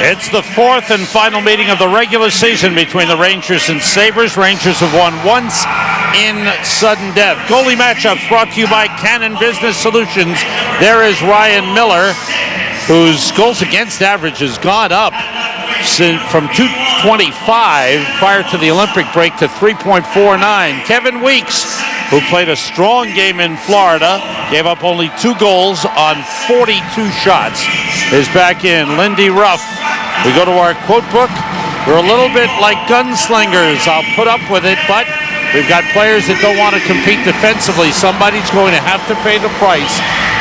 It's the fourth and final meeting of the regular season between the Rangers and Sabres. Rangers have won once in sudden death. Goalie matchups brought to you by Cannon Business Solutions. There is Ryan Miller, whose goals against average has gone up from 225 prior to the Olympic break to 3.49. Kevin Weeks, who played a strong game in Florida, gave up only 2 goals on 42 shots, is back in. Lindy Ruff. We go to our quote book. We're a little bit like gunslingers. I'll put up with it, but we've got players that don't want to compete defensively. Somebody's going to have to pay the price.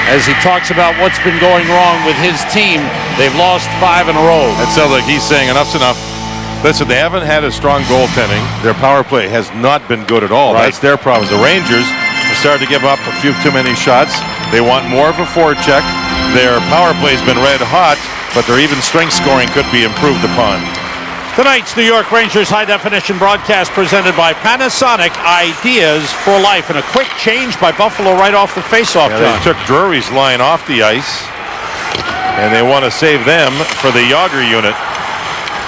As he talks about what's been going wrong with his team, they've lost 5 in a row. That sounds like he's saying enough's enough. Listen, they haven't had a strong goaltending. Their power play has not been good at all. Right. That's their problem. The Rangers have started to give up a few too many shots. They want more of a forecheck. Their power play has been red hot, but their even strength scoring could be improved upon. Tonight's New York Rangers high-definition broadcast presented by Panasonic, ideas for life. And a quick change by Buffalo right off the face-off. Yeah, they took Drury's line off the ice, and they want to save them for the Yager unit.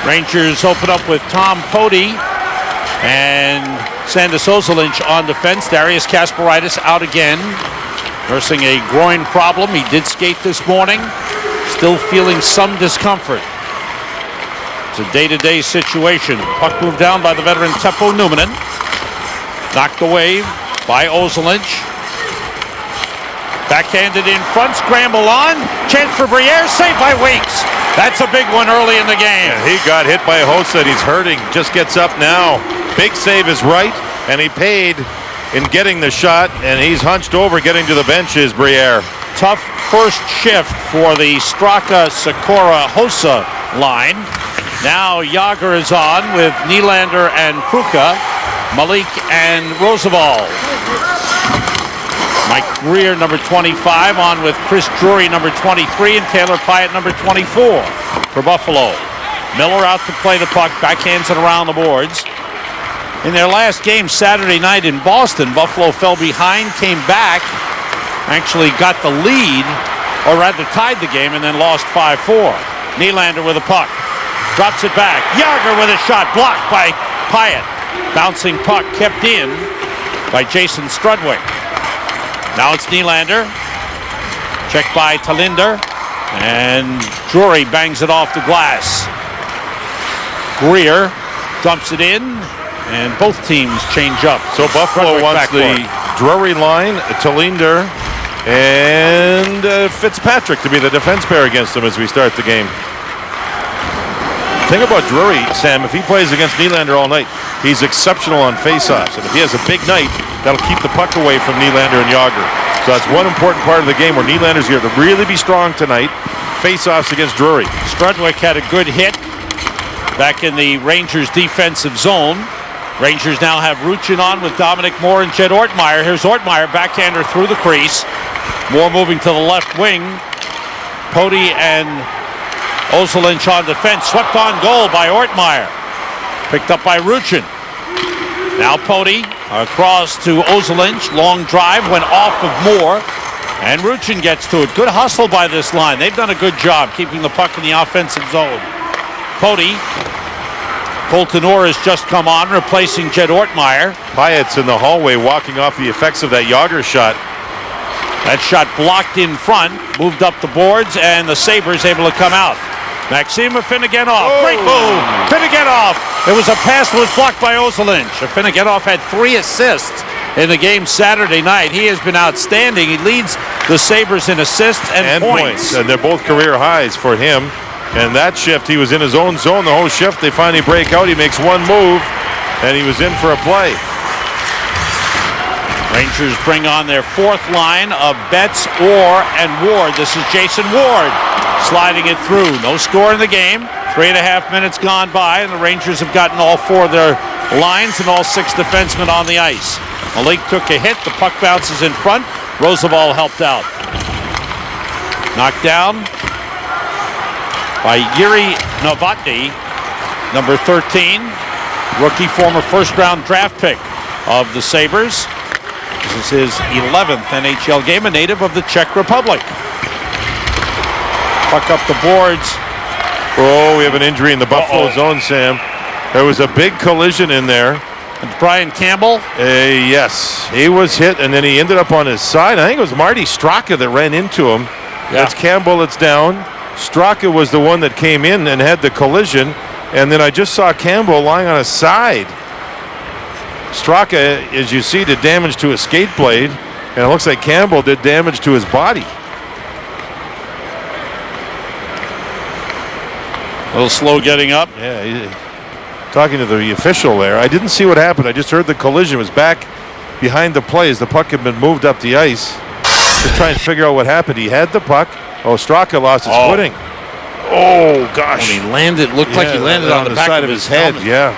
Rangers open up with Tom Poti and Sandis Ozolinsh on defense. Darius Kasparaitis out again, nursing a groin problem. He did skate this morning, still feeling some discomfort. It's a day-to-day situation. Puck moved down by the veteran Teppo Numminen. Knocked away by Ozolinsh. Backhanded in front, scramble on. Chance for Briere, saved by Weeks. That's a big one early in the game. And he got hit by Hossa. He's hurting. Just gets up now. Big save is right, and he paid in getting the shot, and he's hunched over getting to the bench is Briere. Tough first shift for the Straka, Sikora, Hossa line. Now Yager is on with Nylander and Kruka, Malik and Roosevelt. Mike Greer, number 25, on with Chris Drury, number 23, and Taylor Pyatt, number 24 for Buffalo. Miller out to play the puck, backhands it around the boards. In their last game Saturday night in Boston, Buffalo fell behind, came back, actually got the lead, or rather tied the game, and then lost 5-4. Nylander with a puck. Drops it back. Yager with a shot. Blocked by Pyatt. Bouncing puck kept in by Jason Strudwick. Now it's Nylander. Checked by Talinder. And Drury bangs it off the glass. Greer dumps it in. And both teams change up. So Buffalo wants the Drury line, Talinder, and Fitzpatrick to be the defense pair against them as we start the game. The thing about Drury, Sam, if he plays against Nylander all night, he's exceptional on faceoffs. And if he has a big night, that'll keep the puck away from Nylander and Yager. So that's one important part of the game where Nylander's here to really be strong tonight. Faceoffs against Drury. Strudwick had a good hit back in the Rangers defensive zone. Rangers now have Ruchin on with Dominic Moore and Jed Ortmeyer. Here's Ortmeyer, backhander through the crease. Moore moving to the left wing. Poti and Ozolinsh on defense. Swept on goal by Ortmeyer. Picked up by Ruchin. Now Poti across to Ozolinsh. Long drive, went off of Moore. And Ruchin gets to it. Good hustle by this line. They've done a good job keeping the puck in the offensive zone. Poti. Colton Orr has just come on, replacing Jed Ortmeyer. Pyatt's in the hallway walking off the effects of that Yager shot. That shot blocked in front, moved up the boards, and the Sabres able to come out. Maxim Afinogenov, great move. Afinogenov. It was a pass that was blocked by Ozolinsh. Afinogenov had 3 assists in the game Saturday night. He has been outstanding. He leads the Sabres in assists and points. And they're both career highs for him. And that shift, he was in his own zone the whole shift. They finally break out. He makes one move, and he was in for a play. Rangers bring on their 4th line of Betts, Orr, and Ward. This is Jason Ward sliding it through. No score in the game. 3.5 minutes gone by, and the Rangers have gotten all 4 of their lines and all 6 defensemen on the ice. Malik took a hit. The puck bounces in front. Roosevelt helped out. Knocked down by Yuri Novotny, number 13, rookie, former first-round draft pick of the Sabres. This is his 11th NHL game, a native of the Czech Republic. Puck up the boards Oh, we have an injury in the Buffalo zone, Sam. There was a big collision in there. It's Brian Campbell? Yes, he was hit, and then he ended up on his side. I think it was Marty Straka that ran into him. Yeah. That's Campbell that's down. Straka was the one that came in and had the collision, and then I just saw Campbell lying on his side. Straka, as you see, did damage to his skate blade, and it looks like Campbell did damage to his body. A little slow getting up. Yeah, talking to the official there. I didn't see what happened. I just heard the collision was back behind the play as the puck had been moved up the ice. Just trying to figure out what happened. He had the puck. Oh, Straka lost his footing. Oh, gosh. When he landed, looked like he landed on the back side of his head. Yeah.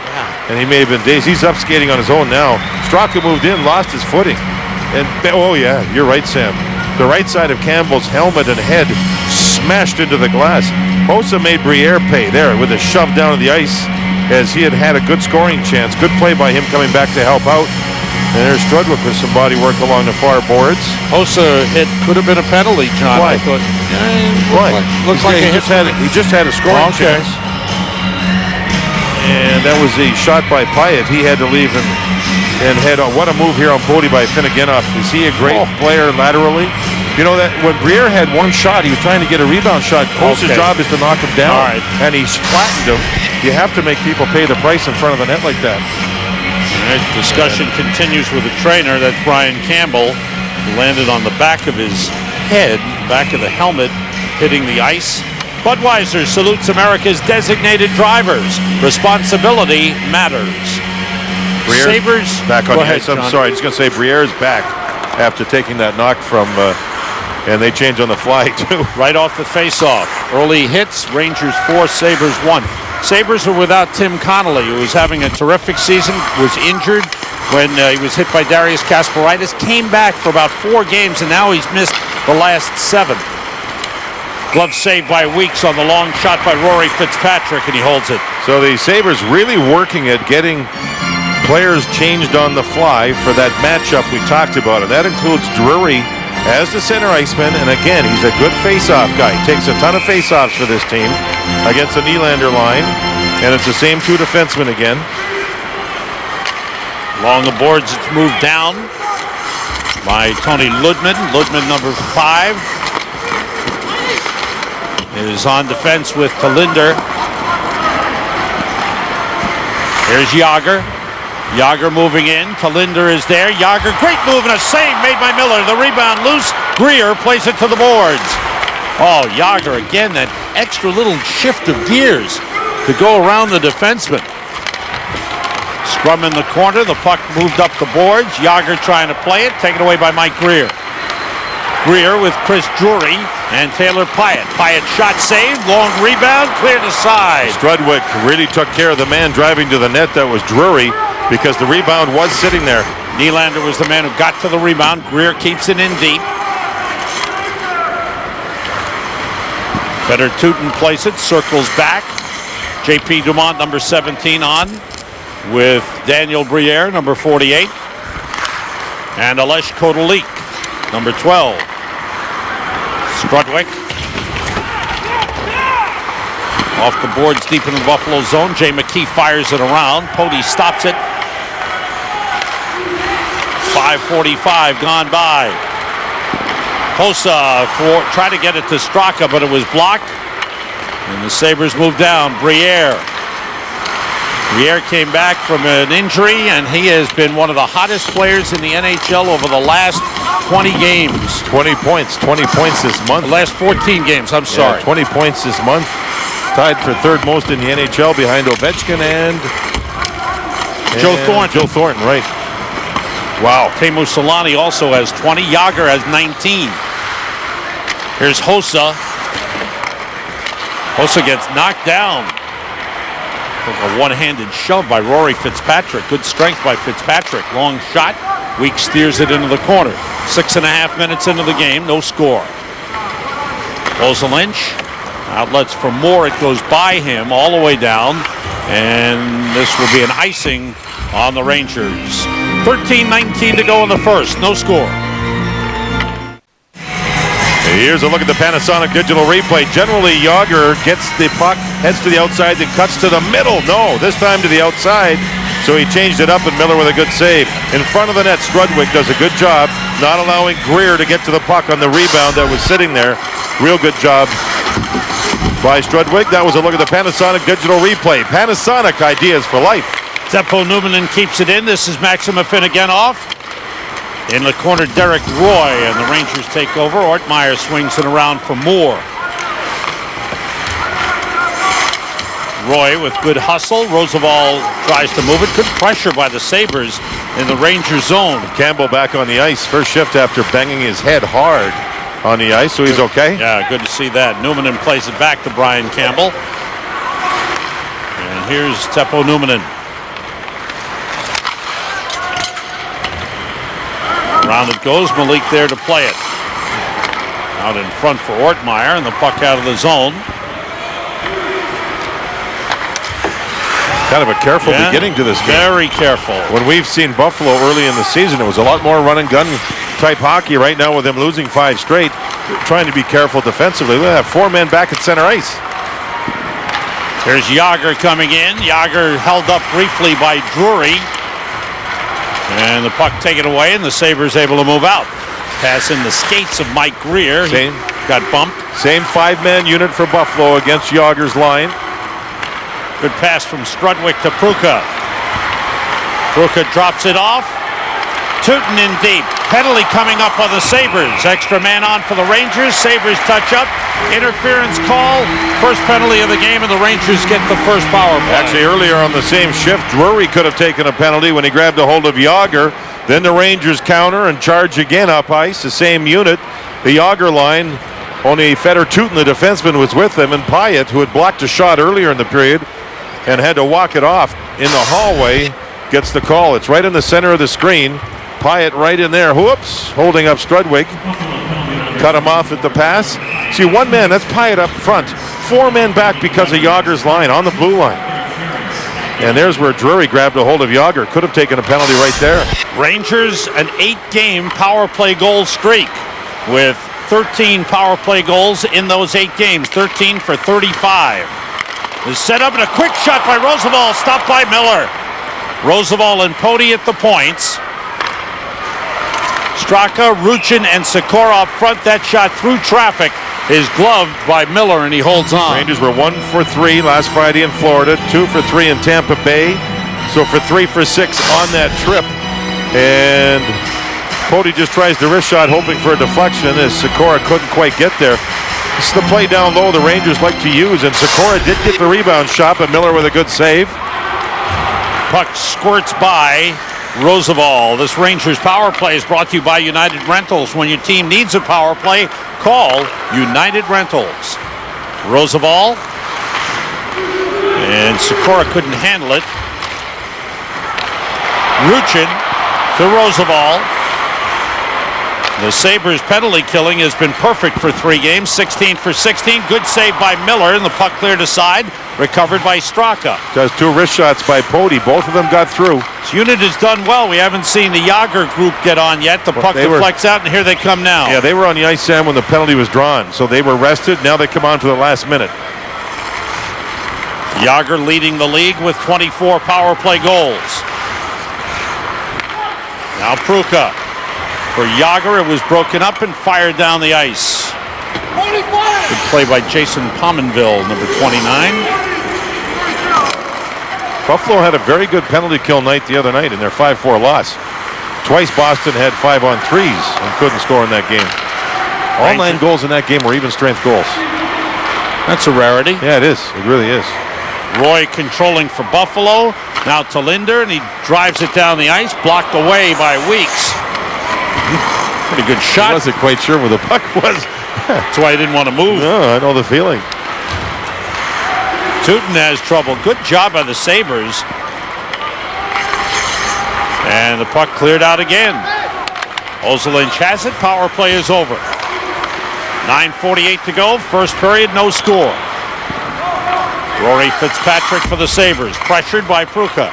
And he may have been dazed. He's up skating on his own now. Straka moved in, lost his footing. And, oh, yeah, you're right, Sam. The right side of Campbell's helmet and head smashed into the glass. Hossa made Briere pay there with a shove down to the ice as he had a good scoring chance. Good play by him coming back to help out. And there's Strudwick with some body work along the far boards. Hossa hit could have been a penalty, John. Why? I thought. Why? Looks like he just had a scoring chance. And that was a shot by Pyatt. He had to leave and head on. What a move here on Bodie by Finneganoff. Is he a great player laterally? You know that when Briere had one shot, he was trying to get a rebound shot. Hossa's job is to knock him down, and he's flattened him. You have to make people pay the price in front of the net like that. All right, discussion continues with the trainer. That's Brian Campbell, who landed on the back of his head, back of the helmet, hitting the ice. Budweiser salutes America's designated drivers. Responsibility matters. Sabres back on the ice. I'm sorry, I was going to say Briere's back after taking that knock from. And they change on the fly, too. Right off the face-off. Early hits, Rangers 4, Sabres 1. Sabres are without Tim Connolly, who was having a terrific season, was injured when he was hit by Darius Kasparaitis, came back for about 4 games, and now he's missed the last 7. Glove saved by Weeks on the long shot by Rory Fitzpatrick, and he holds it. So the Sabres really working at getting players changed on the fly for that matchup we talked about, and that includes Drury as the center iceman, and again, he's a good face-off guy. He takes a ton of face-offs for this team against the Nylander line, and it's the same 2 defensemen again. Along the boards, it's moved down by Tony Ludman. Ludman, number 5, is on defense with Talinder. Here's Jágr. Jágr moving in. Talinder is there. Jágr, great move and a save made by Miller. The rebound loose. Briere plays it to the boards. Oh, Jágr again, that extra little shift of gears to go around the defenseman. Scrum in the corner. The puck moved up the boards. Jágr trying to play it. Taken away by Mike Grier. Grier with Chris Drury and Taylor Pyatt. Pyatt shot saved. Long rebound. Cleared aside. Strudwick really took care of the man driving to the net. That was Drury, because the rebound was sitting there. Nylander was the man who got to the rebound. Grier keeps it in deep. Feder Tootin plays it, circles back. J.P. Dumont, number 17, on with Daniel Briere, number 48. And Alesh Kotelik, number 12. Strudwick. Off the boards deep in the Buffalo zone. Jay McKee fires it around. Pody stops it. 5:45 gone by. Hossa tried to get it to Straka, but it was blocked. And the Sabres moved down. Briere. Briere came back from an injury, and he has been one of the hottest players in the NHL over the last 20 games. 20 points. 20 points this month. The last 14 games, I'm sorry. 20 points this month. Tied for 3rd most in the NHL behind Ovechkin and Joe Thornton. Joe Thornton, right. Wow. Teemu Selanne also has 20. Jágr has 19. Here's Hossa. Hossa gets knocked down. A one-handed shove by Rory Fitzpatrick. Good strength by Fitzpatrick. Long shot. Weeks steers it into the corner. 6.5 minutes into the game. No score. Oza Lynch. Outlets for Moore. It goes by him all the way down. And this will be an icing on the Rangers. 13:19 to go in the first. No score. A Here's a look at the Panasonic digital replay. Generally, Yager gets the puck, heads to the outside, then cuts to the middle. No, this time to the outside. So he changed it up, and Miller with a good save. In front of the net, Strudwick does a good job not allowing Greer to get to the puck on the rebound that was sitting there. Real good job by Strudwick. That was a look at the Panasonic digital replay. Panasonic, ideas for life. Teppo Numminen keeps it in. This is Maxima Finnegan-off. In the corner, Derek Roy, and the Rangers take over. Ortmeyer swings it around for Moore. Roy with good hustle. Roosevelt tries to move it. Good pressure by the Sabres in the Rangers zone. Campbell back on the ice. First shift after banging his head hard on the ice, so he's okay. Yeah, good to see that. Numminen plays it back to Brian Campbell. And here's Teppo Numminen. Around it goes. Malik there to play it. Out in front for Ortmeyer, and the puck out of the zone. Kind of a careful beginning to this game. Very careful. When we've seen Buffalo early in the season, it was a lot more run and gun type hockey. Right now, with them losing 5 straight, trying to be careful defensively. We'll have 4 men back at center ice. Here's Yager coming in. Yager held up briefly by Drury. And the puck taken away, and the Sabres able to move out. Pass in the skates of Mike Greer. He got bumped. Same 5-man unit for Buffalo against Yager's line. Good pass from Strudwick to Pruka. Pruka drops it off. Tootin in deep. Penalty coming up on the Sabres. Extra man on for the Rangers. Sabres touch up. Interference call. First penalty of the game, and the Rangers get the first power play. Actually, earlier on the same shift, Drury could have taken a penalty when he grabbed a hold of Yager. Then the Rangers counter and charge again up ice. The same unit. The Yager line, only Fedor Tootin, the defenseman, was with them, and Pyatt, who had blocked a shot earlier in the period and had to walk it off in the hallway, gets the call. It's right in the center of the screen. Pyatt right in there. Whoops, holding up Strudwick. Cut him off at the pass. See, 1 man, that's Pyatt up front. 4 men back because of Yager's line on the blue line. And there's where Drury grabbed a hold of Yager. Could have taken a penalty right there. Rangers, an 8-game power play goal streak with 13 power play goals in those 8 games. 13 for 35. The setup and a quick shot by Roosevelt, stopped by Miller. Roosevelt and Poti at the points. Straka, Ruchin, and Sikora up front. That shot through traffic is gloved by Miller, and he holds on. Rangers were 1 for 3 last Friday in Florida, 2 for 3 in Tampa Bay. So for 3 for 6 on that trip. And Poti just tries the wrist shot, hoping for a deflection, as Sikora couldn't quite get there. This is the play down low the Rangers like to use, and Sikora did get the rebound shot, but Miller with a good save. Puck squirts by Roosevelt. This Rangers power play is brought to you by United Rentals. When your team needs a power play, call United Rentals. Roosevelt. And Sikora couldn't handle it. Ruchin to Roosevelt. The Sabres penalty killing has been perfect for 3 games, 16 for 16. Good save by Miller, and the puck cleared aside, recovered by Straka. Does 2 wrist shots by Poti. Both of them got through. This unit has done well. We haven't seen the Yager group get on yet. The puck deflects out, and here they come now. Yeah, they were on the ice, Sam, when the penalty was drawn. So they were rested. Now they come on for the last minute. Yager leading the league with 24 power play goals. Now Pruka. For Yager, it was broken up and fired down the ice. Good play by Jason Pominville, number 29. Buffalo had a very good penalty kill night the other night in their 5-4 loss. Twice Boston had 5-on-3s and couldn't score in that game. All 9 goals in that game were even strength goals. That's a rarity. Yeah, it is. It really is. Roy controlling for Buffalo. Now to Linder, and he drives it down the ice, blocked away by Weeks. Pretty good shot. I wasn't quite sure where the puck was. That's why I didn't want to move. No, I know the feeling. Tootin has trouble. Good job by the Sabres. And the puck cleared out again. Ozolinsh has it. Power play is over. 9:48 to go. First period, no score. Rory Fitzpatrick for the Sabres. Pressured by Pruka.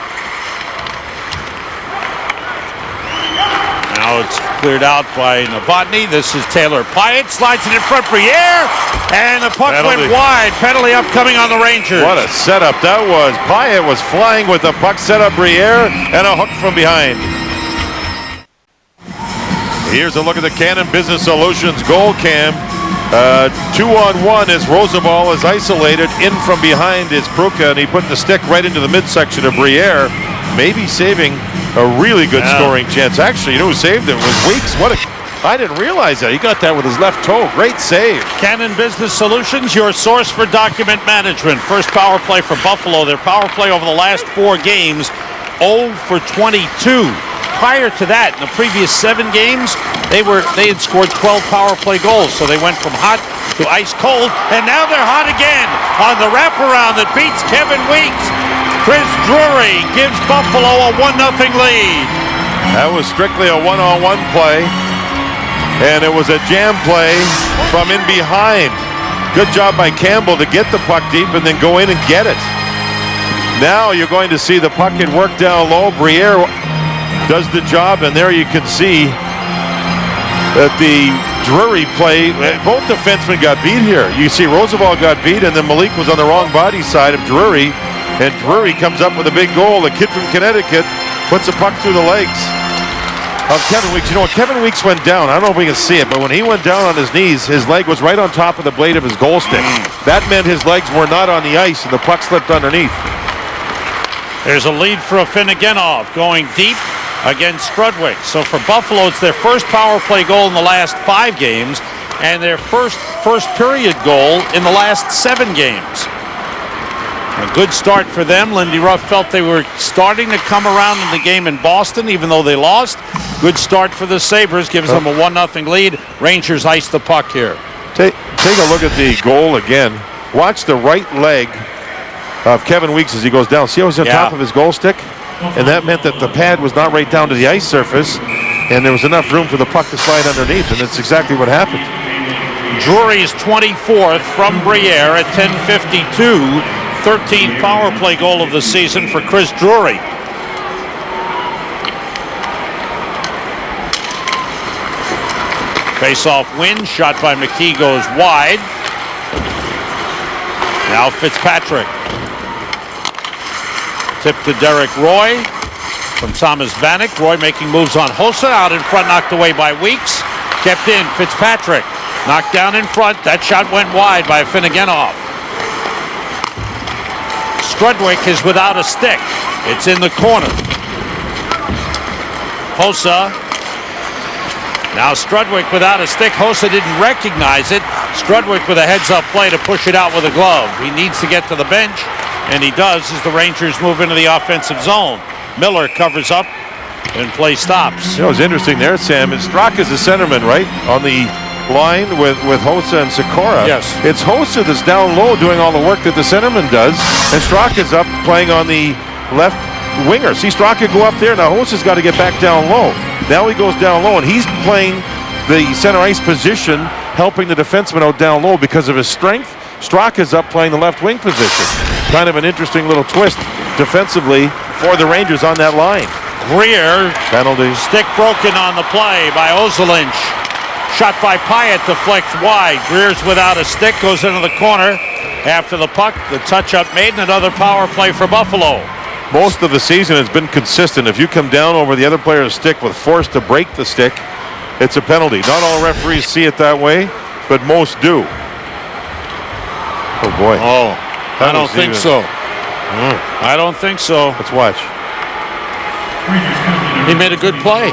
Now it's cleared out by Novotny. This is Taylor Pyatt. Slides it in front, Briere. And the puck went wide. Penalty upcoming on the Rangers. What a setup that was. Pyatt was flying with the puck, set up Briere, and a hook from behind. Here's a look at the Cannon Business Solutions goal cam. 2-on-1 as Roosevelt is isolated. In from behind is Pruka, and he put the stick right into the midsection of Briere, maybe saving a really good scoring chance. Actually, you know who saved it was Weeks. I didn't realize that. He got that with his left toe. Great save. Cannon Business Solutions, your source for document management. First power play for Buffalo. Their power play over the last 4 games, 0 for 22. Prior to that, in the previous 7 games, they had scored 12 power play goals. So they went from hot to ice cold, and now they're hot again on the wraparound that beats Kevin Weeks. Chris Drury gives Buffalo a 1-0 lead. That was strictly a one-on-one play, and it was a jam play from in behind. Good job by Campbell to get the puck deep and then go in and get it. Now you're going to see the puck get worked down low. Briere does the job, and there you can see that the Drury play, both defensemen got beat here. You see Roosevelt got beat, and then Malik was on the wrong body side of Drury, and Drury comes up with a big goal. The kid from Connecticut puts a puck through the legs of Kevin Weeks. You know, when Kevin Weeks went down, I don't know if we can see it, but when he went down on his knees, his leg was right on top of the blade of his goal stick. That meant his legs were not on the ice, and the puck slipped underneath. There's a lead for Afinogenov going deep against Strudwick. So for Buffalo, it's their first power play goal in the last 5 games and their first period goal in the last 7 games. A good start for them. Lindy Ruff felt they were starting to come around in the game in Boston, even though they lost. Good start for the Sabres, gives them a 1-0 lead. Rangers ice the puck here. Take a look at the goal again. Watch the right leg of Kevin Weeks as he goes down. See how he's on top of his goal stick? And that meant that the pad was not right down to the ice surface, and there was enough room for the puck to slide underneath, and that's exactly what happened. Drury's 24th from Briere at 10:52. 13th power play goal of the season for Chris Drury. Face-off win, shot by McKee goes wide. Now Fitzpatrick. Tip to Derek Roy from Thomas Vanek. Roy making moves on Hossa. Out in front, knocked away by Weeks. Kept in, Fitzpatrick. Knocked down in front. That shot went wide by Afinogenov. Strudwick is without a stick. It's in the corner. Hossa. Now Strudwick without a stick. Hossa didn't recognize it. Strudwick with a heads-up play to push it out with a glove. He needs to get to the bench, and he does as the Rangers move into the offensive zone. Miller covers up, and play stops. You know, it's interesting there, Sam. Straka is the centerman, right? On the line with Hossa and Sikora. Yes. It's Hossa that's down low doing all the work that the centerman does, and Straka's up playing on the left winger. See Straka go up there. Now Hossa's got to get back down low. Now he goes down low, and he's playing the center ice position, helping the defenseman out down low because of his strength. Straka's up playing the left wing position. Kind of an interesting little twist defensively for the Rangers on that line. Greer. Penalty. Stick broken on the play by Ozolinsh. Shot by Pyatt deflects wide. Greer's without a stick, goes into the corner. After the puck, the touch-up made, and another power play for Buffalo. Most of the season has been consistent. If you come down over the other player's stick with force to break the stick, it's a penalty. Not all referees see it that way, but most do. Oh, boy. Oh, I don't think so. I don't think so. Let's watch. He made a good play.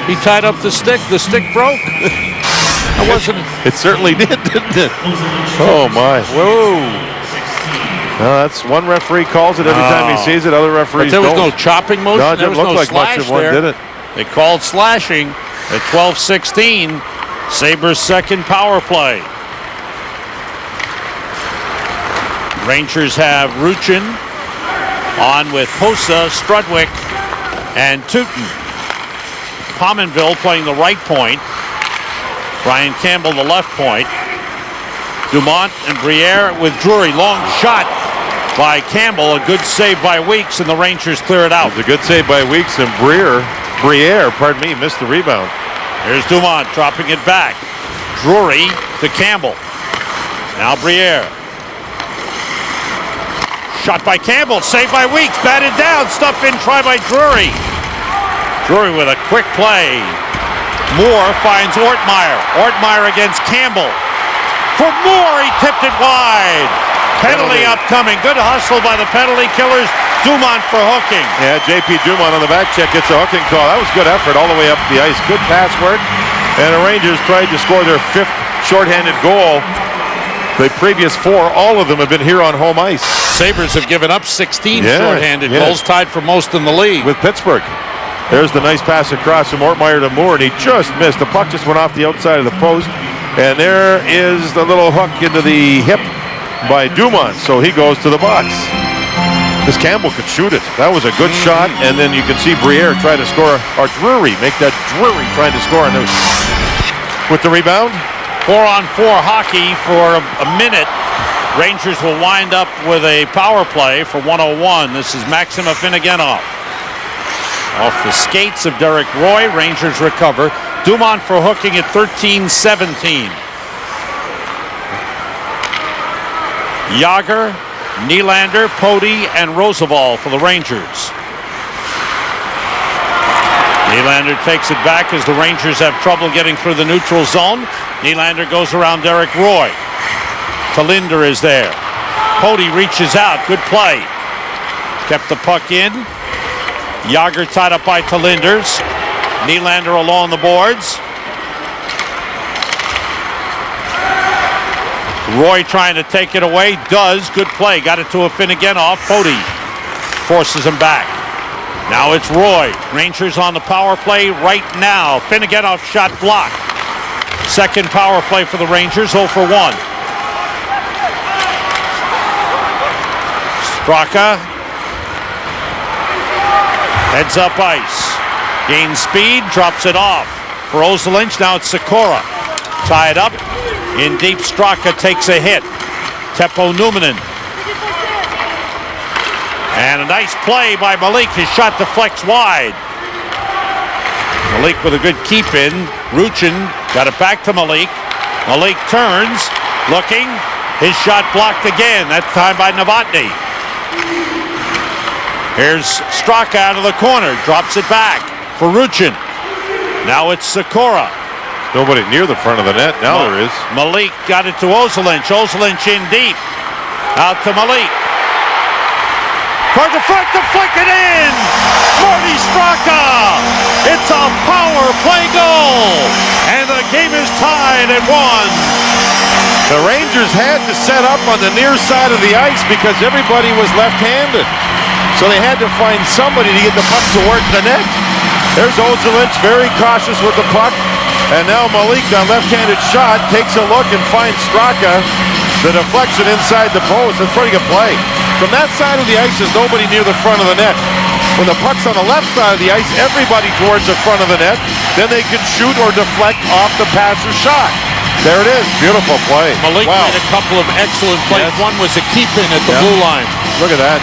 He tied up the stick. The stick broke. That wasn't. It certainly did, didn't it? Oh, my. Whoa. No, that's one referee calls it every time he sees it. Other referees don't. There was don't. no chopping motion. No, it there didn't was look no like much of one, there. did it? They called slashing at 12:16. Sabres' second power play. Rangers have Ruchin on with Hossa, Strudwick, and Tootin. Pominville playing the right point. Brian Campbell the left point. Dumont and Briere with Drury. Long shot by Campbell. A good save by Weeks, and the Rangers clear it out. It was a good save by Weeks, and Briere, missed the rebound. Here's Dumont dropping it back. Drury to Campbell. Now Briere. Shot by Campbell, saved by Weeks, batted down, stuffed in, try by Drury. Drury with a quick play. Moore finds Ortmeyer. Ortmeyer against Campbell. For Moore, he tipped it wide. Penalty upcoming. Good hustle by the penalty killers. Dumont for hooking. Yeah, J.P. Dumont on the back check gets a hooking call. That was good effort all the way up the ice. Good pass work. And the Rangers tried to score their 5th shorthanded goal. The previous 4, all of them have been here on home ice. Sabres have given up 16 shorthanded goals, tied for most in the league. With Pittsburgh. There's the nice pass across from Ortmeyer to Moore, and he just missed. The puck just went off the outside of the post. And there is the little hook into the hip by Dumont, so he goes to the box. This Campbell could shoot it. That was a good shot, and then you can see Briere try to score, or Drury make that Drury trying to score with the rebound. 4-on-4 hockey for a minute. Rangers will wind up with a power play for 101. This is Maxim Afinogenov. Off the skates of Derek Roy, Rangers recover. Dumont for hooking at 13-17. Yager, Nylander, Pody, and Roosevelt for the Rangers. Nylander takes it back as the Rangers have trouble getting through the neutral zone. Nylander goes around Derek Roy. Talinder is there. Pody reaches out. Good play. Kept the puck in. Yager tied up by Talinders. Nylander along the boards. Roy trying to take it away. Does. Good play. Got it to Afinogenov. Pody forces him back. Now it's Roy. Rangers on the power play right now. Afinogenov shot blocked. Second power play for the Rangers. 0 for 1. Straka. Heads up ice. Gains speed. Drops it off. For Ozolinsh. Now it's Sikora. Tied up. In deep, Straka takes a hit. Teppo Numminen. And a nice play by Malik. His shot deflects wide. Malik with a good keep in. Ruchin got it back to Malik. Malik turns, looking. His shot blocked again, that time by Novotny. Here's Straka out of the corner. Drops it back for Ruchin. Now it's Sikora. Nobody near the front of the net. Now there is. Malik got it to Ozolinsh. Ozolinsh in deep. Out to Malik. Toward the front, deflected in! Marty Straka! It's a power play goal! And the game is tied at 1. The Rangers had to set up on the near side of the ice because everybody was left-handed. So they had to find somebody to get the puck to work the net. There's Ozolinsh, very cautious with the puck. And now Malik, the left-handed shot, takes a look and finds Straka. The deflection inside the post. That's pretty good play. From that side of the ice, there's nobody near the front of the net. When the puck's on the left side of the ice, everybody towards the front of the net. Then they can shoot or deflect off the passer's shot. There it is. Beautiful play. Malik made a couple of excellent plays. Yes. One was a keep-in at the blue line. Look at that.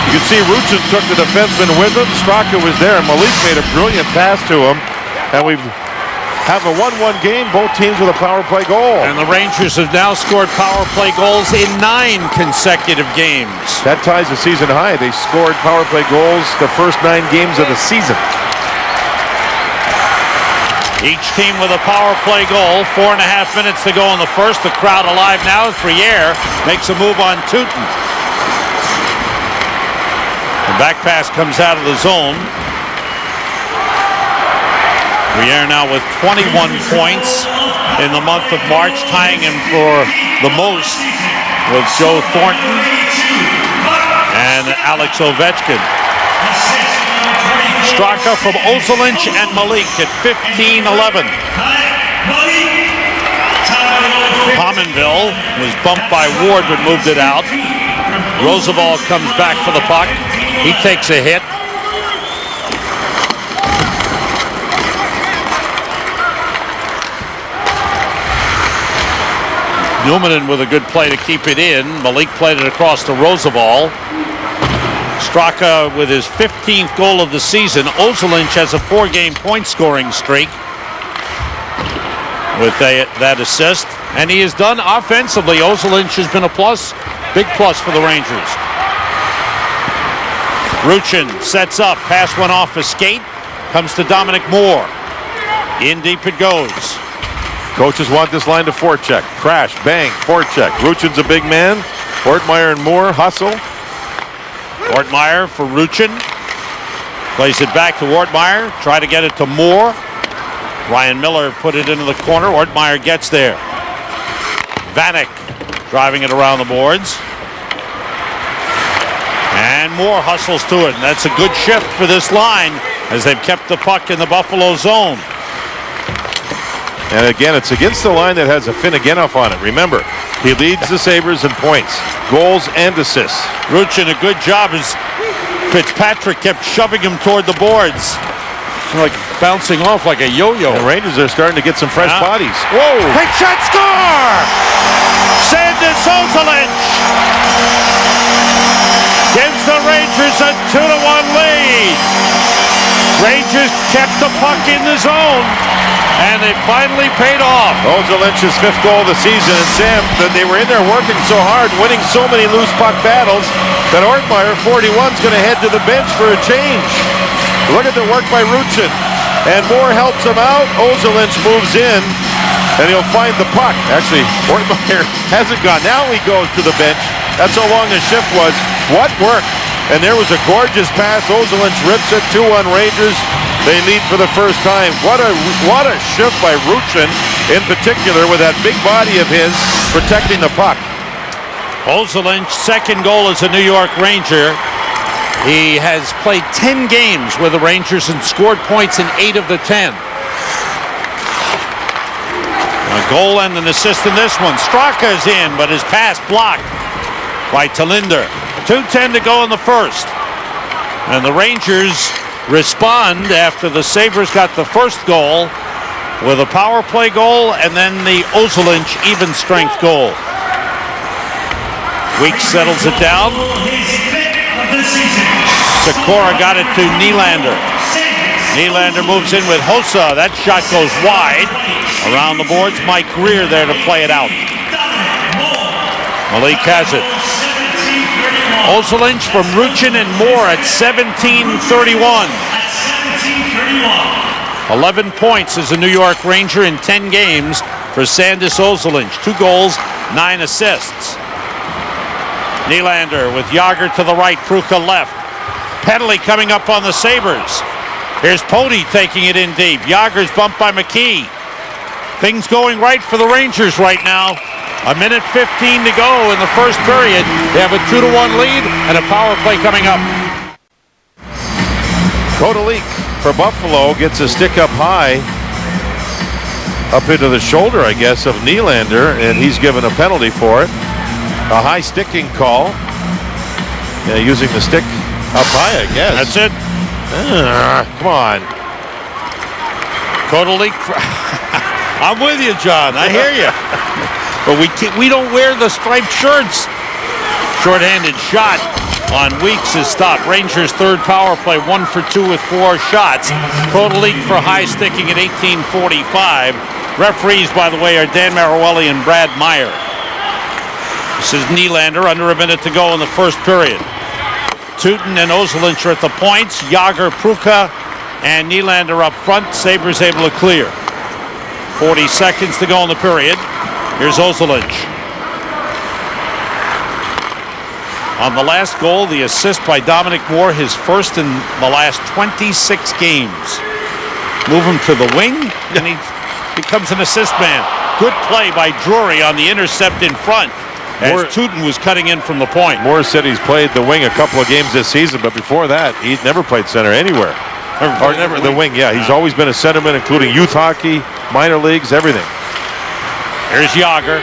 You can see Ruchin took the defenseman with him. Straka was there, and Malik made a brilliant pass to him. And we've have a 1-1 game, both teams with a power play goal. And the Rangers have now scored power play goals in 9 consecutive games. That ties the season high. They scored power play goals the first 9 games of the season. Each team with a power play goal. 4.5 minutes to go in the first. The crowd alive now. Briere makes a move on Tootin. The back pass comes out of the zone. Briere now with 21 points in the month of March, tying him for the most with Joe Thornton and Alex Ovechkin. Straka from Ozolinsh and Malik at 15-11. Pominville was bumped by Ward but moved it out. Roosevelt comes back for the puck. He takes a hit. Numminen with a good play to keep it in. Malik played it across to Roosevelt. Straka with his 15th goal of the season. Ozolinsh has a 4-game point scoring streak. with that assist. And he has done offensively. Ozolinsh has been a plus, big plus for the Rangers. Ruchin sets up, pass went off a skate, comes to Dominic Moore. In deep it goes. Coaches want this line to forecheck. Crash, bang, forecheck. Ruchin's a big man. Ortmeyer and Moore hustle. Ortmeyer for Ruchin. Plays it back to Ortmeyer. Try to get it to Moore. Ryan Miller put it into the corner. Ortmeyer gets there. Vanek driving it around the boards. And Moore hustles to it. And that's a good shift for this line as they've kept the puck in the Buffalo zone. And again, it's against the line that has a Finneganoff on it. Remember, he leads the Sabres in points, goals, and assists. Ruchin, a good job as Fitzpatrick kept shoving him toward the boards. Like bouncing off like a yo-yo. The Rangers are starting to get some fresh bodies. Whoa! Quick shot, score! Sandis Ozolinsh gives the Rangers a 2-1 lead. Rangers kept the puck in the zone, and it finally paid off. Ozolinsh's 5th goal of the season, and Sam, they were in there working so hard, winning so many loose puck battles, that Ortmeyer, 41, is going to head to the bench for a change. Look at the work by Ruchin, and Moore helps him out. Ozolinsh moves in, and he'll find the puck. Actually, Ortmeyer hasn't gone. Now he goes to the bench. That's how long his shift was. What work! And there was a gorgeous pass. Ozolinsh rips it, 2-1 Rangers. They lead for the first time. What a shift by Ruchin, in particular, with that big body of his protecting the puck. Ozolinsh, second goal as a New York Ranger. He has played 10 games with the Rangers and scored points in 8 of the 10. A goal and an assist in this one. Straka is in, but his pass blocked by Talinder. 2:10 to go in the first. And the Rangers respond after the Sabres got the first goal with a power play goal and then the Ozolinsh even strength goal. Weeks settles it down. Sikora got it to Nylander. Nylander moves in with Hossa. That shot goes wide. Around the boards, Mike Greer there to play it out. Malik has it. Ozolinsh from Ruchin and Moore at 17:31. 11 points as a New York Ranger in 10 games for Sandis Ozolinsh. 2 goals, 9 assists. Nylander with Jágr to the right, Pruka left. Penalty coming up on the Sabres. Here's Pody taking it in deep. Jágr's bumped by McKee. Things going right for the Rangers right now. 1:15 to go in the first period. They have a 2-1 lead and a power play coming up. Kotelik for Buffalo gets a stick up high, up into the shoulder, I guess, of Nylander, and he's given a penalty for it. A high sticking call. Yeah, using the stick up high, I guess. That's it. Come on. Kotelik. I'm with you, John. I hear you. But we don't wear the striped shirts. Short-handed shot on Weeks is stopped. Rangers' third power play, 1 for 2 with 4 shots. Kotelik for high sticking at 18:45. Referees, by the way, are Dan Maruelli and Brad Meyer. This is Nylander, under a minute to go in the first period. Tootin and Ozolinsh are at the points. Jágr, Pruka, and Nylander up front. Sabres able to clear. 40 seconds to go in the period. Here's Ozolinsh. On the last goal, the assist by Dominic Moore, his first in the last 26 games. Move him to the wing, and he becomes an assist man. Good play by Drury on the intercept in front, as Tootin was cutting in from the point. Moore said he's played the wing a couple of games this season, but before that, he'd never played center anywhere. Or never the wing, yeah. He's always been a centerman, including youth hockey, minor leagues, everything. Here's Jágr.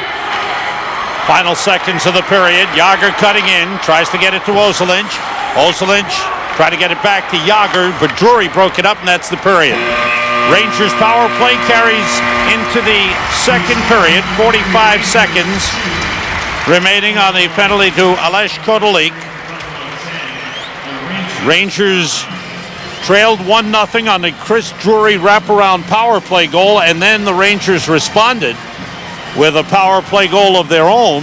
Final seconds of the period. Jágr cutting in, tries to get it to Ozolinsh. Ozolinsh tried to get it back to Jágr, but Drury broke it up, and that's the period. Rangers power play carries into the second period. 45 seconds remaining on the penalty to Alex Kotelik. Rangers trailed 1-0 on the Chris Drury wraparound power play goal, and then the Rangers responded with a power play goal of their own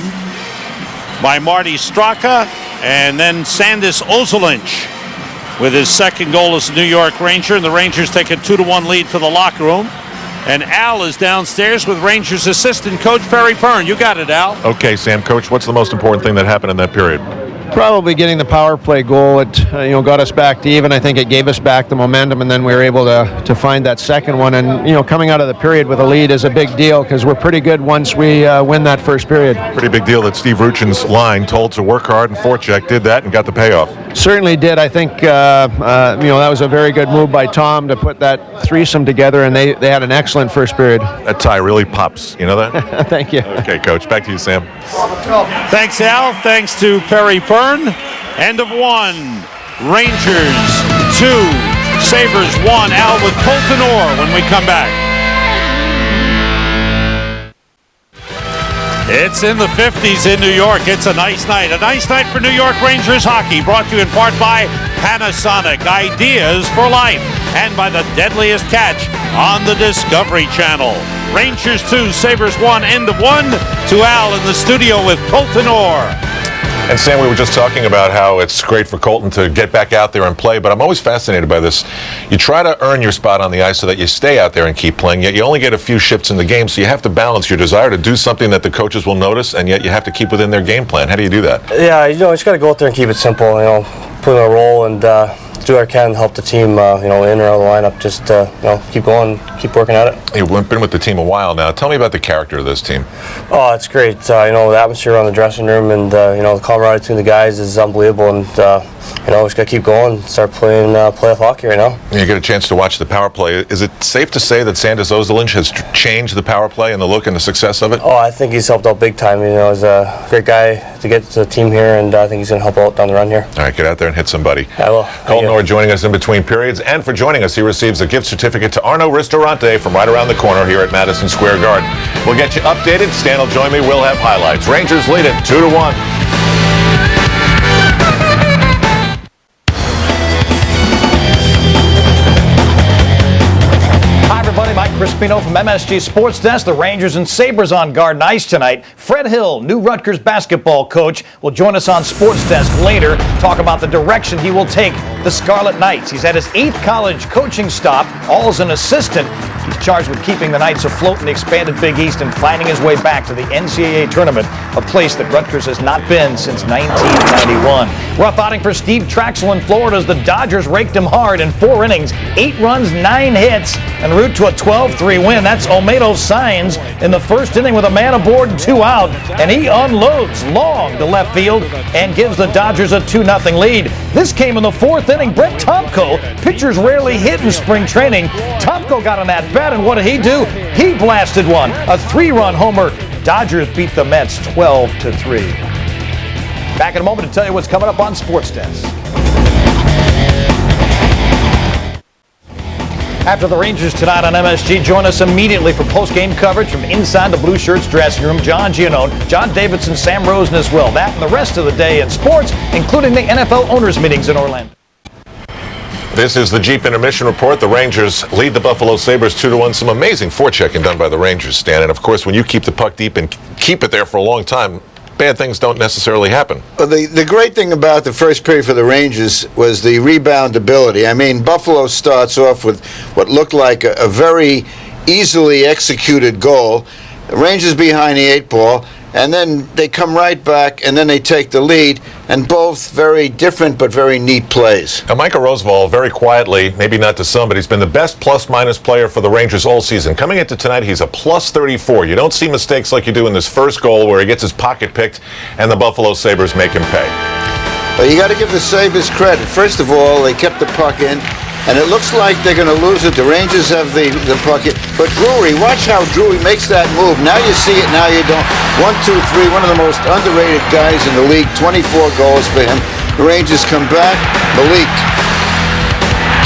by Marty Straka, and then Sandis Ozolinsh with his second goal as a New York Ranger, and the Rangers take a 2-1 lead to the locker room. And Al is downstairs with Rangers assistant coach Perry Pern. You got it, Al. Okay, Sam. Coach, what's the most important thing that happened in that period? Probably getting the power play goal. It got us back to even. I think it gave us back the momentum, and then we were able to find that second one. And coming out of the period with a lead is a big deal because we're pretty good once we win that first period. Pretty big deal that Steve Ruchin's line, told to work hard and forecheck, did that and got the payoff. Certainly did. I think that was a very good move by Tom to put that threesome together, and they had an excellent first period. That tie really pops. You know that? Thank you. Okay, Coach. Back to you, Sam. Thanks, Al. Thanks to Perry Pern. End of one. Rangers 2, Sabres 1. Al with Colton Orr when we come back. It's in the 50s in New York. It's a nice night. A nice night for New York Rangers hockey. Brought to you in part by Panasonic. Ideas for life. And by the deadliest catch on the Discovery Channel. Rangers 2, Sabres 1. End of one. To Al in the studio with Colton Orr. And Sam, we were just talking about how it's great for Colton to get back out there and play, but I'm always fascinated by this. You try to earn your spot on the ice so that you stay out there and keep playing, yet you only get a few shifts in the game, so you have to balance your desire to do something that the coaches will notice, and yet you have to keep within their game plan. How do you do that? Yeah, you just got to go out there and keep it simple, put in a role and do what I can to help the team, in or out of the lineup. Just, keep going, keep working at it. You've been with the team a while now. Tell me about the character of this team. Oh, it's great. The atmosphere around the dressing room and, the camaraderie between the guys is unbelievable. And, we just got to keep going and start playing playoff hockey right now. You get a chance to watch the power play. Is it safe to say that Sandis Ozolinsh has changed the power play and the look and the success of it? Oh, I think he's helped out big time. He's a great guy to get to the team here, and I think he's going to help out down the run here. All right, get out there and hit somebody. I will. Colton Orr joining us in between periods, and for joining us, he receives a gift certificate to Arno Ristorante from right around the corner here at Madison Square Garden. We'll get you updated. Stan will join me. We'll have highlights. Rangers lead it 2-1. Mike Crispino from MSG Sports Desk. The Rangers and Sabres on Garden Ice tonight. Fred Hill, new Rutgers basketball coach, will join us on Sports Desk later. Talk about the direction he will take the Scarlet Knights. He's at his 8th college coaching stop, all as an assistant. He's charged with keeping the Knights afloat in the expanded Big East and finding his way back to the NCAA tournament, a place that Rutgers has not been since 1991. Rough outing for Steve Traxel in Florida as the Dodgers raked him hard in 4 innings, 8 runs, 9 hits, en route to a 12-3 win. That's Olmedo Signs in the first inning with a man aboard and 2 out, and he unloads long to left field and gives the Dodgers a 2-0 lead. This came in the 4th inning. Brett Tomko, pitchers rarely hit in spring training. Tomko got on that bat, and what did he do? He blasted one, a 3-run homer. Dodgers beat the Mets 12-3. Back in a moment to tell you what's coming up on Sports Desk. After the Rangers tonight on MSG, join us immediately for post-game coverage from inside the Blue Shirts dressing room. John Giannone, John Davidson, Sam Rosen as well. That and the rest of the day in sports, including the NFL owners' meetings in Orlando. This is the Jeep Intermission Report. The Rangers lead the Buffalo Sabres 2-1. Some amazing forechecking done by the Rangers, Stan. And, of course, when you keep the puck deep and keep it there for a long time, bad things don't necessarily happen. Well, the great thing about the first period for the Rangers was the rebound ability. I mean, Buffalo starts off with what looked like a very easily executed goal. The Rangers behind the 8 ball, and then they come right back, and then they take the lead, and both very different but very neat plays. Now, Michael Roosevelt, very quietly, maybe not to some, but he's been the best plus-minus player for the Rangers all season. Coming into tonight, he's a plus 34. You don't see mistakes like you do in this first goal where he gets his pocket picked and the Buffalo Sabres make him pay. Well, you got to give the Sabres credit. First of all, they kept the puck in, and it looks like they're going to lose it. The Rangers have the puck in. But Drury, watch how Drury makes that move. Now you see it, now you don't. 1, 2, 3, one of the most underrated guys in the league. 24 goals for him. The Rangers come back. Malik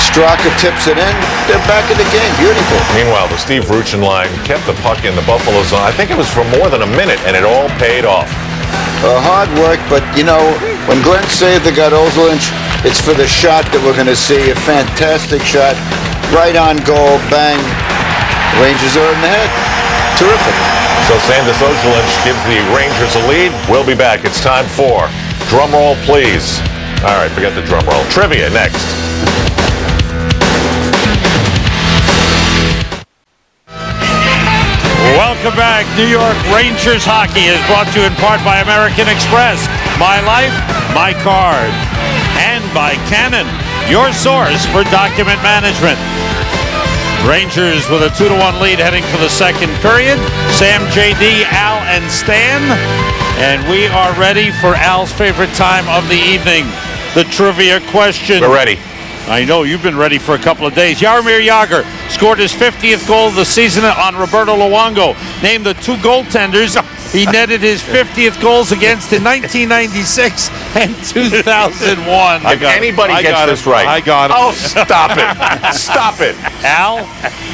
Straka tips it in. They're back in the game. Beautiful. Meanwhile, the Steve Ruchin line kept the puck in the Buffalo zone. I think it was for more than a minute, and it all paid off. Hard work, but, when Glenn Sather got Ozolinsh, It's for the shot that we're going to see. A fantastic shot. Right on goal. Bang. Rangers are in the head. Terrific. So Sandis Ozolinsh gives the Rangers a lead. We'll be back. It's time for drum roll, please. All right, forget the drum roll. Trivia next. Welcome back. New York Rangers hockey is brought to you in part by American Express, My Life, My Card, and by Canon, your source for document management. Rangers with a 2-1 lead heading for the second period. Sam, JD, Al, and Stan. And we are ready for Al's favorite time of the evening, the trivia question. We're ready. I know you've been ready for a couple of days. Jaromir Jagr scored his 50th goal of the season on Roberto Luongo. Name the two goaltenders he netted his 50th goals against in 1996 and 2001. If anybody gets this right. I got it. Oh, stop it. Stop it. Al,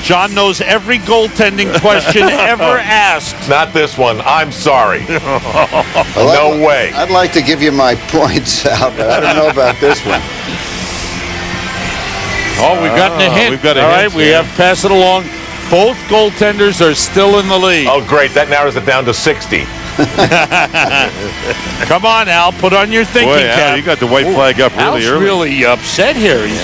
John knows every goaltending question ever asked. Not this one. I'm sorry. Well, No way. I'd like to give you my points, Al, but I don't know about this one. Oh, we've gotten a hint. We've got a All hint, right, we yeah. have passed it along. Both goaltenders are still in the lead. Oh, great. That narrows it down to 60. Come on, Al, put on your thinking Boy, Al, cap. you got the white flag up really Al's early. really upset here. He's,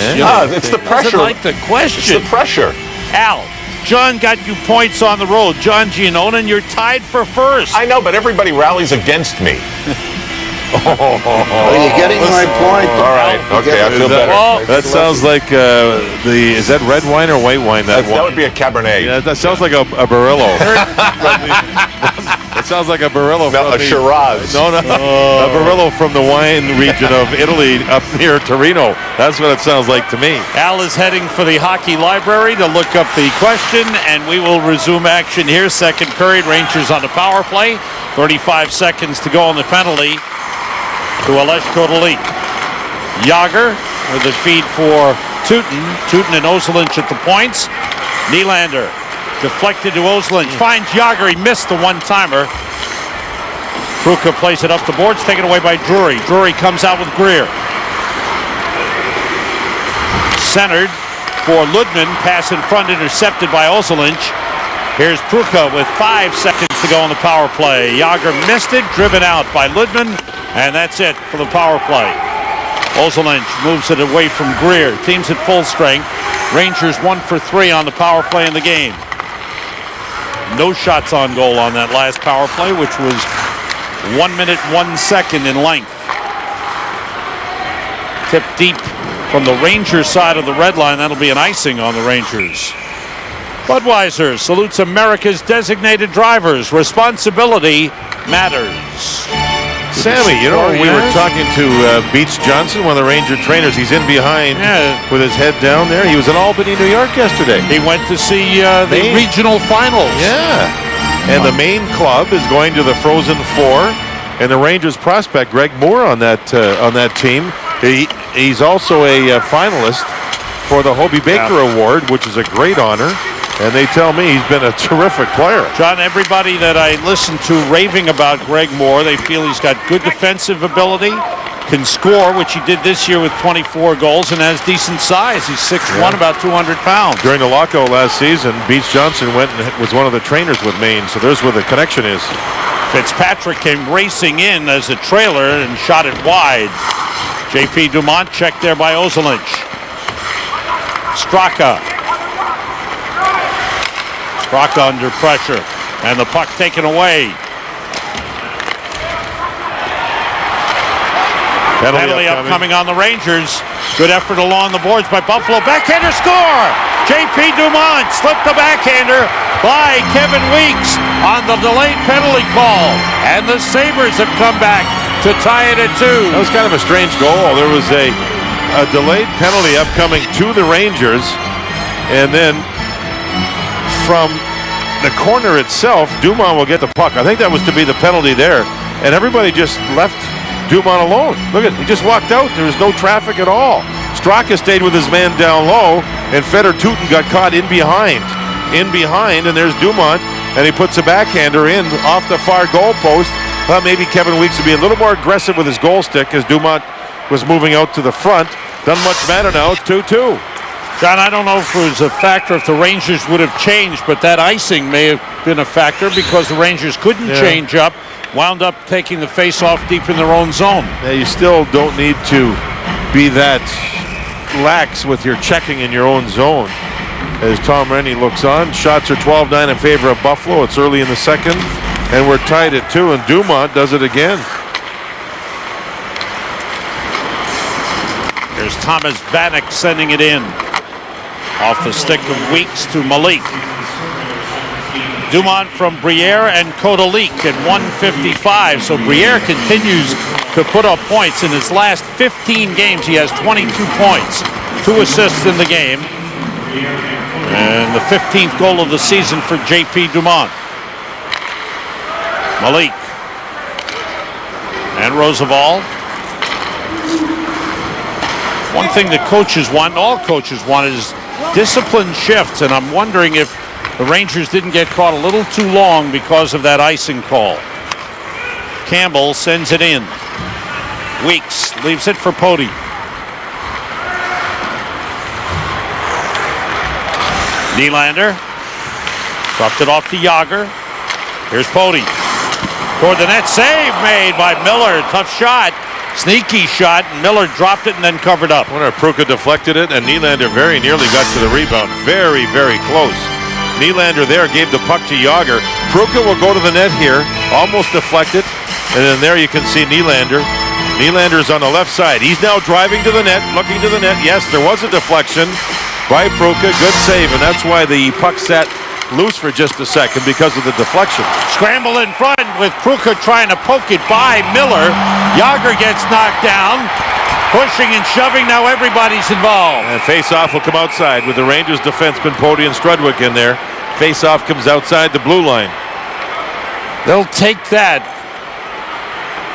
It's the pressure. doesn't like the It's question. the pressure. Al, John got you points on the road. John Giannone, and you're tied for first. I know, but everybody rallies against me. Well, you're getting my point. All right. Okay, I feel better. Well, That sounds like is that red wine or white wine? That That would be a Cabernet. Yeah, that sounds like a Barolo. It sounds like a Barolo. No, a from the- Shiraz. No, a Barolo from the wine region of Italy up near Torino. That's what it sounds like to me. Al is heading for the hockey library to look up the question, and we will resume action here. Second period, Rangers on the power play. 35 seconds to go on the penalty to Alesh Kotelik. Jagr with the feed for Teuton. Teuton and Ozolinsh at the points. Nylander deflected to Ozolinsh. Finds Jagr. He missed the one-timer. Kruka plays it up the boards, taken away by Drury. Drury comes out with Greer. Centered for Ludman. Pass in front, intercepted by Ozolinsh. Here's Kruka with 5 seconds to go on the power play. Jagr missed it, driven out by Ludman, and that's it for the power play. Ozolinsh moves it away from Greer. Team's at full strength. Rangers 1 for 3 on the power play in the game. No shots on goal on that last power play, which was 1 minute, 1 second in length. Tipped deep from the Rangers side of the red line. That'll be an icing on the Rangers. Budweiser salutes America's designated drivers. Responsibility matters. Sammy, you know, we were talking to Beach Johnson, one of the Ranger trainers. He's in behind with his head down there. He was in Albany, New York yesterday. He went to see the Maine. regional finals. Yeah. And the Maine club is going to the Frozen Four. And the Rangers prospect, Greg Moore, on that team. He's also a finalist for the Hobie Baker Award, which is a great honor. And they tell me he's been a terrific player. John, everybody that I listen to raving about Greg Moore, they feel he's got good defensive ability, can score, which he did this year with 24 goals, and has decent size. He's 6'1", about 200 pounds. During the lockout last season, Beach Johnson went and was one of the trainers with Maine, so there's where the connection is. Fitzpatrick came racing in as a trailer and shot it wide. J.P. Dumont checked there by Ozolinsh. Straka under pressure, and the puck taken away. Penalty upcoming on the Rangers. Good effort along the boards by Buffalo. Backhander score! J.P. Dumont slipped the backhander by Kevin Weeks on the delayed penalty call. And the Sabres have come back to tie it at 2. That was kind of a strange goal. There was a delayed penalty upcoming to the Rangers, and then from the corner itself, Dumont will get the puck. I think that was to be the penalty there, and everybody just left Dumont alone. Look at, he just walked out. There was no traffic at all. Straka stayed with his man down low, and Fedor Teuton got caught in behind, and there's Dumont, and he puts a backhander in off the far goal post. Well, maybe Kevin Weeks would be a little more aggressive with his goal stick, because Dumont was moving out to the front. Doesn't much matter now. It's 2-2. John, I don't know if it was a factor if the Rangers would have changed, but that icing may have been a factor because the Rangers couldn't change up, wound up taking the face-off deep in their own zone. Yeah, you still don't need to be that lax with your checking in your own zone. As Tom Rennie looks on, shots are 12-9 in favor of Buffalo. It's early in the second, and we're tied at 2, and Dumont does it again. There's Thomas Vanek sending it in. Off the stick of Weeks to Malik. Dumont from Briere and Kodalik at 155. So Briere continues to put up points. In his last 15 games, he has 22 points. 2 assists in the game. And the 15th goal of the season for J.P. Dumont. Malik. And Roosevelt. One thing the coaches want, all coaches want, is disciplined shifts, and I'm wondering if the Rangers didn't get caught a little too long because of that icing call. Campbell sends it in. Weeks leaves it for Pody. Nylander dropped it off to Jágr. Here's Pody. Toward the net, save made by Miller. Tough shot. Sneaky shot, and Miller dropped it and then covered up. Wonder if Pruka deflected it, and Nylander very nearly got to the rebound. Very, very close. Nylander there gave the puck to Jágr. Pruka will go to the net here, almost deflected, and then there you can see Nylander. Nylander's on the left side. He's now driving to the net, looking to the net. Yes, there was a deflection by Pruka. Good save, and that's why the puck sat loose for just a second because of the deflection. Scramble in front with Pruka trying to poke it by Miller. Jágr gets knocked down. Pushing and shoving, now everybody's involved. And face-off will come outside with the Rangers defenseman Pody and Strudwick in there. Face-off comes outside the blue line. They'll take that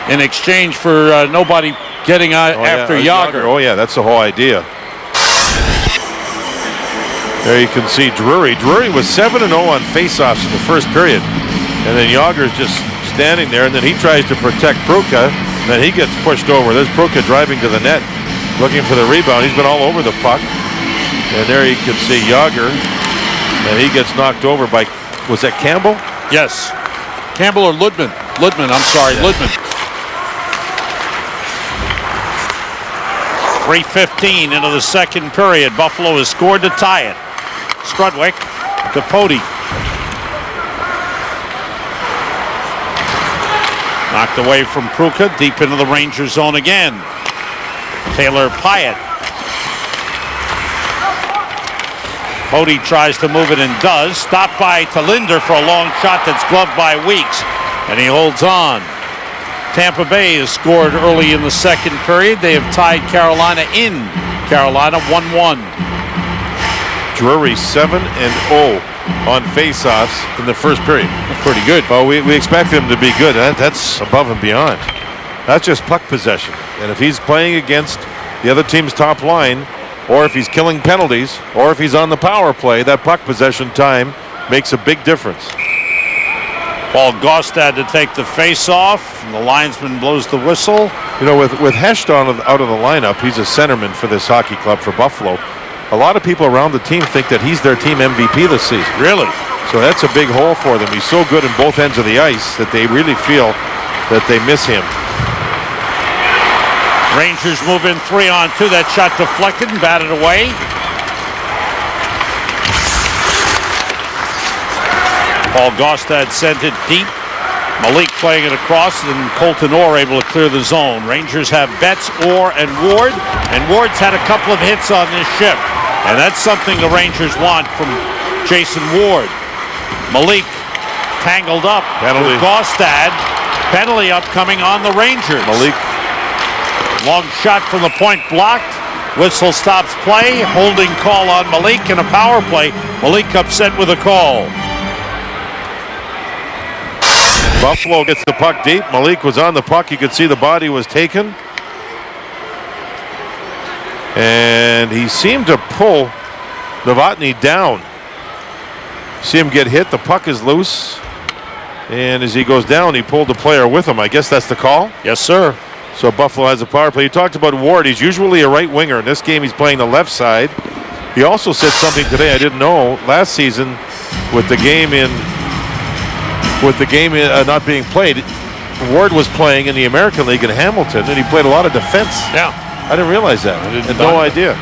in exchange for nobody getting after Jágr. Oh yeah, that's the whole idea. There you can see Drury. Drury was 7-0 on face-offs in the first period. And then Jágr's just standing there, and then he tries to protect Pruka. And then he gets pushed over. There's Pruka driving to the net, looking for the rebound. He's been all over the puck. And there you can see Jágr. And he gets knocked over by, was that Campbell? Yes. Campbell or Ludman? Ludman, I'm sorry, yeah. Ludman. 3:15 into the second period. Buffalo has scored to tie it. Strudwick to Pody. Knocked away from Pruka, deep into the Ranger zone again. Taylor Pyatt. Pody tries to move it and does. Stopped by Talinder for a long shot that's gloved by Weeks, and he holds on. Tampa Bay has scored early in the second period. They have tied Carolina in Carolina 1-1. Drury 7-0 on face-offs in the first period. That's pretty good. Well, we expect him to be good. That's above and beyond. That's just puck possession. And if he's playing against the other team's top line, or if he's killing penalties, or if he's on the power play, that puck possession time makes a big difference. Paul Gaustad to take the face-off. The linesman blows the whistle. You know, with Hesht out of the lineup, he's a centerman for this hockey club for Buffalo. A lot of people around the team think that he's their team MVP this season. Really? So that's a big hole for them. He's so good in both ends of the ice that they really feel that they miss him. Rangers move in 3-on-2. That shot deflected and batted away. Paul Gaustad sent it deep. Malik playing it across, and Colton Orr able to clear the zone. Rangers have Betts, Orr, and Ward. And Ward's had a couple of hits on this shift. And that's something the Rangers want from Jason Ward. Malik tangled up with Gaustad. Penalty upcoming on the Rangers. Malik. Long shot from the point blocked. Whistle stops play. Holding call on Malik and a power play. Malik upset with a call. Buffalo gets the puck deep. Malik was on the puck. You could see the body was taken. And he seemed to pull Novotny down. See him get hit. The puck is loose. And as he goes down, he pulled the player with him. I guess that's the call? Yes, sir. So Buffalo has a power play. You talked about Ward. He's usually a right winger. In this game, he's playing the left side. He also said something today I didn't know. Last season, with the game not being played, Ward was playing in the American League in Hamilton, and he played a lot of defense. Yeah. I didn't realize that. I had no idea.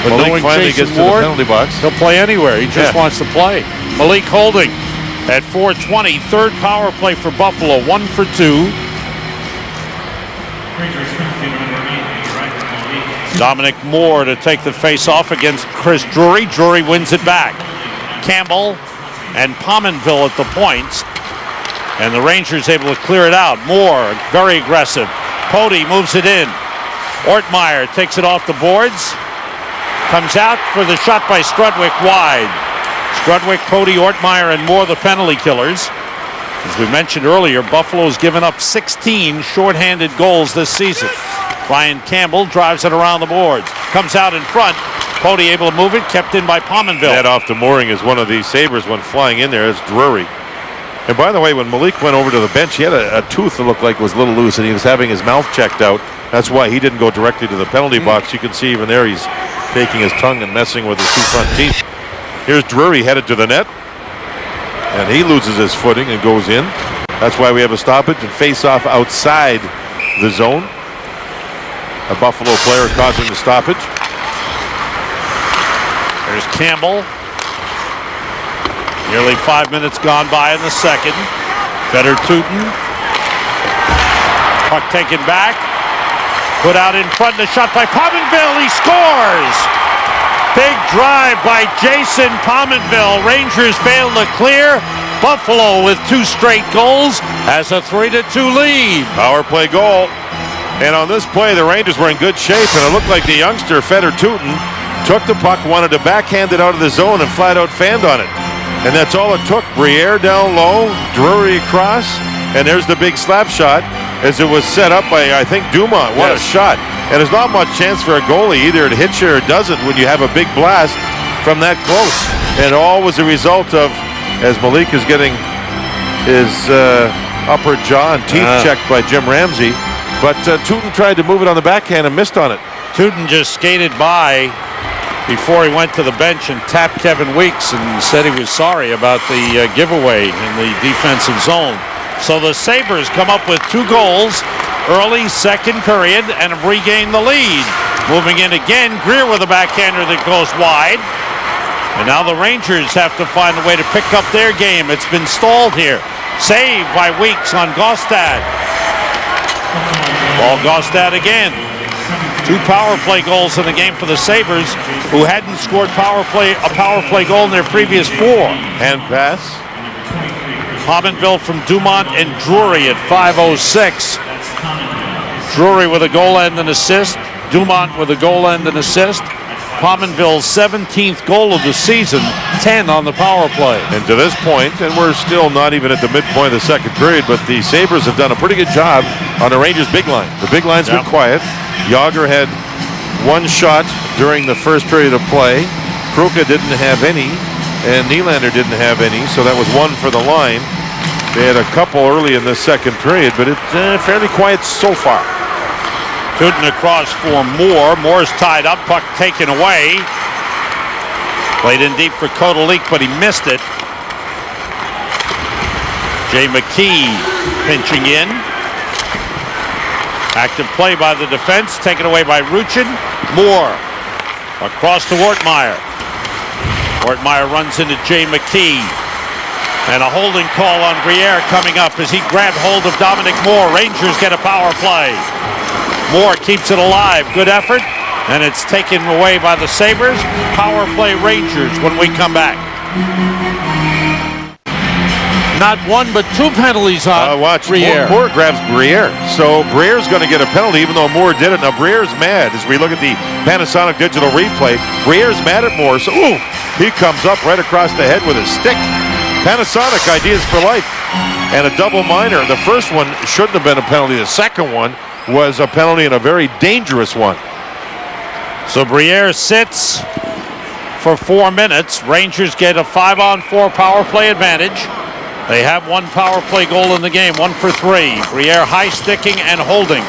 When Malik finally gets to the penalty box, he'll play anywhere. He just wants to play. Malik holding at 4:20. Third power play for Buffalo. 1 for 2. Dominic Moore to take the face-off against Chris Drury. Drury wins it back. Campbell and Pominville at the points. And the Rangers able to clear it out. Moore, very aggressive. Pody moves it in. Ortmeyer takes it off the boards. Comes out for the shot by Strudwick wide. Strudwick, Pody, Ortmeyer, and Moore the penalty killers. As we mentioned earlier, Buffalo's given up 16 shorthanded goals this season. Ryan Campbell drives it around the boards. Comes out in front. Pody able to move it, kept in by Pominville. That off the mooring as one of these Sabres went flying in there. It's Drury. And by the way, when Malik went over to the bench, he had a tooth that looked like it was a little loose, and he was having his mouth checked out. That's why he didn't go directly to the penalty box. You can see even there he's taking his tongue and messing with his two front teeth. Here's Drury headed to the net, and he loses his footing and goes in. That's why we have a stoppage and face-off outside the zone. A Buffalo player causing the stoppage. There's Campbell. Nearly 5 minutes gone by in the second. Feder Tootin. Puck taken back. Put out in front. The shot by Pominville. He scores! Big drive by Jason Pominville. Rangers fail to clear. Buffalo with 2 straight goals has a 3-2 lead. Power play goal. And on this play, the Rangers were in good shape, and it looked like the youngster, Feder Tootin, took the puck, wanted to backhand it out of the zone, and flat out fanned on it. And that's all it took. Briere down low, Drury across, and there's the big slap shot as it was set up by, I think, Dumont. What a shot. And there's not much chance for a goalie. Either it hits you or it doesn't when you have a big blast from that close. And all was a result of, as Malik is getting his upper jaw and teeth checked by Jim Ramsey. But Tootin tried to move it on the backhand and missed on it. Tootin just skated by before he went to the bench and tapped Kevin Weeks and said he was sorry about the giveaway in the defensive zone. So the Sabres come up with 2 goals early second period and have regained the lead. Moving in again, Greer with a backhander that goes wide. And now the Rangers have to find a way to pick up their game. It's been stalled here. Save by Weeks on Gaustad. Ball Gaustad again. 2 power play goals in the game for the Sabres, who hadn't scored a power play goal in their previous 4. Hand pass. Pominville from Dumont and Drury at 5:06. Drury with a goal and an assist. Dumont with a goal and an assist. Pominville's 17th goal of the season, 10 on the power play. And to this point, and we're still not even at the midpoint of the second period, but the Sabres have done a pretty good job on the Rangers' big line. The big line's been quiet. Yager had 1 shot during the first period of play. Kruka didn't have any, and Nylander didn't have any, so that was 1 for the line. They had a couple early in the second period, but it's fairly quiet so far. Tootin across for Moore. Moore's tied up, puck taken away. Played in deep for Kotelik, but he missed it. Jay McKee pinching in. Active play by the defense, taken away by Ruchin. Moore across to Ortmeyer. Ortmeyer runs into Jay McKee. And a holding call on Briere coming up as he grabbed hold of Dominic Moore. Rangers get a power play. Moore keeps it alive. Good effort. And it's taken away by the Sabres. Power play Rangers when we come back. Not 1 but 2 penalties on watch. Briere. Moore grabs Briere. So Briere's going to get a penalty even though Moore did it. Now Briere's mad as we look at the Panasonic digital replay. Briere's mad at Moore. So he comes up right across the head with his stick. Panasonic ideas for life. And a double minor. The first one shouldn't have been a penalty. The second one was a penalty and a very dangerous one. So Briere sits for 4 minutes. Rangers get a 5-on-4 power play advantage. They have one power play goal in the game, 1 for 3. Briere high sticking and holding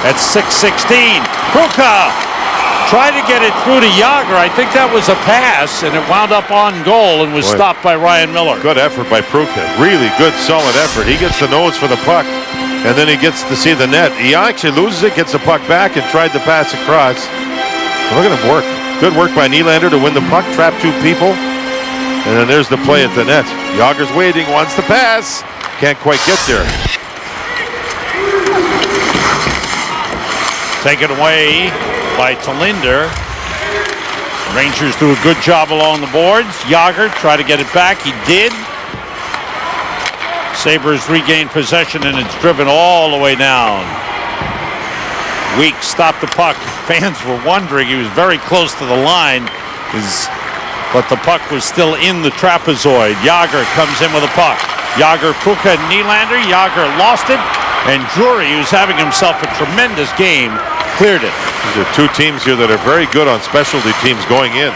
at 6:16. Pruka tried to get it through to Yager. I think that was a pass, and it wound up on goal and was stopped by Ryan Miller. Good effort by Pruka. Really good, solid effort. He gets the nose for the puck, and then he gets to see the net. He actually loses it, gets the puck back, and tried to pass across. Look at him work. Good work by Nylander to win the puck, trap 2 people. And then there's the play at the net. Yager's waiting, wants to pass. Can't quite get there. Taken away by Talinder. Rangers do a good job along the boards. Yager tried to get it back. He did. Sabres regain possession, and it's driven all the way down. Weeks stopped the puck. Fans were wondering. He was very close to the line. But the puck was still in the trapezoid. Yager comes in with a puck. Yager, Pruka, and Nylander. Yager lost it. And Drury, who's having himself a tremendous game, cleared it. These are 2 teams here that are very good on specialty teams going in.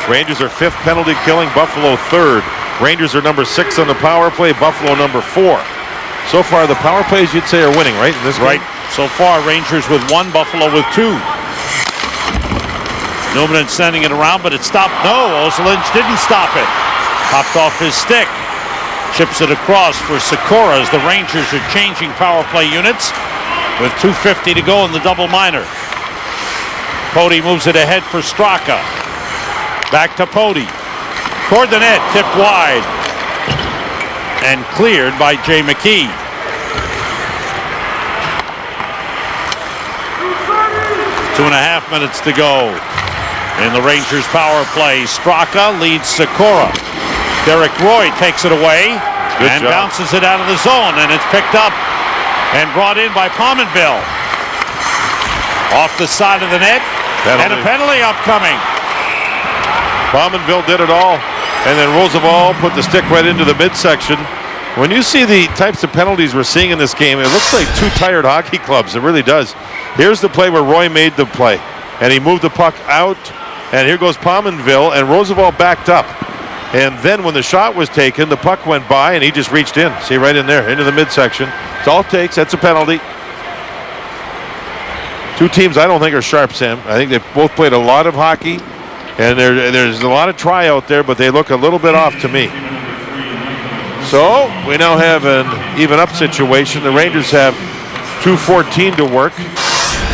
Rangers are 5th penalty killing, Buffalo 3rd. Rangers are number 6 on the power play, Buffalo number 4. So far, the power plays you'd say are winning, right? In this game? Right. So far, Rangers with 1, Buffalo with 2. Newman sending it around, but it stopped. No, Ozolinsh didn't stop it. Popped off his stick. Chips it across for Sikora as the Rangers are changing power play units with 2:50 to go in the double minor. Pody moves it ahead for Straka. Back to Pody. Toward the net, tipped wide. And cleared by Jay McKee. Two and a half minutes to go in the Rangers power play. Straka leads Sikora. Derek Roy takes it away and bounces it out of the zone, and it's picked up and brought in by Pominville. Off the side of the net, and a penalty upcoming. Pominville did it all, and then Roosevelt put the stick right into the midsection. When you see the types of penalties we're seeing in this game, it looks like 2 tired hockey clubs. It really does. Here's the play where Roy made the play, and he moved the puck out, and here goes Pominville, and Roosevelt backed up. And then when the shot was taken, the puck went by, and he just reached in. See, right in there, into the midsection. It's all it takes. That's a penalty. 2 teams I don't think are sharp, Sam. I think they've both played a lot of hockey, and there's a lot of try out there, but they look a little bit off to me. So we now have an even-up situation. The Rangers have 2:14 to work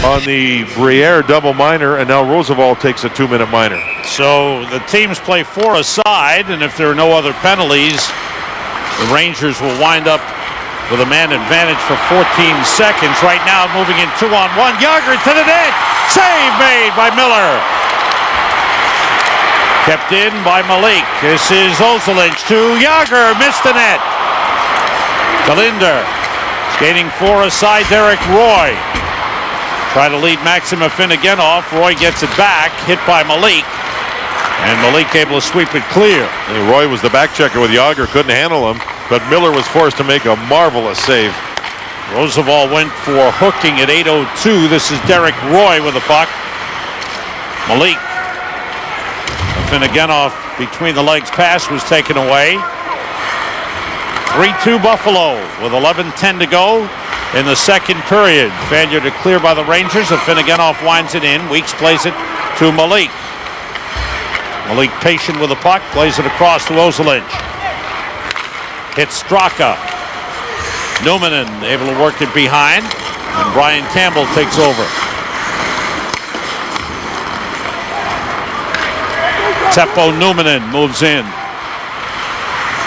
on the Briere double minor, and now Roosevelt takes a 2-minute minor. So the teams play 4 aside, and if there are no other penalties, the Rangers will wind up with a man advantage for 14 seconds. Right now, moving in 2-on-1. Yager to the net. Save made by Miller. Kept in by Malik. This is Ozolinsh to Yager. Missed the net. Talinder skating 4 aside. Derek Roy. Try to lead Maxim Afinogenov. Roy gets it back. Hit by Malik. And Malik able to sweep it clear. And Roy was the back checker with Yager. Couldn't handle him. But Miller was forced to make a marvelous save. Roosevelt went for hooking at 8:02. This is Derek Roy with the puck. Malik. Afinogenov between the legs pass was taken away. 3-2 Buffalo with 11:10 to go in the second period. Failure to clear by the Rangers. Afinogenov winds it in. Weeks plays it to Malik. Malik patient with the puck. Plays it across to Ozolinsh. Hits Straka. Numanen able to work it behind. And Brian Campbell takes over. Teppo Numanen moves in.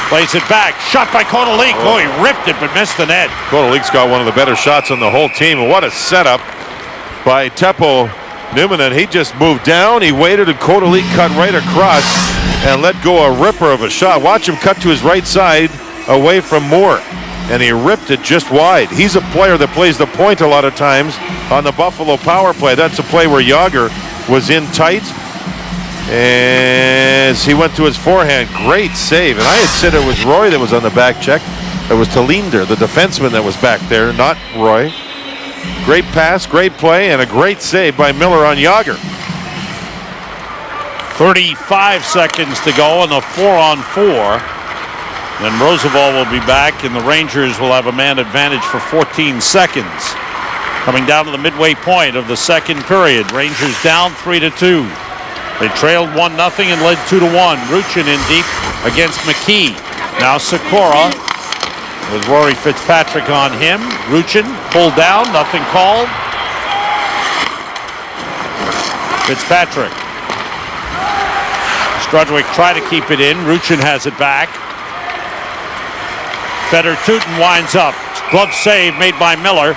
Plays it back. Shot by Kotelik. Oh, he ripped it but missed the net. Kotelik's got one of the better shots on the whole team. And what a setup by Teppo Numanen. He just moved down. He waited and Kotelik cut right across and let go a ripper of a shot. Watch him cut to his right side away from Moore. And he ripped it just wide. He's a player that plays the point a lot of times on the Buffalo power play. That's a play where Yager was in tight. As he went to his forehand, great save. And I had said it was Roy that was on the back check. It was Talinder, the defenseman, that was back there, not Roy. Great pass, great play, and a great save by Miller on Yager. 35 seconds to go in the 4-on-4. Then Roosevelt will be back, and the Rangers will have a man advantage for 14 seconds. Coming down to the midway point of the second period. Rangers down 3-2. They trailed 1-0 and led 2-1. Ruchin in deep against McKee. Now Sikora with Rory Fitzpatrick on him. Ruchin pulled down, nothing called. Fitzpatrick. Strudwick try to keep it in. Ruchin has it back. Feder Tootin winds up. Glove save made by Miller.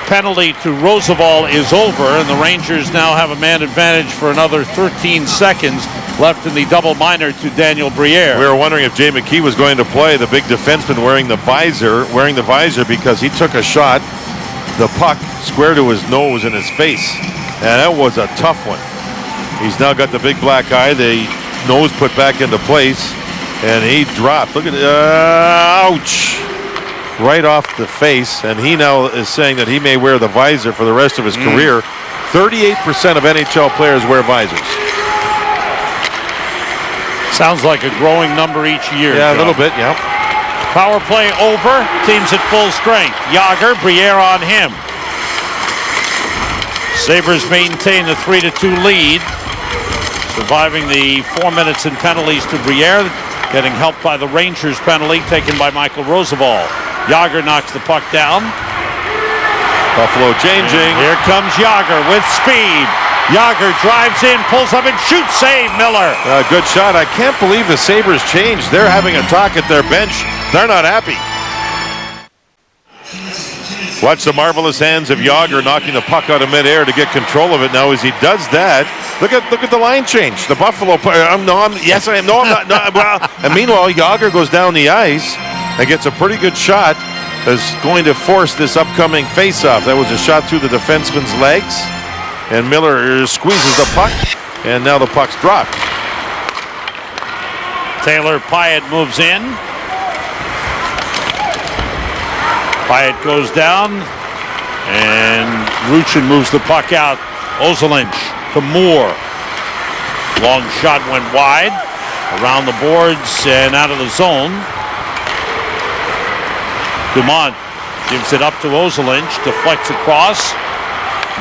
Penalty to Roosevelt is over, and the Rangers now have a man advantage for another 13 seconds left in the double minor to Daniel Briere. We were wondering if Jay McKee was going to play, the big defenseman wearing the visor because he took a shot. The puck square to his nose and his face, and that was a tough one. He's now got the big black eye, the nose put back into place, and he dropped. Look at it. Ouch. Right off the face, and he now is saying that he may wear the visor for the rest of his career. 38% of NHL players wear visors. Sounds like a growing number each year. Yeah, John. a little bit, yeah. Power play over. Team's at full strength. Yager, Briere on him. Sabres maintain the 3-2 lead. Surviving the 4 minutes and penalties to Briere. Getting helped by the Rangers penalty taken by Michael Roosevelt. Yager knocks the puck down. Buffalo changing. And here comes Yager with speed. Yager drives in, pulls up and shoots. Save Miller. Good shot. I can't believe the Sabres changed. They're having a talk at their bench. They're not happy. Watch the marvelous hands of Yager knocking the puck out of midair to get control of it. Now, as he does that, look at the line change. The Buffalo player. I'm not. Well, and meanwhile, Yager goes down the ice and gets a pretty good shot. Is going to force this upcoming face-off. That was a shot through the defenseman's legs, and Miller squeezes the puck, and now the puck's dropped. Taylor Pyatt moves in. Pyatt goes down, and Ruchin moves the puck out. Ozolinsh to Moore. Long shot went wide, around the boards and out of the zone. Dumont gives it up to Ozolinsh, deflects across.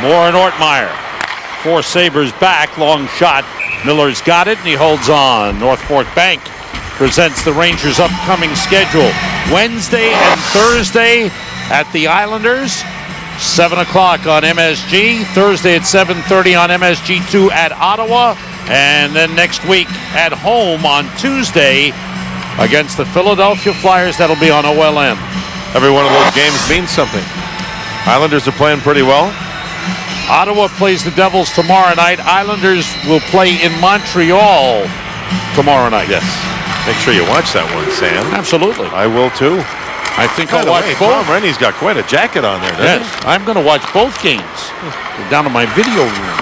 Moore and Ortmeyer. 4 Sabres back, long shot. Miller's got it and he holds on. North Fork Bank presents the Rangers' upcoming schedule. Wednesday and Thursday at the Islanders, 7 o'clock on MSG. Thursday at 7:30 on MSG2 at Ottawa. And then next week at home on Tuesday against the Philadelphia Flyers. That'll be on OLN. Every one of those games means something. Islanders are playing pretty well. Ottawa plays the Devils tomorrow night. Islanders will play in Montreal tomorrow night. Yes. Make sure you watch that one, Sam. Absolutely. I will too. I think By I'll the watch way, both. Tom Rennie's got quite a jacket on there, doesn't Yes, I'm going to watch both games. Go down to my video room.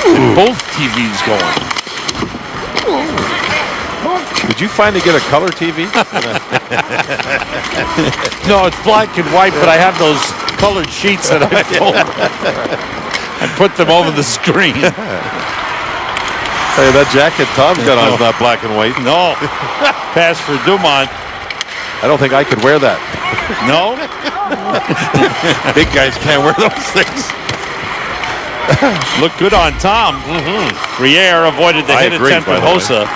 And both TVs going. Did you finally get a color TV? No, it's black and white, but I have those colored sheets that I fold and put them over the screen. Hey, that jacket Tom's got on is not black and white. No. Pass for Dumont. I don't think I could wear that. No? Big guys can't wear those things. Look good on Tom. Briere avoided the I hit agree, attempt by from the way. Hossa.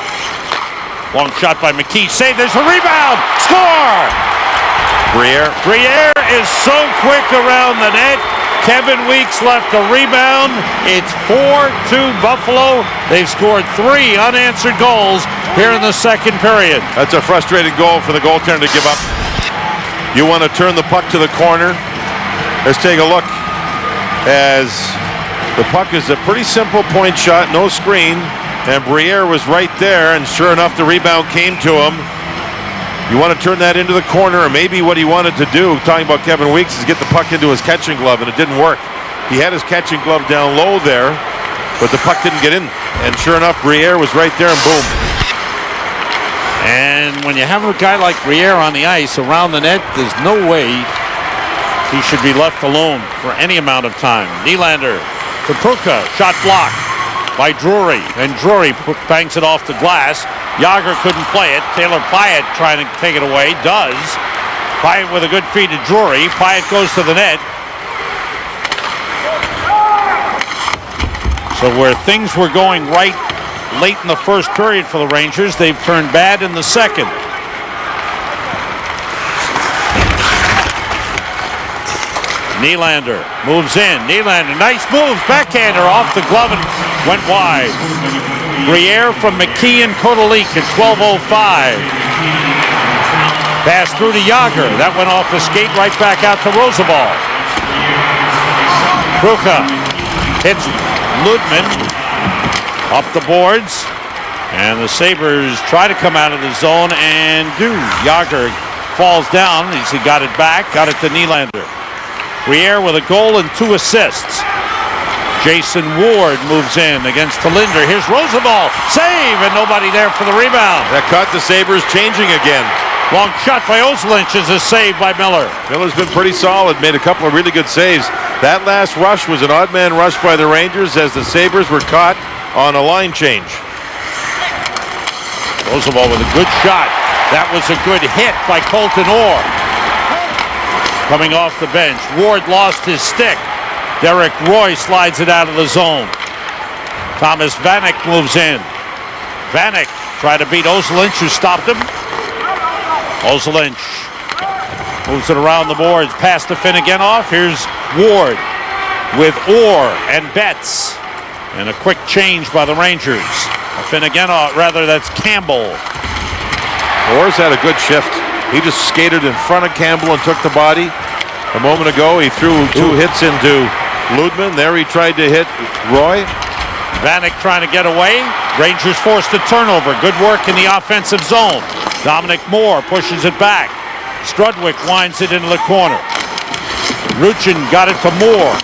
Long shot by McKee. Save. There's a rebound. Score! Briere. Briere is so quick around the net. Kevin Weeks left a rebound. It's 4-2 Buffalo. They've scored 3 unanswered goals here in the second period. That's a frustrating goal for the goaltender to give up. You want to turn the puck to the corner. Let's take a look as the puck is a pretty simple point shot, no screen, and Briere was right there, and sure enough, the rebound came to him. You want to turn that into the corner, or maybe what he wanted to do, talking about Kevin Weeks, is get the puck into his catching glove, and it didn't work. He had his catching glove down low there, but the puck didn't get in, and sure enough, Briere was right there, and boom. And when you have a guy like Briere on the ice around the net, there's no way he should be left alone for any amount of time. Nylander to Pruka, shot blocked by Drury, and Drury banks it off the glass. Yager couldn't play it. Taylor Pyatt trying to take it away. Does. Pyatt with a good feed to Drury. Pyatt goes to the net. So where things were going right late in the first period for the Rangers, they've turned bad in the second. Nylander moves in. Nylander, nice moves. Backhander off the glove and went wide. Briere from McKee and Kotelik at 12:05. Pass through to Yager. That went off the skate right back out to Roosevelt. Kruka hits Ludman up the boards. And the Sabres try to come out of the zone and do. Yager falls down. He got it back. Got it to Nylander. Briere with a goal and 2 assists. Jason Ward moves in against Talinder. Here's Roosevelt. Save, and nobody there for the rebound. That caught the Sabres changing again. Long shot by Ozelinch is a save by Miller. Miller's been pretty solid, made a couple of really good saves. That last rush was an odd man rush by the Rangers as the Sabres were caught on a line change. Roosevelt with a good shot. That was a good hit by Colton Orr. Coming off the bench, Ward lost his stick. Derek Roy slides it out of the zone. Thomas Vanek moves in. Vanek tried to beat Ozelinch, who stopped him. Ozelinch moves it around the boards, past to Finneganoff. Here's Ward with Orr and Betts. And a quick change by the Rangers. Finneganoff, rather, that's Campbell. Orr's had a good shift. He just skated in front of Campbell and took the body. A moment ago, he threw 2 hits into Ludman. There he tried to hit Roy. Vanek trying to get away. Rangers forced a turnover. Good work in the offensive zone. Dominic Moore pushes it back. Strudwick winds it into the corner. Ruchin got it to Moore.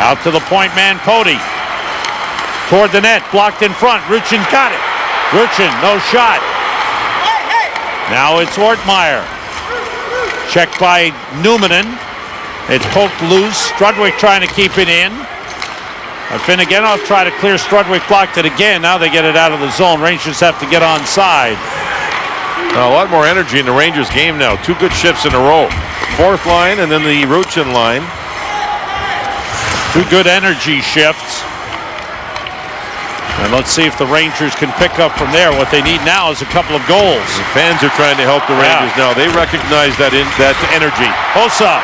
Out to the point man, Cody. Toward the net, blocked in front. Ruchin got it. Ruchin, no shot. Now it's Ortmeyer. Checked by Numanen. It's poked loose. Strudwick trying to keep it in. Finneganoff tried to clear. Strudwick blocked it again. Now they get it out of the zone. Rangers have to get onside. A lot more energy in the Rangers game now. 2 good shifts in a row. 4th line and then the Ruchin line. 2 good energy shifts. And let's see if the Rangers can pick up from there. What they need now is a couple of goals. The fans are trying to help the Rangers now. They recognize that energy. Hossa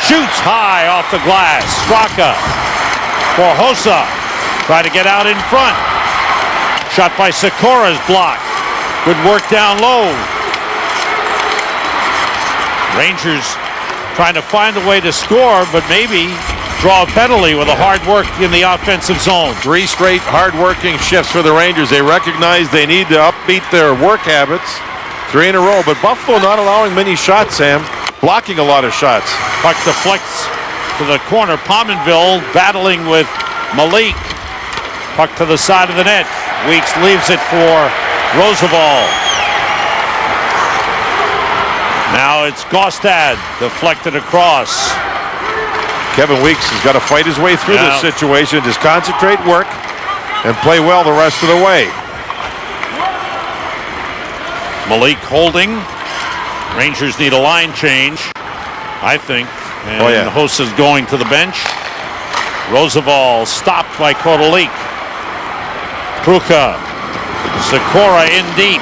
shoots high off the glass. Straka for Hossa. Try to get out in front. Shot by Sikora's blocked. Good work down low. Rangers trying to find a way to score, but maybe draw a penalty with a hard work in the offensive zone. 3 straight hard-working shifts for the Rangers. They recognize they need to upbeat their work habits. 3 in a row, but Buffalo not allowing many shots, Sam. Blocking a lot of shots. Puck deflects to the corner. Pominville battling with Malik. Puck to the side of the net. Weeks leaves it for Roosevelt. Now it's Gaustad deflected across. Kevin Weeks has got to fight his way through this situation. Just concentrate, work, and play well the rest of the way. Malik holding. Rangers need a line change, I think. And Hossa's going to the bench. Roosevelt stopped by Kotelik. Kruka. Sikora in deep.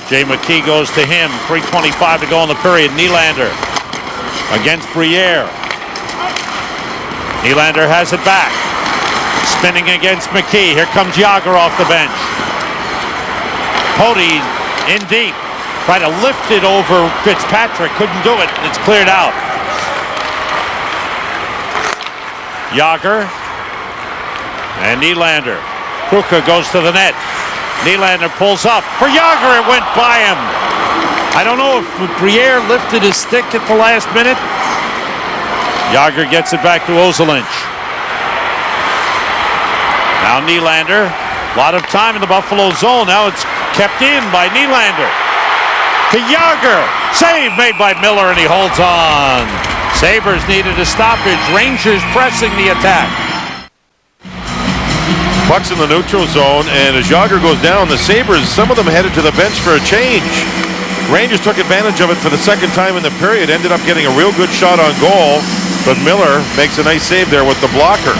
Jay McKee goes to him. 3:25 to go in the period. Nylander against Briere. Nylander has it back. Spinning against McKee. Here comes Yager off the bench. Cody in deep. Tried to lift it over Fitzpatrick. Couldn't do it. It's cleared out. Yager and Nylander. Kruka goes to the net. Nylander pulls up. For Yager, it went by him. I don't know if Briere lifted his stick at the last minute. Yager gets it back to Ozelinch. Now Nylander. A lot of time in the Buffalo zone. Now it's kept in by Nylander. To Yager. Save made by Miller, and he holds on. Sabres needed a stoppage. Rangers pressing the attack. Puck's in the neutral zone, and as Jágr goes down, the Sabres, some of them headed to the bench for a change. Rangers took advantage of it for the second time in the period, ended up getting a real good shot on goal, but Miller makes a nice save there with the blocker.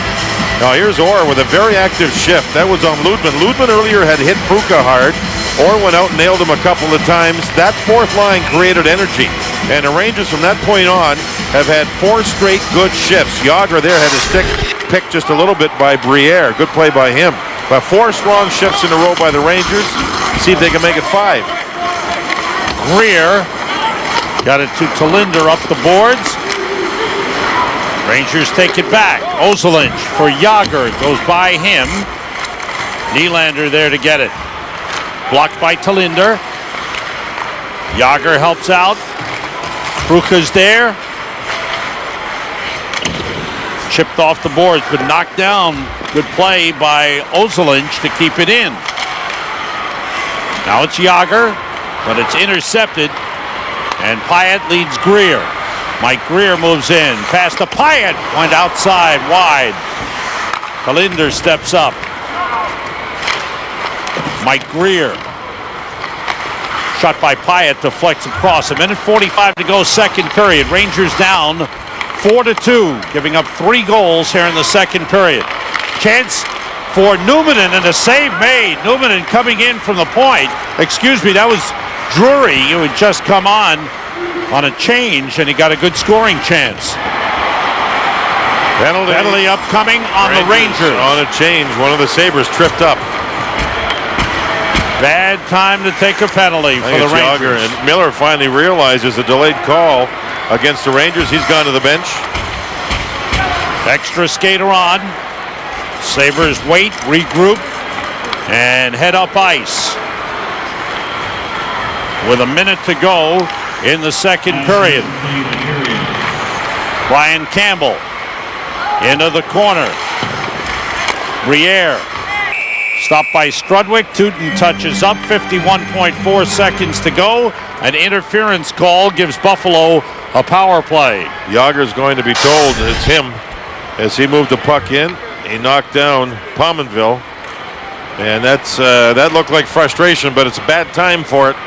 Now here's Orr with a very active shift. That was on Ludman. Ludman earlier had hit Pruka hard. Orr went out and nailed him a couple of times. That fourth line created energy, and the Rangers from that point on have had 4 straight good shifts. Jágr there had his stick picked just a little bit by Briere. Good play by him. But 4 strong shifts in a row by the Rangers. See if they can make it 5. Greer got it to Talinder up the boards. Rangers take it back. Ozolinsh for Jágr. Goes by him. Nylander there to get it. Blocked by Talinder. Jágr helps out. Pruka's there. Chipped off the boards, but knocked down. Good play by Ozolinsh to keep it in. Now it's Jágr, but it's intercepted. And Pyatt leads Greer. Mike Greer moves in. Pass to Pyatt. Went outside, wide. Talinder steps up. Mike Greer. Shot by Pyatt, deflects across. 1:45 to go, second period. Rangers down 4-2, giving up 3 goals here in the second period. Chance for Numminen and a save made. Numminen coming in from the point. Excuse me, that was Drury who had just come on a change, and he got a good scoring chance. Penalty upcoming on the Rangers. On a change, one of the Sabres tripped up. Bad time to take a penalty for the Rangers. And Miller finally realizes a delayed call against the Rangers. He's gone to the bench. Extra skater on. Sabres wait, regroup, and head up ice. With a minute to go in the second period. Brian Campbell into the corner. Briere stopped by Strudwick. Tootin touches up. 51.4 seconds to go. An interference call gives Buffalo a power play. Jágr's going to be told it's him as he moved the puck in. He knocked down Pominville, and that looked like frustration, but it's a bad time for it.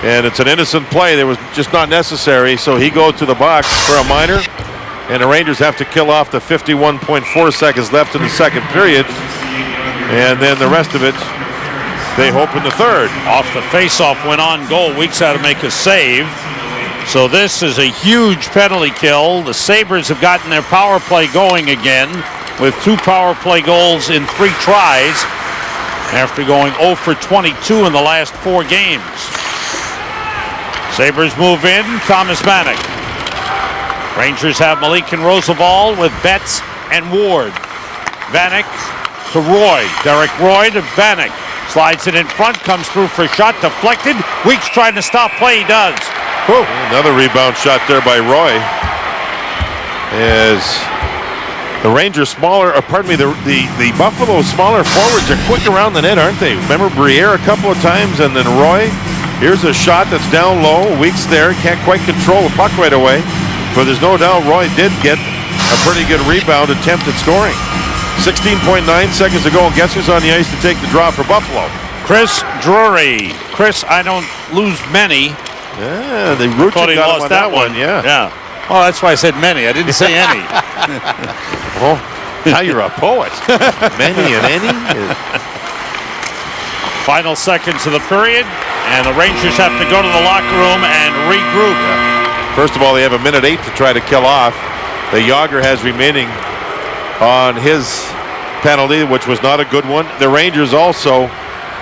And it's an innocent play that was just not necessary, so he goes to the box for a minor, and the Rangers have to kill off the 51.4 seconds left in the second period, and then the rest of it they hope in the third. Off the faceoff went on goal. Weeks had to make a save. So this is a huge penalty kill. The Sabres have gotten their power play going again with 2 power play goals in 3 tries after going 0 for 22 in the last 4 games. Sabres move in. Thomas Vanek. Rangers have Malik and Roosevelt with Betts and Ward. Vanek to Roy. Derek Roy to Vanek. Slides it in front, comes through for a shot, deflected. Weeks trying to stop play, he does. Whew. Another rebound shot there by Roy. As the Rangers the Buffalo smaller forwards are quick around the net, aren't they? Remember Briere a couple of times, and then Roy. Here's a shot that's down low. Weeks there, can't quite control the puck right away. But there's no doubt Roy did get a pretty good rebound attempt at scoring. 16.9 seconds to go, and guess who's on the ice to take the draw for Buffalo? Chris Drury. Chris, I don't lose many. Yeah, the Roots got him on that one. Yeah. Well, that's why I said many. I didn't say any. Well, now you're a poet. Many and any. Final seconds of the period, and the Rangers have to go to the locker room and regroup. Yeah. First of all, they have 1:08 to try to kill off. The Jágr has remaining on his penalty, which was not a good one. The Rangers also,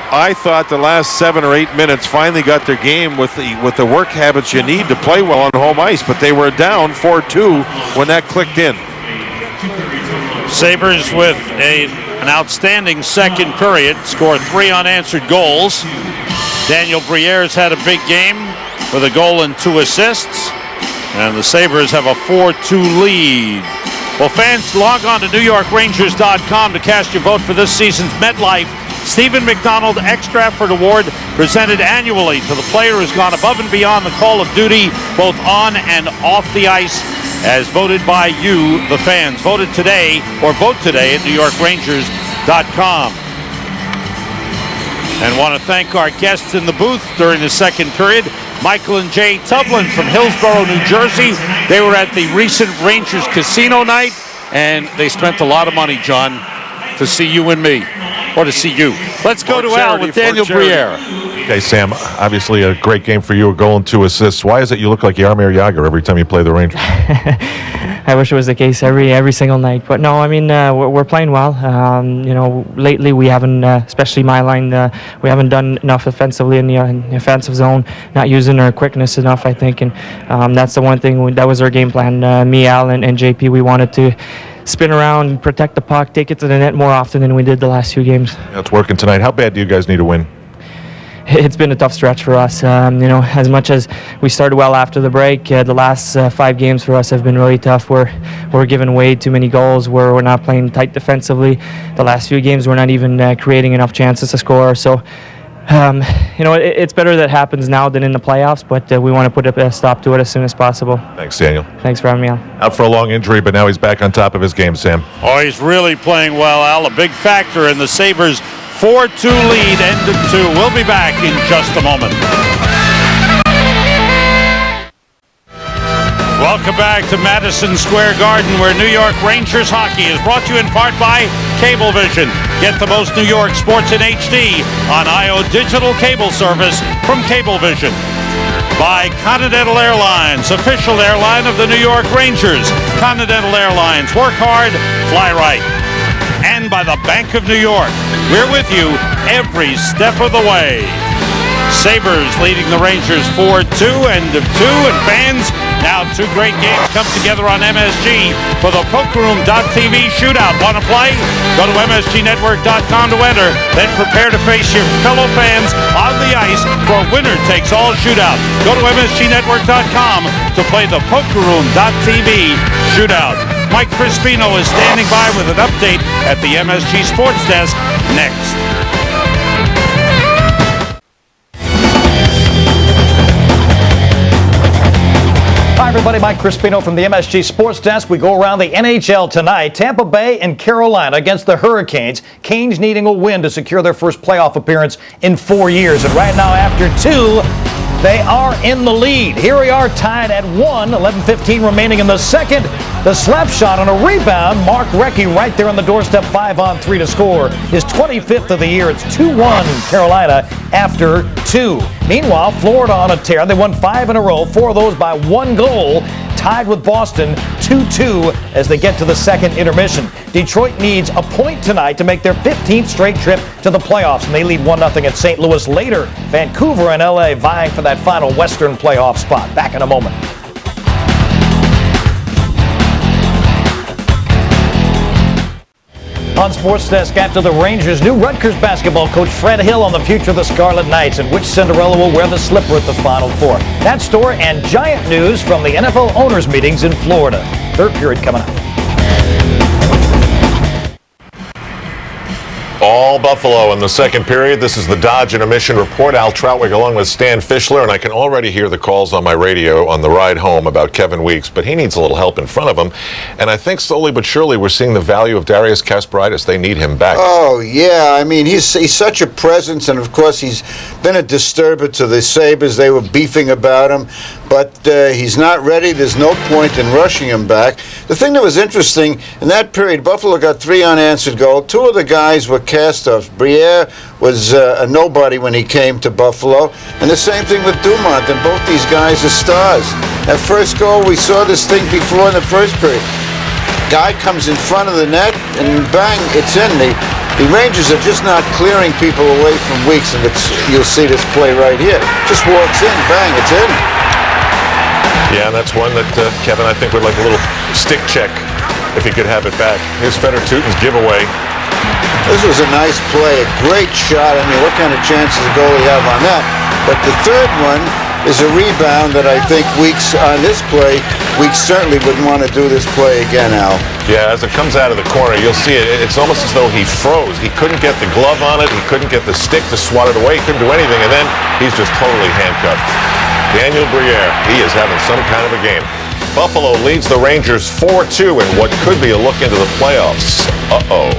I thought the last 7 or 8 minutes finally got their game with the work habits you need to play well on home ice, but they were down 4-2 when that clicked in. Sabres with an outstanding second period, scored 3 unanswered goals. Daniel Briere's had a big game with a goal and 2 assists, and the Sabres have a 4-2 lead. Well, fans, log on to NewYorkRangers.com to cast your vote for this season's MetLife Stephen McDonald Extra Effort Award, presented annually to the player who's gone above and beyond the call of duty, both on and off the ice, as voted by you, the fans. Vote today at NewYorkRangers.com. And want to thank our guests in the booth during the second period, Michael and Jay Tublin from Hillsborough, New Jersey. They were at the recent Rangers Casino night, and they spent a lot of money, John, to see you and me, or to see you. Let's go to Al with Daniel Briere. Okay, Sam, obviously a great game for you, a goal and 2 assists. Why is it you look like Jaromir Jagr every time you play the Rangers? I wish it was the case every single night. But no, I mean, we're playing well. Lately we haven't, especially my line, we haven't done enough offensively in the offensive zone, not using our quickness enough, I think. And that's the one thing, that was our game plan. Me, Al, and JP, we wanted to spin around, protect the puck, take it to the net more often than we did the last few games. It's working tonight. How bad do you guys need to win? It's been a tough stretch for us. As much as we started well after the break, the last 5 games for us have been really tough. We're giving way too many goals. We're not playing tight defensively. The last few games, we're not even creating enough chances to score. So, it's better that happens now than in the playoffs, but we want to put a stop to it as soon as possible. Thanks, Daniel. Thanks for having me on. Out for a long injury, but now he's back on top of his game, Sam. Oh, he's really playing well, Al. A big factor in the Sabres' 4-2 lead, end of 2. We'll be back in just a moment. Welcome back to Madison Square Garden, where New York Rangers hockey is brought to you in part by Cablevision. Get the most New York sports in HD on IO Digital Cable Service from Cablevision. By Continental Airlines, official airline of the New York Rangers. Continental Airlines, work hard, fly right. And by the Bank of New York. We're with you every step of the way. Sabres leading the Rangers 4-2, end of 2, and fans, now 2 great games come together on MSG for the PokerRoom.tv shootout. Want to play? Go to MSGNetwork.com to enter, then prepare to face your fellow fans on the ice for a winner-takes-all shootout. Go to MSGNetwork.com to play the PokerRoom.tv shootout. Mike Crispino is standing by with an update at the MSG Sports Desk next. Hi, everybody. Mike Crispino from the MSG Sports Desk. We go around the NHL tonight. Tampa Bay and Carolina against the Hurricanes. Canes needing a win to secure their first playoff appearance in 4 years. And right now, after 2, they are in the lead. Here we are tied at 1, 11:15 remaining in the second. The slap shot on a rebound. Mark Recchi right there on the doorstep, 5-on-3 to score. His 25th of the year. It's 2-1 Carolina after 2. Meanwhile, Florida on a tear. They won 5 in a row, 4 of those by 1 goal. Tied with Boston 2-2 as they get to the second intermission. Detroit needs a point tonight to make their 15th straight trip to the playoffs, and they lead 1-0 at St. Louis. Later, Vancouver and LA vying for that final Western playoff spot. Back in a moment. On Sports Desk, after the Rangers, new Rutgers basketball coach Fred Hill on the future of the Scarlet Knights and which Cinderella will wear the slipper at the Final Four. That story and giant news from the NFL owners' meetings in Florida. Third period coming up. All Buffalo in the second period. This is the Dodge Intermission Report. Al Troutwig along with Stan Fischler, and I can already hear the calls on my radio on the ride home about Kevin Weeks, but he needs a little help in front of him. And I think slowly but surely we're seeing the value of Darius Kasparaitis. They need him back. Oh, yeah. I mean, he's such a presence, and of course he's been a disturber to the Sabres. They were beefing about him, but he's not ready. There's no point in rushing him back. The thing that was interesting, in that period, Buffalo got 3 unanswered goals. 2 of the guys were cast-offs. Briere was a nobody when he came to Buffalo, and the same thing with Dumont, and both these guys are stars. That first goal, we saw this thing before in the first period. Guy comes in front of the net, and bang, it's in. The Rangers are just not clearing people away from Weeks, and you'll see this play right here. Just walks in, bang, it's in. Yeah, and that's one that Kevin, I think, would like a little stick check if he could have it back. Here's Fedor Tutin's giveaway. This was a nice play, a great shot. I mean, what kind of chances the goalie have on that? But the third one is a rebound that I think Weeks, on this play, Weeks certainly wouldn't want to do this play again, Al. Yeah, as it comes out of the corner, you'll see it. It's almost as though he froze. He couldn't get the glove on it. He couldn't get the stick to swat it away. He couldn't do anything, and then he's just totally handcuffed. Daniel Briere, he is having some kind of a game. Buffalo leads the Rangers 4-2 in what could be a look into the playoffs. Uh-oh.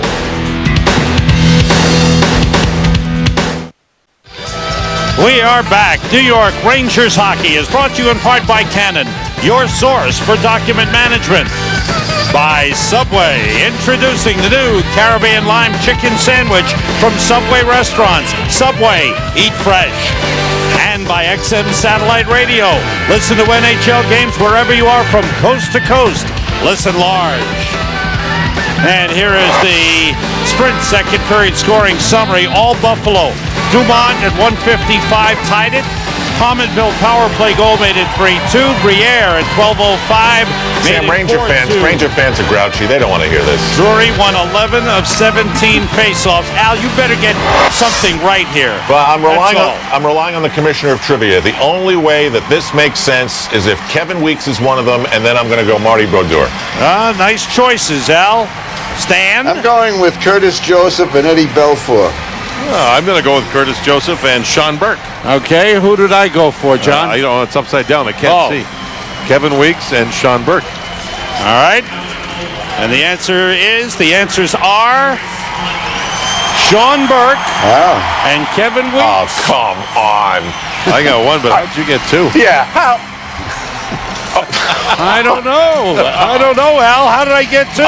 We are back. New York Rangers hockey is brought to you in part by Canon, your source for document management. By Subway, introducing the new Caribbean Lime Chicken Sandwich from Subway Restaurants. Subway, eat fresh. And by XM Satellite Radio. Listen to NHL games wherever you are from coast to coast. Listen large. And here is the Sprint second period scoring summary. All Buffalo. Dumont at 1:55 tied it. Pominville power play goal made it 3-2. Briere at 12:05 made Sam, it Ranger 4-2. fans are grouchy. They don't want to hear this. Drury won 11 of 17 faceoffs. Al, you better get something right here. Well, I'm That's relying on the commissioner of trivia. The only way that this makes sense is if Kevin Weeks is one of them, and then I'm going to go Marty Brodeur. Nice choices, Al. Stan? I'm going with Curtis Joseph and Eddie Belfour. I'm going to go with Curtis Joseph and Sean Burke. Okay, who did I go for, John? I don't know. It's upside down. I can't see. Kevin Weeks and Sean Burke. All right. And the answers are Sean Burke and Kevin Weeks. Oh, come on. I got one, but how'd you get two? Yeah, how? I don't know, Al. How did I get two?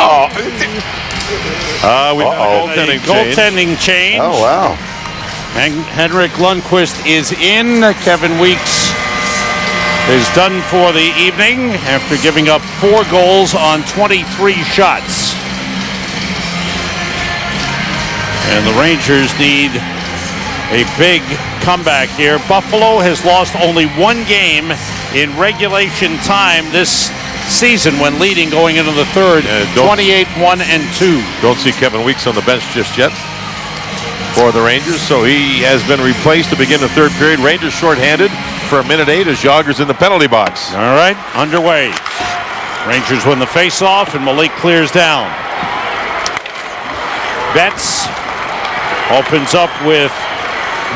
We got a goaltending change. Oh, wow. Henrik Lundqvist is in. Kevin Weeks is done for the evening after giving up 4 goals on 23 shots. And the Rangers need a big comeback here. Buffalo has lost only 1 game in regulation time this season when leading going into the third. 28-1-2. Don't see Kevin Weeks on the bench just yet for the Rangers, so he has been replaced to begin the third period. Rangers shorthanded for a minute 8 as Jágr's in the penalty box. All right, underway. Rangers win the faceoff and Malik clears down. Betts opens up with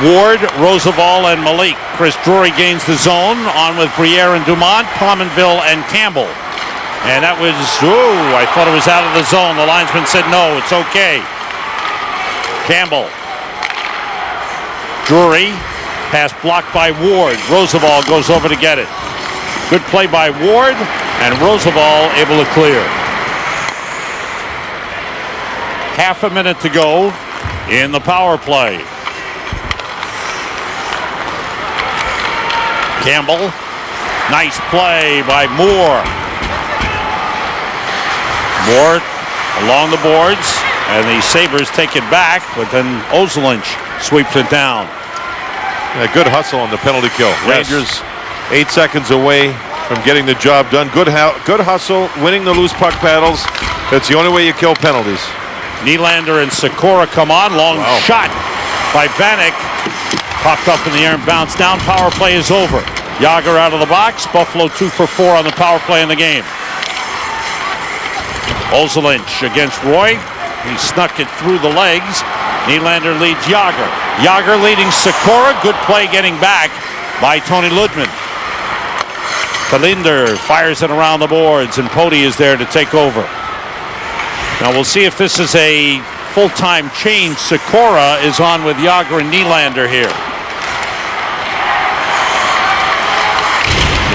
Ward, Roosevelt, and Malik. Chris Drury gains the zone. On with Briere and Dumont, Pominville, and Campbell. And that was, I thought it was out of the zone. The linesman said, no, it's okay. Campbell. Drury. Pass blocked by Ward. Roosevelt goes over to get it. Good play by Ward, and Roosevelt able to clear. Half a minute to go in the power play. Campbell, nice play by Moore. Moore along the boards, and the Sabres take it back, but then Ozelinch sweeps it down. A good hustle on the penalty kill. Yes. Rangers 8 seconds away from getting the job done. Good hustle, winning the loose puck battles. That's the only way you kill penalties. Nylander and Sikora come on. Long shot by Vanek. Popped up in the air and bounced down. Power play is over. Jágr out of the box. Buffalo 2 for 4 on the power play in the game. Ozelinch against Roy. He snuck it through the legs. Nylander leads Jágr. Jágr leading Sikora. Good play getting back by Tony Ludman. Talinder fires it around the boards, and Poti is there to take over. Now we'll see if this is a full-time change. Sikora is on with Jágr and Nylander here,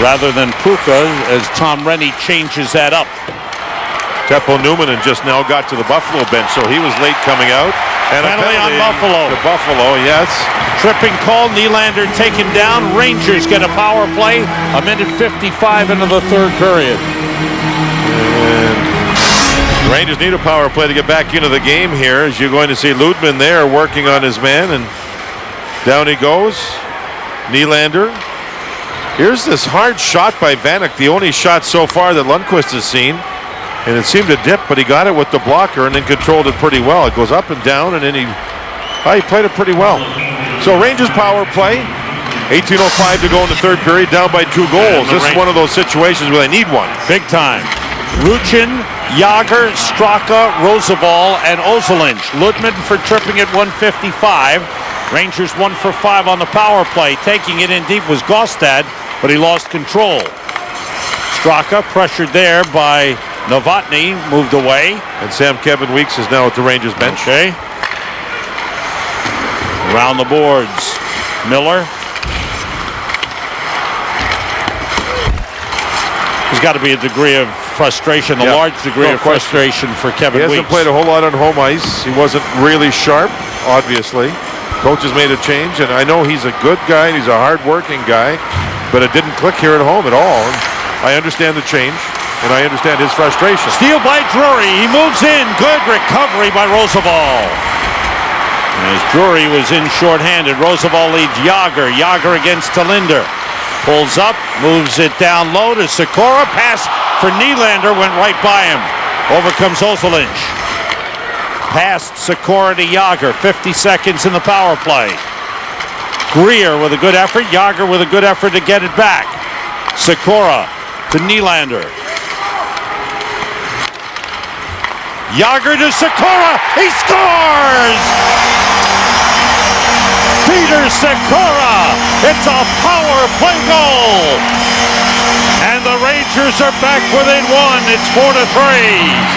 rather than Puka, as Tom Rennie changes that up. Teppo Newman just now got to the Buffalo bench, so he was late coming out. And penalty on Buffalo. To Buffalo, yes. Tripping call, Nylander taken down. Rangers get a power play. A minute 55 into the third period. And the Rangers need a power play to get back into the game here, as you're going to see Ludman there working on his man, and down he goes. Nylander. Here's this hard shot by Vanek, the only shot so far that Lundqvist has seen. And it seemed to dip, but he got it with the blocker and then controlled it pretty well. It goes up and down, and then he played it pretty well. So Rangers power play. 18:05 to go in the third period, down by 2 goals. This is one of those situations where they need one. Big time. Ruchin, Jágr, Straka, Roosevelt, and Ozelinch. Ludman for tripping at 1:55. Rangers 1 for 5 on the power play. Taking it in deep was Gaustad, but he lost control. Straka pressured there by Novotny, moved away. And Kevin Weeks is now at the Rangers bench. Okay. Around the boards. Miller There's got to be a degree of frustration, a large degree of frustration for Kevin Weeks. He hasn't played a whole lot on home ice. He wasn't really sharp, obviously. Coach has made a change, and I know he's a good guy, and he's a hard-working guy, but it didn't click here at home at all. And I understand the change, and I understand his frustration. Steal by Drury. He moves in. Good recovery by Roosevelt. As Drury was in shorthanded, Roosevelt leads Yager. Yager against Talinder. Pulls up, moves it down low to Sikora. Pass for Nylander, went right by him. Over comes Ozolinsh. Past Sikora to Yager. 50 seconds in the power play. Greer with a good effort. Yager with a good effort to get it back. Sikora to Nylander. Yager to Sikora. He scores! Peter Sikora. It's a power play goal. And the Rangers are back within one. It's 4-3.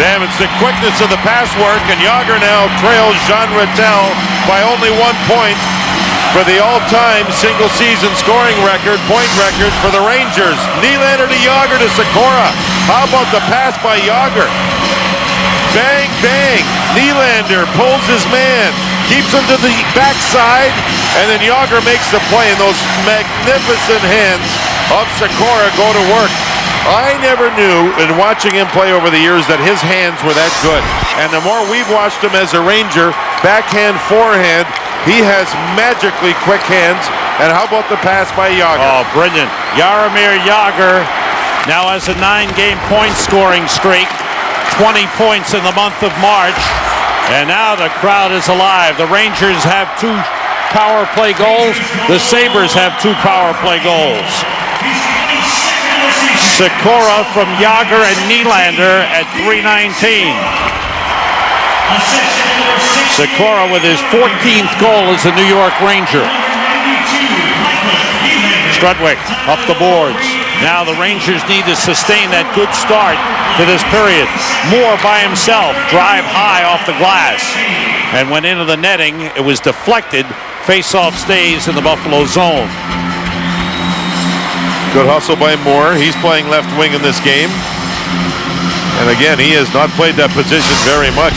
Sam, it's the quickness of the pass work, and Yager now trails Jean Rattel by only 1 point for the all-time single-season scoring record, point record for the Rangers. Nylander to Yager to Sikora. How about the pass by Yager? Bang, bang. Nylander pulls his man, keeps him to the backside, and then Yager makes the play, and those magnificent hands of Sikora go to work. I never knew, in watching him play over the years, that his hands were that good. And the more we've watched him as a Ranger, backhand, forehand, he has magically quick hands. And how about the pass by Yager? Oh, brilliant. Jaromir Yager now has a 9-game point scoring streak. 20 points in the month of March. And now the crowd is alive. The Rangers have 2 power play goals. The Sabres have 2 power play goals. Sikora from Yager and Nylander at 3:19. Sikora with his 14th goal as a New York Ranger. Strudwick up the boards. Now the Rangers need to sustain that good start to this period. Moore by himself, drive high off the glass, and went into the netting. It was deflected. Face-off stays in the Buffalo zone. Good hustle by Moore. He's playing left wing in this game. And again, he has not played that position very much.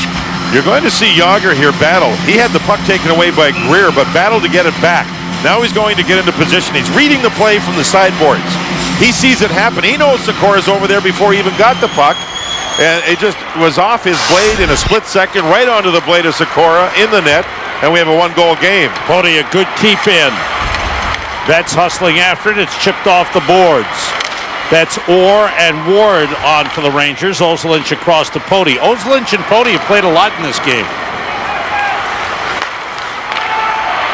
You're going to see Yager here battle. He had the puck taken away by Greer, but battled to get it back. Now he's going to get into position. He's reading the play from the sideboards. He sees it happen. He knows Sikora's over there before he even got the puck. And it just was off his blade in a split second, right onto the blade of Sikora in the net. And we have a 1-goal game. Poti, a good keep in. Betts hustling after it. It's chipped off the boards. Betts, Orr, and Ward on for the Rangers. Ozolinsh across to Poti. Ozolinsh and Poti have played a lot in this game.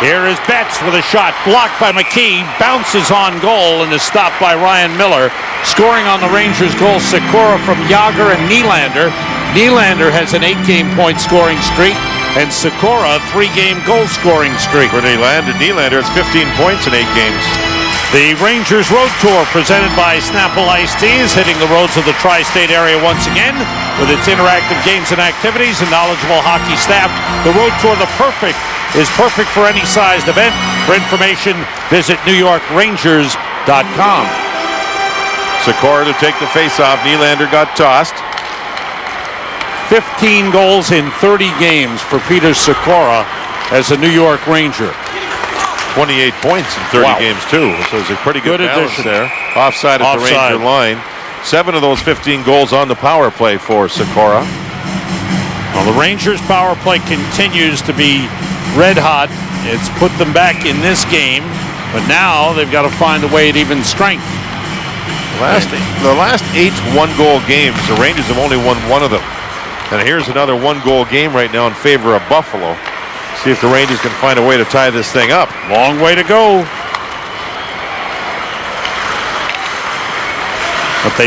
Here is Betts with a shot blocked by McKee. Bounces on goal and is stopped by Ryan Miller. Scoring on the Rangers goal, Sikora from Yager and Nylander. Nylander has an 8-game point scoring streak, and Sikora a 3-game goal scoring streak. For Nylander has 15 points in 8 games. The Rangers Road Tour, presented by Snapple Iced Tea, is hitting the roads of the tri-state area once again with its interactive games and activities and knowledgeable hockey staff. The Road Tour is perfect for any sized event. For information, visit NewYorkRangers.com. Sikora to take the face-off. Nylander got tossed. 15 goals in 30 games for Peter Sikora as a New York Ranger. 28 points in 30 games, too. So it's a pretty good balance addition there. Offside at the Ranger line. 7 of those 15 goals on the power play for Sikora. Well, the Rangers' power play continues to be red hot. It's put them back in this game, but now they've got to find a way at even strength. The last 8 1-goal games, the Rangers have only won 1 of them. And here's another 1-goal game right now in favor of Buffalo. See if the Rangers can find a way to tie this thing up. Long way to go. But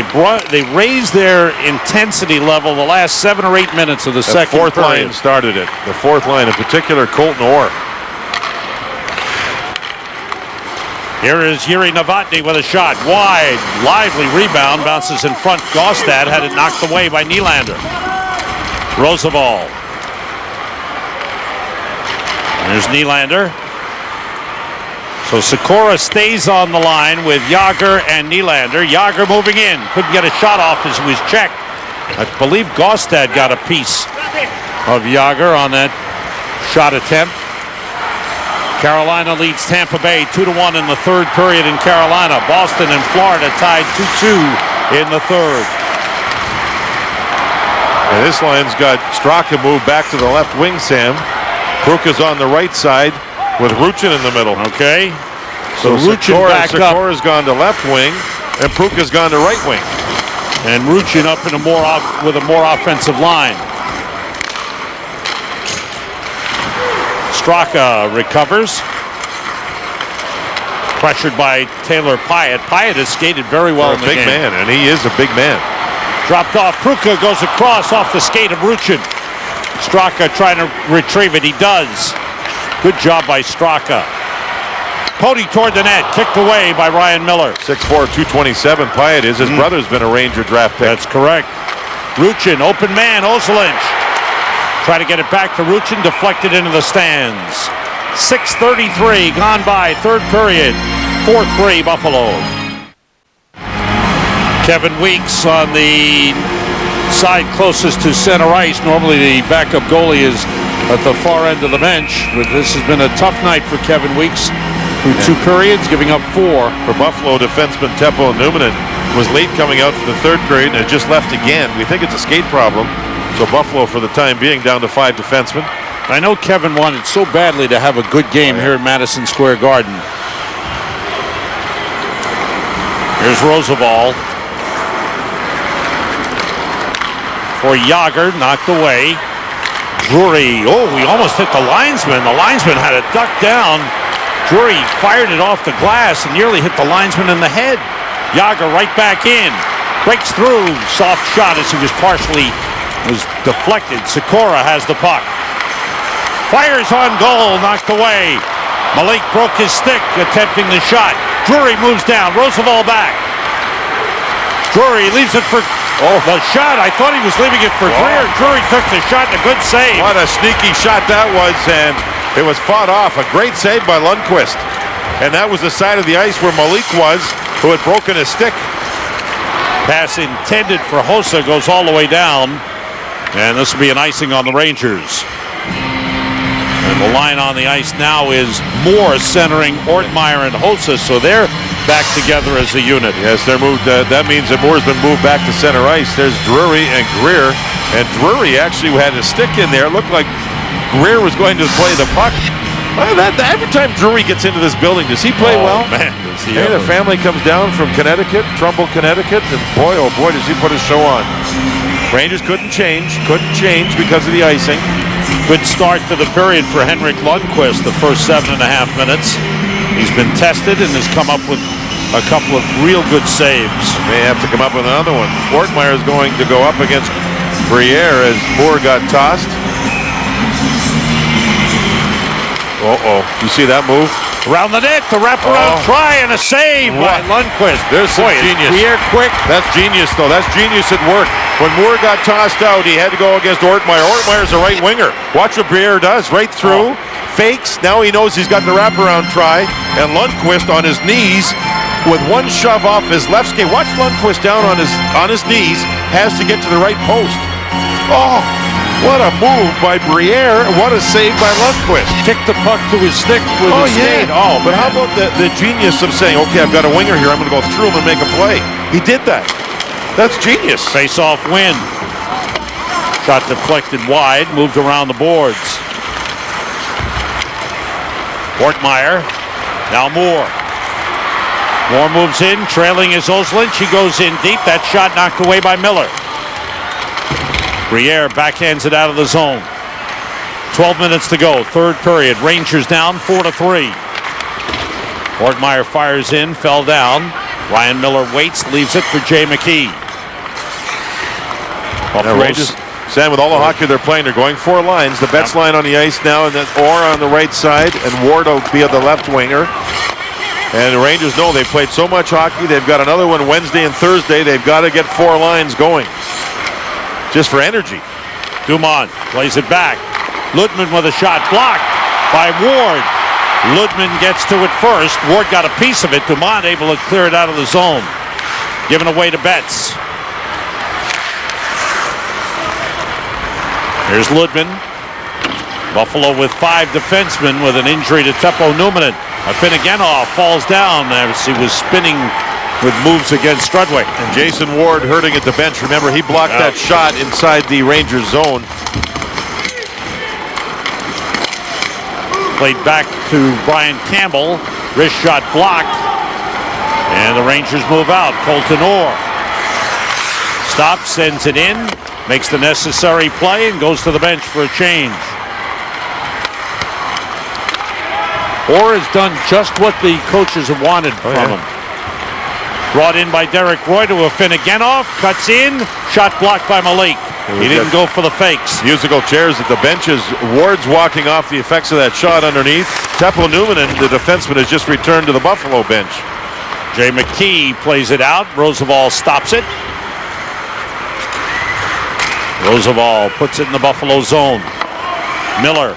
they raised their intensity level the last 7 or 8 minutes of the second fourth period. line started it. The fourth line, in particular, Colton Orr. Here is Yuri Novotny with a shot. Wide, lively rebound. Bounces in front. Gaustad had it knocked away by Nylander. Roosevelt. There's Nylander. So Sikora stays on the line with Yager and Nylander. Yager moving in. Couldn't get a shot off as he was checked. I believe Gaustad got a piece of Yager on that shot attempt. Carolina leads Tampa Bay 2-1 in the third period in Carolina. Boston and Florida tied 2-2 in the third. And this line's got Straka moved back to the left wing, Sam. Pruka's on the right side with Ruchin in the middle. Okay. So Ruchin back up. Sikora's gone to left wing, and Pruka's gone to right wing. And Ruchin up in with a more offensive line. Straka recovers. Pressured by Taylor Pyatt. Pyatt has skated very well in the game. Big man, and he is a big man. Dropped off. Pruka goes across off the skate of Ruchin. Straka trying to retrieve it. He does. Good job by Straka. Pody toward the net. Kicked away by Ryan Miller. 6'4", 227 Pyatt is. His brother's been a Ranger draft pick. That's correct. Ruchin, open man, Ozolinsh. Try to get it back to Ruchin, deflected into the stands. 6:33 gone by, third period. 4-3 Buffalo. Kevin Weeks on the side closest to center ice. Normally the backup goalie is at the far end of the bench, but this has been a tough night for Kevin Weeks through 2 periods, giving up 4. For Buffalo, defenseman Teppo Numminen was late coming out for the third period and has just left again. We think it's a skate problem. So Buffalo, for the time being, down to 5 defensemen. I know Kevin wanted so badly to have a good game here at Madison Square Garden. Here's Roosevelt. For Yager, knocked away. Drury, he almost hit the linesman. The linesman had it ducked down. Drury fired it off the glass and nearly hit the linesman in the head. Yager right back in. Breaks through. Soft shot as he was deflected. Sikora has the puck. Fires on goal, knocked away. Malik broke his stick attempting the shot. Drury moves down. Roosevelt back. Drury leaves it for the shot. I thought he was leaving it for Greer. Drury took the shot and a good save. What a sneaky shot that was, and it was fought off. A great save by Lundqvist. And that was the side of the ice where Malik was, who had broken his stick. Pass intended for Hossa goes all the way down. And this will be an icing on the Rangers. And the line on the ice now is Moore centering Ortmeyer and Hossa, so they're back together as a unit. Yes, they're moved. That means that Moore's been moved back to center ice. There's Drury and Greer. And Drury actually had his stick in there. It looked like Greer was going to play the puck. Well, every time Drury gets into this building, does he play well? Man, does he the family comes down from Connecticut, Trumbull, Connecticut, and boy, oh boy, does he put a show on. Rangers couldn't change because of the icing. Good start to the period for Henrik Lundqvist, the first 7.5 minutes. He's been tested and has come up with a couple of real good saves. May have to come up with another one. Ortmeyer is going to go up against Briere as Moore got tossed. You see that move? Around the net, the wraparound try and a save by Lundqvist. There's some genius. Briere quick. That's genius, though. That's genius at work. When Moore got tossed out, he had to go against Ortmeyer. Ortmeyer's a right winger. Watch what Briere does. Right through. Fakes. Now he knows he's got the wraparound try. And Lundqvist on his knees with one shove off his left skate. Watch Lundqvist down on his knees. Has to get to the right post. What a move by Briere. What a save by Lundqvist. Kicked the puck to his stick with his skate. But how about the genius of saying, okay, I've got a winger here. I'm going to go through him and make a play. He did that. That's genius. Face-off win. Shot deflected wide, moved around the boards. Ortmeyer. Now Moore. Moore moves in, trailing is Ozolinsh. He goes in deep. That shot knocked away by Miller. Briere backhands it out of the zone. 12 minutes to go, third period. Rangers down 4-3. Ortmeyer fires in, fell down. Ryan Miller waits, leaves it for Jay McKee. Rangers, Sam, with all the hockey they're playing, they're going 4 lines. The Betts line on the ice now, and then Orr on the right side, and Ward will be at the left winger. And the Rangers know they've played so much hockey. They've got another one Wednesday and Thursday. They've got to get 4 lines going. Just for energy. Dumont plays it back. Luttman with a shot blocked by Ward. Ludman gets to it first. Ward got a piece of it. Dumont able to clear it out of the zone. Given away to Betts. Here's Ludman. Buffalo with 5 defensemen with an injury to Teppo Numminen. Afinogenov falls down as he was spinning with moves against Strudwick. And Jason Ward hurting at the bench. Remember, he blocked that shot inside the Rangers zone. Played back to Brian Campbell. Wrist shot blocked. And the Rangers move out. Colton Orr stops, sends it in, makes the necessary play, and goes to the bench for a change. Orr has done just what the coaches have wanted from him. Brought in by Derek Roy to Afinogenov. Cuts in. Shot blocked by Malik. He didn't go for the fakes. Musical chairs at the benches. Ward's walking off the effects of that shot underneath. Teppo Numminen, the defenseman, has just returned to the Buffalo bench. Jay McKee plays it out. Roosevelt stops it. Roosevelt puts it in the Buffalo zone. Miller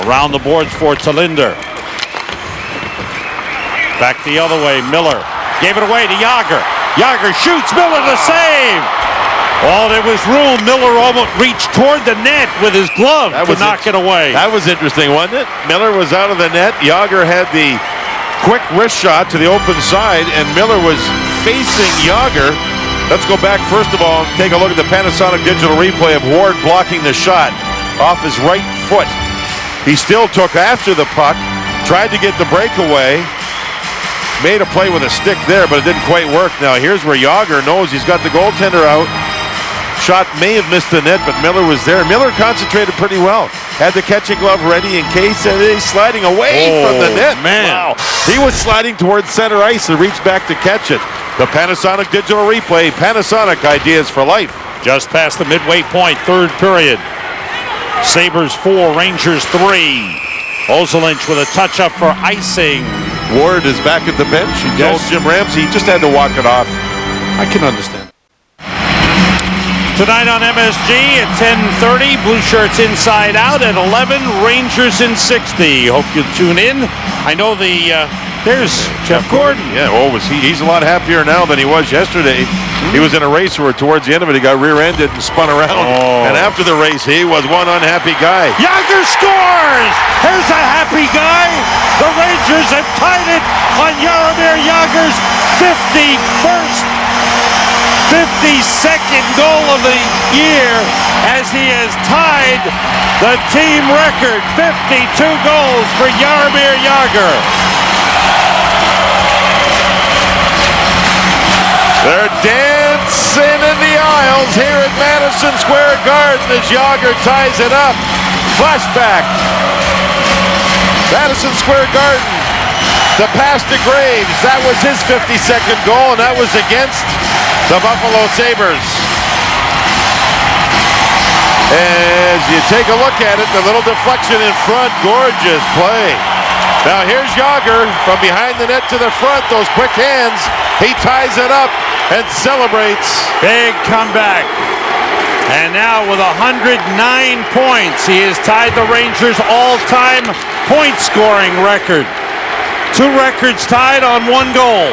around the boards for Talinder. Back the other way. Miller gave it away to Yager. Yager shoots. Miller to save. Oh, there was room. Miller almost reached toward the net with his glove to knock it away. That was interesting, wasn't it? Miller was out of the net. Yager had the quick wrist shot to the open side, and Miller was facing Yager. Let's go back first of all and take a look at the Panasonic digital replay of Ward blocking the shot off his right foot. He still took after the puck, tried to get the breakaway, made a play with a stick there, but it didn't quite work. Now here's where Yager knows he's got the goaltender out. Shot may have missed the net, but Miller was there. Miller concentrated pretty well. Had the catching glove ready in case, and he's sliding away from the net. Man. Wow. He was sliding towards center ice and reached back to catch it. The Panasonic digital replay. Panasonic, ideas for life. Just past the midway point, third period. Sabres 4, Rangers 3. Ozelinch with a touch-up for icing. Ward is back at the bench. He told Jim Ramsey he just had to walk it off. I can understand. Tonight on MSG at 10:30, Blue Shirts Inside Out at 11, Rangers in 60. Hope you tune in. I know there's Jeff Gordon. Yeah, he's a lot happier now than he was yesterday. He was in a race where towards the end of it, he got rear-ended and spun around. And after the race, he was one unhappy guy. Yager scores! Here's a happy guy. The Rangers have tied it on Jaromir Jagr's 52nd goal of the year as he has tied the team record. 52 goals for Jaromir Jagr. They're dancing in the aisles here at Madison Square Garden as Jagr ties it up. Flashback. Madison Square Garden. The pass to Graves. That was his 52nd goal, and that was against the Buffalo Sabres. As you take a look at it, the little deflection in front, gorgeous play. Now here's Jagr from behind the net to the front, those quick hands. He ties it up and celebrates. Big comeback. And now with 109 points, he has tied the Rangers' all-time point scoring record. 2 records tied on 1 goal.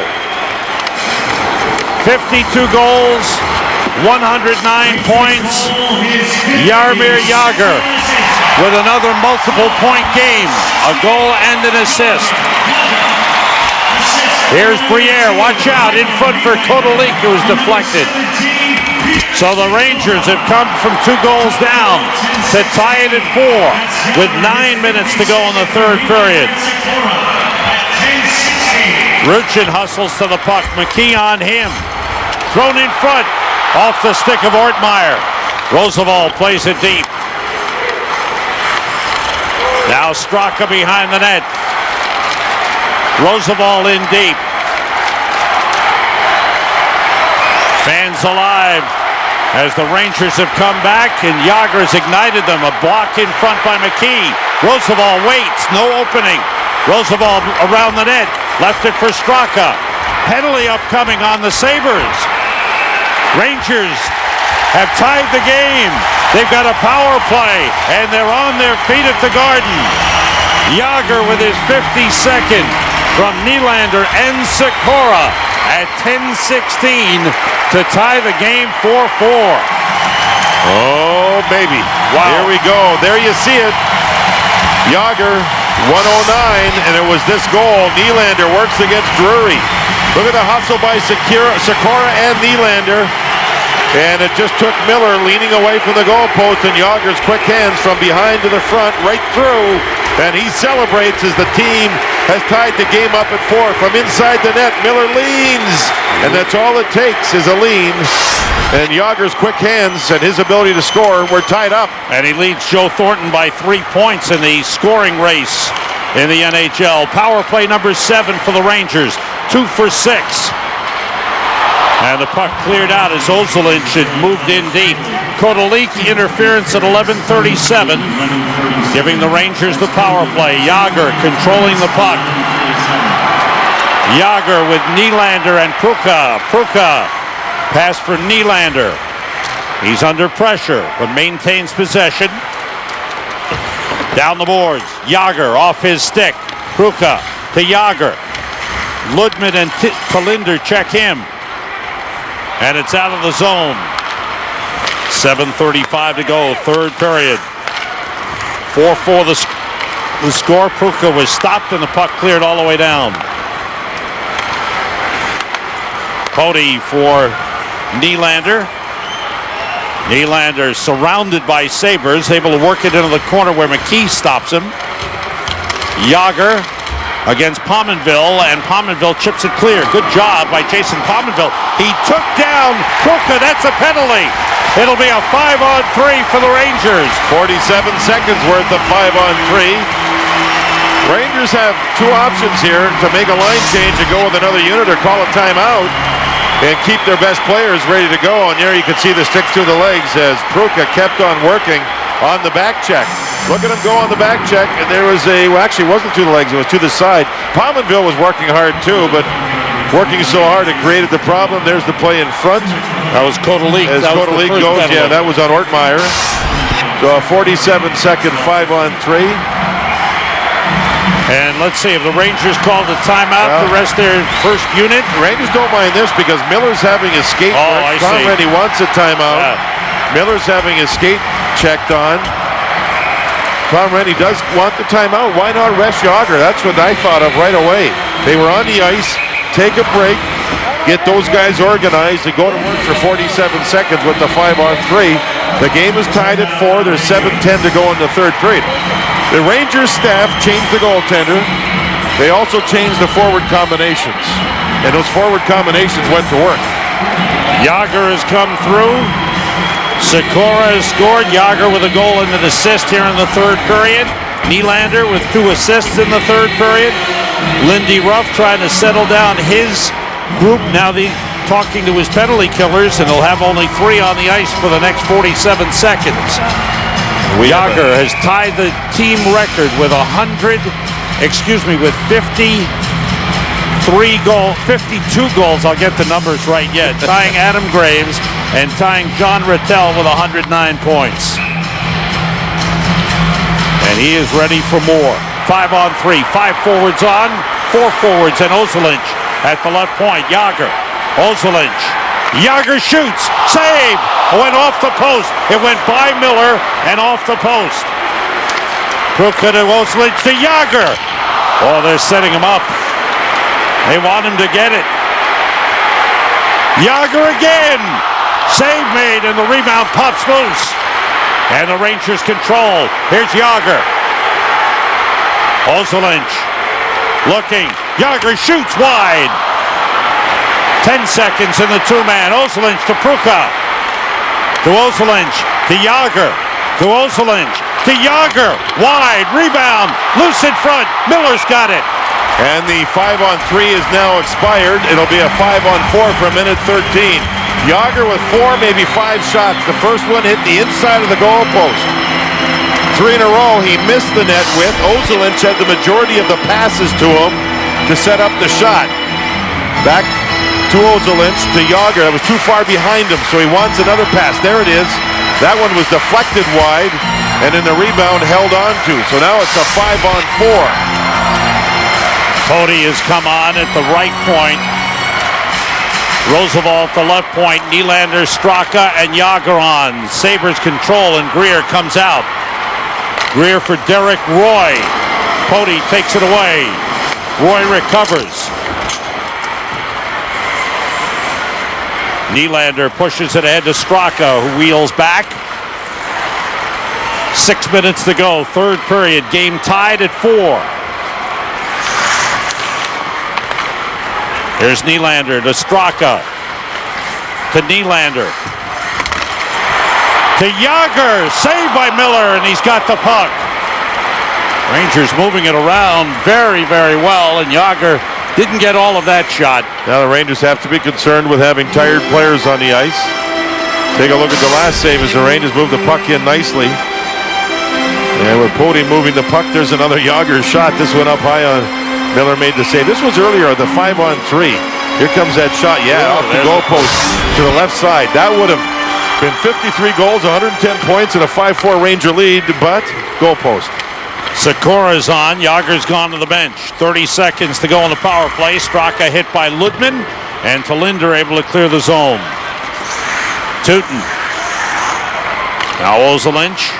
52 goals, 109 points. Jaromir Jagr with another multiple point game, a goal and an assist. Here's Briere, watch out, in front for Kotelik, who was deflected. So the Rangers have come from 2 goals down to tie it at 4 with 9 minutes to go in the third period. Ruchin hustles to the puck. McKee on him. Thrown in front. Off the stick of Ortmeyer. Roosevelt plays it deep. Now Straka behind the net. Roosevelt in deep. Fans alive as the Rangers have come back and Jagr has ignited them. A block in front by McKee. Roosevelt waits. No opening. Roosevelt around the net. Left it for Straka. Penalty upcoming on the Sabres. Rangers have tied the game. They've got a power play, and they're on their feet at the Garden. Yager with his 52nd from Nylander and Sikora at 10:16 to tie the game 4-4. Oh, baby. Wow. Here we go. There you see it. Yager, 109, and it was this goal. Nylander works against Drury. Look at the hustle by Sikora and Nylander. And it just took Miller leaning away from the goalpost, and Yager's quick hands from behind to the front, right through. And he celebrates as the team has tied the game up at 4. From inside the net, Miller leans. And that's all it takes is a lean. And Yager's quick hands and his ability to score were tied up. And he leads Joe Thornton by 3 points in the scoring race in the NHL. Power play number 7 for the Rangers. 2 for 6. And the puck cleared out as Ozolinch had moved in deep. Kotelik interference at 11:37, giving the Rangers the power play. Yager controlling the puck. Yager with Nylander and Pruka. Pruka pass for Nylander. He's under pressure, but maintains possession. Down the boards. Yager off his stick. Pruka to Yager. Ludman and Talinder check him. And it's out of the zone. 7:35 to go, third period. 4-4 the score. Pruka was stopped and the puck cleared all the way down. Cody for Nylander. Nylander surrounded by Sabres, able to work it into the corner where McKee stops him. Yager against Pominville, and Pominville chips it clear. Good job by Jason Pominville. He took down Pruka. That's a penalty. It'll be a 5-on-3 for the Rangers. 47 seconds worth of 5-on-3. Rangers have two options here: to make a line change and go with another unit, or call a timeout and keep their best players ready to go. And there you can see the sticks through the legs as Pruka kept on working on the back check. Look at him go on the back check, and there was actually it wasn't to the legs, it was to the side. Pominville was working hard too, but working so hard it created the problem. There's the play in front. That was Kotelik. As Kotelik goes, yeah, that was on Ortmeyer. So a 47-second 5-on-3. And let's see if the Rangers called a timeout to rest their first unit. The Rangers don't mind this because Miller's having his skate I see. already wants a timeout. Yeah. Miller's having his skate checked on. Tom Rennie does want the timeout. Why not rest Yager? That's what I thought of right away. They were on the ice. Take a break. Get those guys organized and go to work for 47 seconds with the 5-on-3. The game is tied at 4. There's 7:10 to go in the third period. The Rangers staff changed the goaltender. They also changed the forward combinations. And those forward combinations went to work. Yager has come through. Sikora has scored. Yager with a goal and an assist here in the third period. Nylander with 2 assists in the third period. Lindy Ruff trying to settle down his group. Now talking to his penalty killers, and he'll have only 3 on the ice for the next 47 seconds. Yager has tied the team record with 52 goals. I'll get the numbers right yet. Tying Adam Graves and tying John Rattel with 109 points. And he is ready for more. 5-on-3, 5 forwards on, 4 forwards, and Ozolinch at the left point. Yager, Ozolinch. Yager shoots, save, went off the post. It went by Miller and off the post. Pruka to Ozolinch to Yager. Oh, they're setting him up. They want him to get it. Yager again. Save made, and the rebound pops loose. And the Rangers control. Here's Yager. Ozolinch looking. Yager shoots wide. 10 seconds in the 2-man. Ozolinch to Pruka. To Ozolinch. To Yager. To Ozolinch. To Yager. Wide. Rebound. Loose in front. Miller's got it. And the 5-on-3 is now expired. It'll be a 5-on-4 for a minute 13. Yager with 4, maybe 5 shots. The first one hit the inside of the goalpost. 3 in a row he missed the net with. Ozolinch had the majority of the passes to him to set up the shot. Back to Ozolinch to Yager. That was too far behind him, so he wants another pass. There it is. That one was deflected wide, and then the rebound held on to. So now it's a 5-on-4. Cody has come on at the right point. Roosevelt the left point. Nylander, Straka, and Jágr on. Sabres control, and Greer comes out. Greer for Derek Roy. Cody takes it away. Roy recovers. Nylander pushes it ahead to Straka, who wheels back. 6 minutes to go, third period. Game tied at 4. Here's Nylander to Straka. To Nylander. To Jágr. Saved by Miller, and he's got the puck. Rangers moving it around very, very well, and Jágr didn't get all of that shot. Now the Rangers have to be concerned with having tired players on the ice. Take a look at the last save as the Rangers move the puck in nicely. And with Pody moving the puck, there's another Jágr shot. This went up high on Miller, made the save. This was earlier, the 5-on-3. Here comes that shot. Yeah, off the goalpost to the left side. That would have been 53 goals, 110 points, and a 5-4 Ranger lead, but goalpost. Sikura's on. Jágr's gone to the bench. 30 seconds to go on the power play. Straka hit by Ludman, and Talinder able to clear the zone. Tootin. Now Ozolinsh.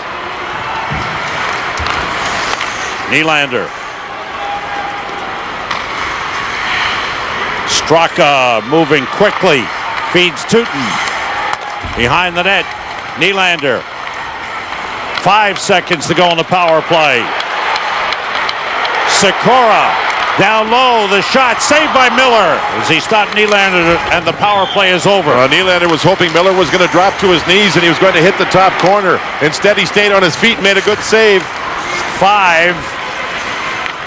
Nylander. Straka moving quickly. Feeds Tootin. Behind the net. Nylander. 5 seconds to go on the power play. Sikura down low, the shot saved by Miller as he stopped Nylander, and the power play is over. Nylander was hoping Miller was going to drop to his knees and he was going to hit the top corner. Instead, he stayed on his feet and made a good save.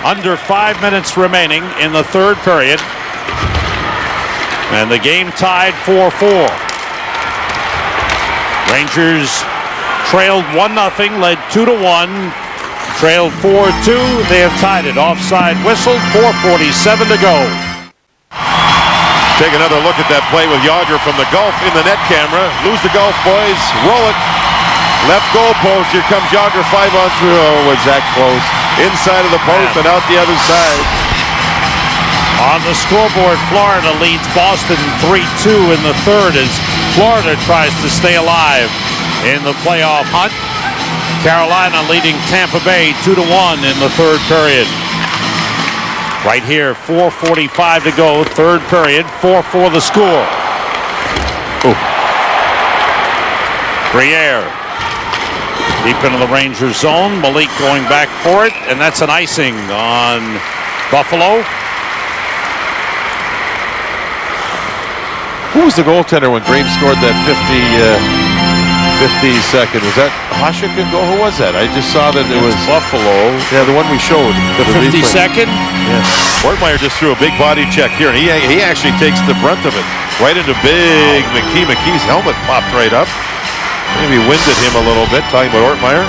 Under 5 minutes remaining in the third period, and the game tied 4-4. Rangers trailed 1-0, led 2-1. Trailed 4-2. They have tied it. Offside whistle. 4:47 to go. Take another look at that play with Jágr from the Gulf in the net camera. Lose the Gulf, boys. Roll it. Left goal post. Here comes Jágr 5-on-3. Oh, was that close? Inside of the post and out the other side. On the scoreboard, Florida leads Boston 3-2 in the third as Florida tries to stay alive in the playoff hunt. Carolina leading Tampa Bay 2-1 in the third period. Right here, 4:45 to go, third period, 4-4 the score. Briere deep into the Rangers zone. Malik going back for it, and that's an icing on Buffalo. Who was the goaltender when Graves scored that 50-second? Was that Hasek and goal? Who was that? I just saw that it was Buffalo. Yeah, the one we showed. The 52nd? Yeah. Ortmeyer just threw a big body check here, and he actually takes the brunt of it. Right into big McKee. McKee's helmet popped right up. Maybe winded him a little bit, talking about Ortmeyer.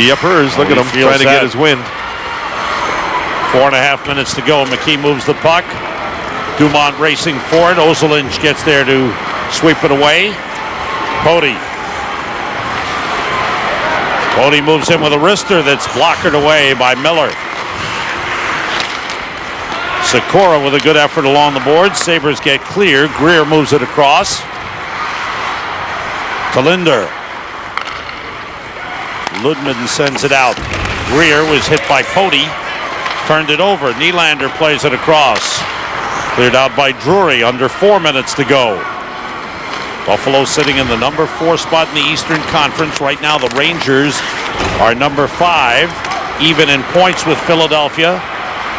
Yepers, look at him trying to get his wind. 4.5 minutes to go. McKee moves the puck. Dumont racing for it. Ozolinsh gets there to sweep it away. Cody moves in with a wrister that's blockered away by Miller. Sikura with a good effort along the boards. Sabres get clear. Greer moves it across. Talinder. Ludman sends it out. Greer was hit by Pody. Turned it over. Nylander plays it across. Cleared out by Drury. Under 4 minutes to go. Buffalo sitting in the number 4 spot in the Eastern Conference. Right now the Rangers are number 5, even in points with Philadelphia.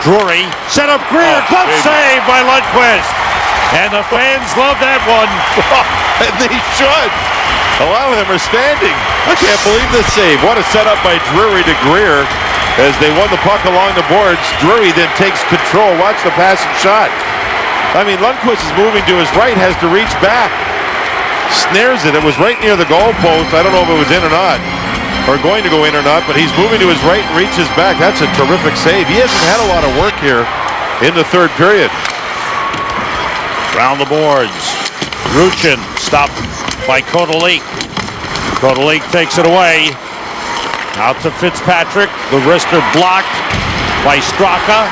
Drury set up Greer. Glove save by Lundqvist. And the fans love that one. And they should. A lot of them are standing. I can't believe this save. What a setup by Drury to Greer as they won the puck along the boards. Drury then takes control. Watch the pass and shot. I mean, Lundqvist is moving to his right, has to reach back. Snares it. It was right near the goal post. I don't know if it was in or not, or going to go in or not, but he's moving to his right and reaches back. That's a terrific save. He hasn't had a lot of work here in the third period. Round the boards. Ruchin stopped by Kotelik. Godelic takes it away. Out to Fitzpatrick. The wrister blocked by Straka.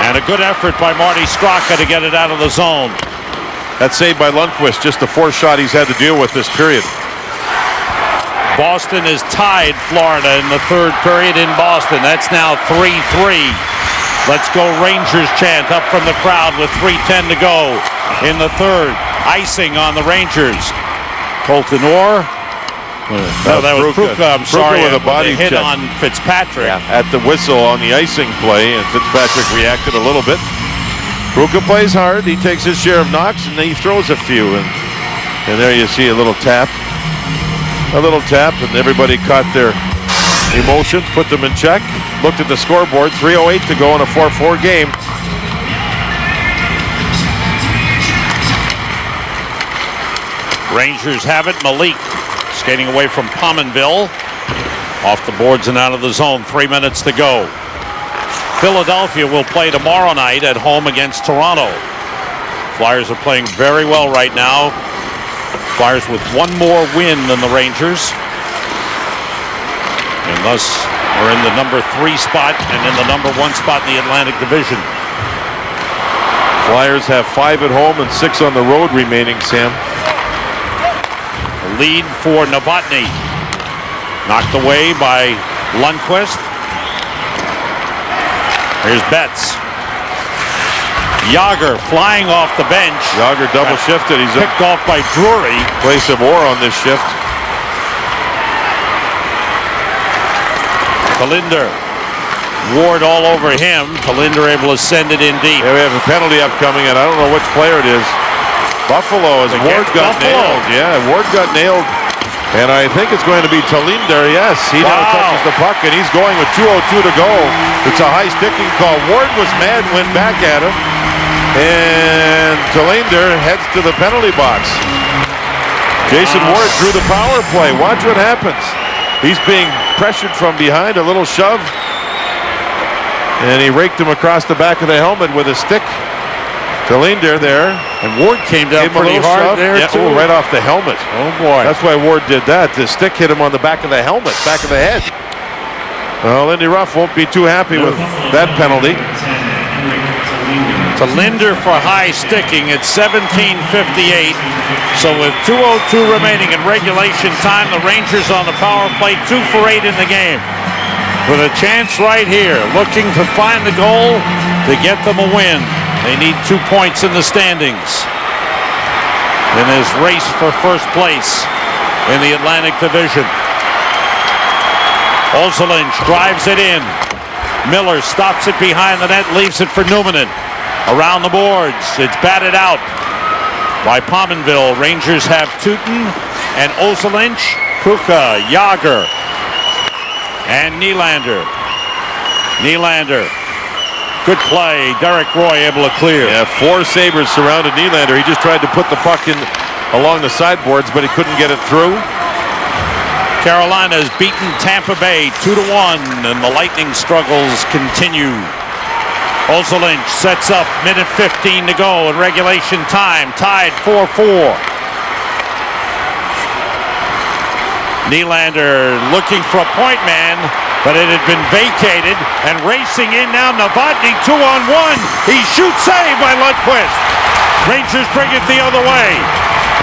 And a good effort by Marty Straka to get it out of the zone. That save by Lundqvist, just the fourth shot he's had to deal with this period. Boston has tied Florida in the third period in Boston. That's now 3-3. Let's go Rangers chant up from the crowd with 3:10 to go in the third. Icing on the Rangers. Colton Orr. No, that was Pruka. I'm sorry, with a body hit check on Fitzpatrick. at the whistle on the icing play, and Fitzpatrick reacted a little bit. Pruka plays hard. He takes his share of knocks, and he throws a few. And there you see a little tap. And everybody caught their emotions, put them in check, looked at the scoreboard. 3:08 to go in a 4-4 game. Rangers have it. Malik skating away from Pominville. Off the boards and out of the zone. 3 minutes to go. Philadelphia will play tomorrow night at home against Toronto. Flyers are playing very well right now. Flyers with one more win than the Rangers. And thus are in the number 3 spot and in the number 1 spot in the Atlantic Division. Flyers have 5 at home and 6 on the road remaining, Sam. Lead for Novotny. Knocked away by Lundqvist. Here's Betts. Yager flying off the bench. Yager double shifted. He's picked off by Drury. Play some more on this shift. Talinder. Ward all over him. Talinder able to send it in deep. Yeah, we have a penalty upcoming, and I don't know which player it is. Buffalo, as Ward got nailed. Yeah, Ward got nailed. And I think it's going to be Talinder. Yes, he now touches the puck, and he's going with 2:02 to go. It's a high sticking call. Ward was mad, went back at him. And Talinder heads to the penalty box. Jason Ward drew the power play. Watch what happens. He's being pressured from behind, a little shove. And he raked him across the back of the helmet with a stick. Talinder there. And Ward came down pretty hard there, too. Right off the helmet. Oh, boy. That's why Ward did that. The stick hit him on the back of the helmet, back of the head. Well, Lindy Ruff won't be too happy with that penalty. Talinder for high sticking at 17:58. So with 2:02 remaining in regulation time, the Rangers on the power play 2 for 8 in the game. With a chance right here, looking to find the goal to get them a win. They need 2 points in the standings in this race for first place in the Atlantic Division. Ozolinsh drives it in. Miller stops it behind the net, leaves it for Numminen. Around the boards, it's batted out by Pominville. Rangers have Tootin and Ozolinsh, Pruka, Yager, and Nylander. Good play. Derek Roy able to clear. Yeah, 4 Sabres surrounded Nylander. He just tried to put the puck in along the sideboards, but he couldn't get it through. Carolina has beaten Tampa Bay 2-1, and the Lightning struggles continue. Ozolinsh sets up, minute 15 to go in regulation time, tied 4-4. Nylander looking for a point man, but it had been vacated, and racing in now, Novotny 2-on-1. He shoots, saved by Lundqvist. Rangers bring it the other way,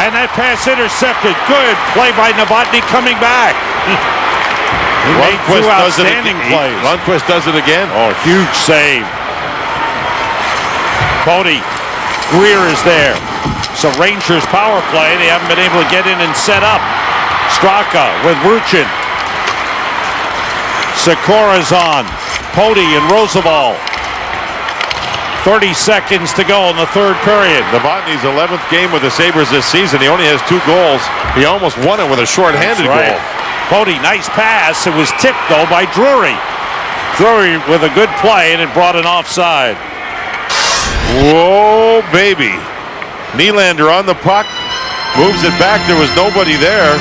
and that pass intercepted. Good play by Novotny coming back. He made 2 outstanding plays. Lundqvist does it again. Oh, huge save. Cody Greer is there. So Rangers power play. They haven't been able to get in and set up. Straka with Ruchin. Sikora's on. Pody and Roosevelt. 30 seconds to go in the third period. Novotny's 11th game with the Sabres this season. He only has 2 goals. He almost won it with a shorthanded goal. Pody, nice pass. It was tipped, though, by Drury. Drury with a good play, and it brought an offside. Whoa, baby. Nylander on the puck. Moves it back. There was nobody there.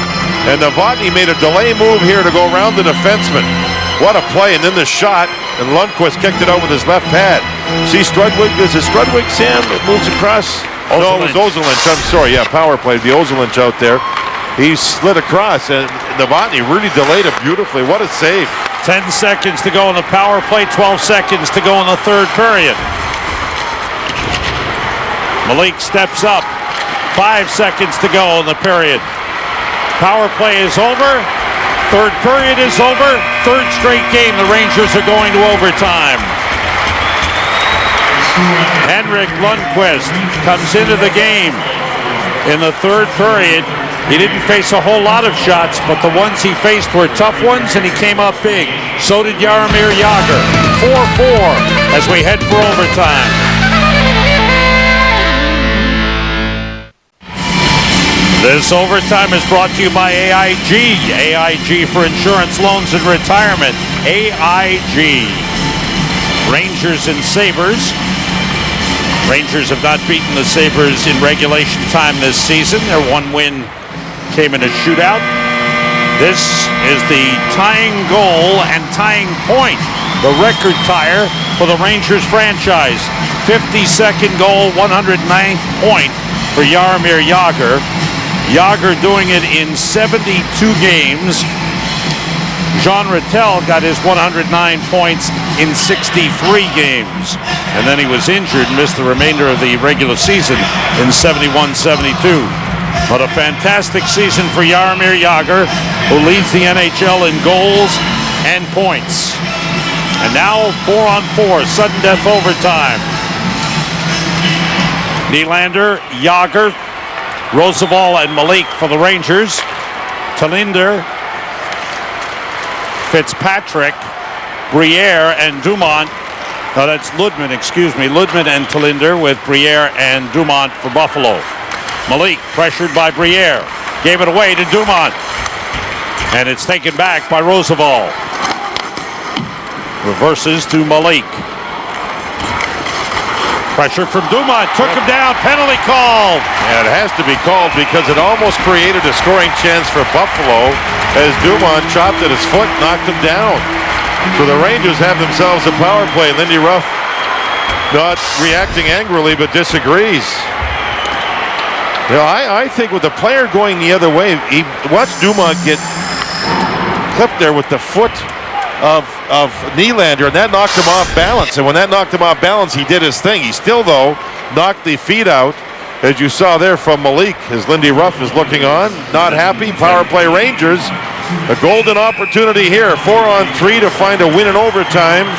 And Novotny made a delay move here to go around the defenseman. What a play. And then the shot. And Lundqvist kicked it out with his left pad. See Strudwick? Is it Strudwick, Sam? It moves across. No, it was Ozolinsh. I'm sorry. Yeah, power play. The Ozolinsh out there. he slid across, and Novotny really delayed it beautifully. What a save. 10 seconds to go in the power play, 12 seconds to go in the third period. Malik steps up. 5 seconds to go in the period. Power play is over. Third period is over. Third straight game, the Rangers are going to overtime. Henrik Lundqvist comes into the game in the third period. He didn't face a whole lot of shots, but the ones he faced were tough ones, and he came up big. So did Jaromir Jagr. 4-4 as we head for overtime. This overtime is brought to you by AIG. AIG for insurance, loans, and retirement. AIG. Rangers and Sabres. Rangers have not beaten the Sabres in regulation time this season. Their one win came in a shootout. This is the tying goal and tying point, the record tire for the Rangers franchise. 52nd goal, 109th point for Jaromir Jagr. Jagr doing it in 72 games. Jean Rattel got his 109 points in 63 games. And then he was injured and missed the remainder of the regular season in 71-72. But a fantastic season for Jaromir Jagr, who leads the NHL in goals and points. And now 4-on-4, sudden death overtime. Nylander, Jagr, Roosevelt and Malik for the Rangers. Talinder, Fitzpatrick, Briere and Dumont. No, that's Ludman, excuse me. Ludman and Talinder with Briere and Dumont for Buffalo. Malik pressured by Briere. Gave it away to Dumont. And it's taken back by Roosevelt. Reverses to Malik. Pressure from Dumont, took him down, penalty called. And it has to be called because it almost created a scoring chance for Buffalo as Dumont chopped at his foot, knocked him down. So the Rangers have themselves a power play. Lindy Ruff not reacting angrily but disagrees. You know, I think with the player going the other way, he watched Dumont get clipped there with the foot of Nylander, and that knocked him off balance. And when that knocked him off balance, he did his thing. He still, though, knocked the feet out, as you saw there from Malik, as Lindy Ruff is looking on. Not happy. Power play Rangers. A golden opportunity here. 4-on-3 to find a win in overtime.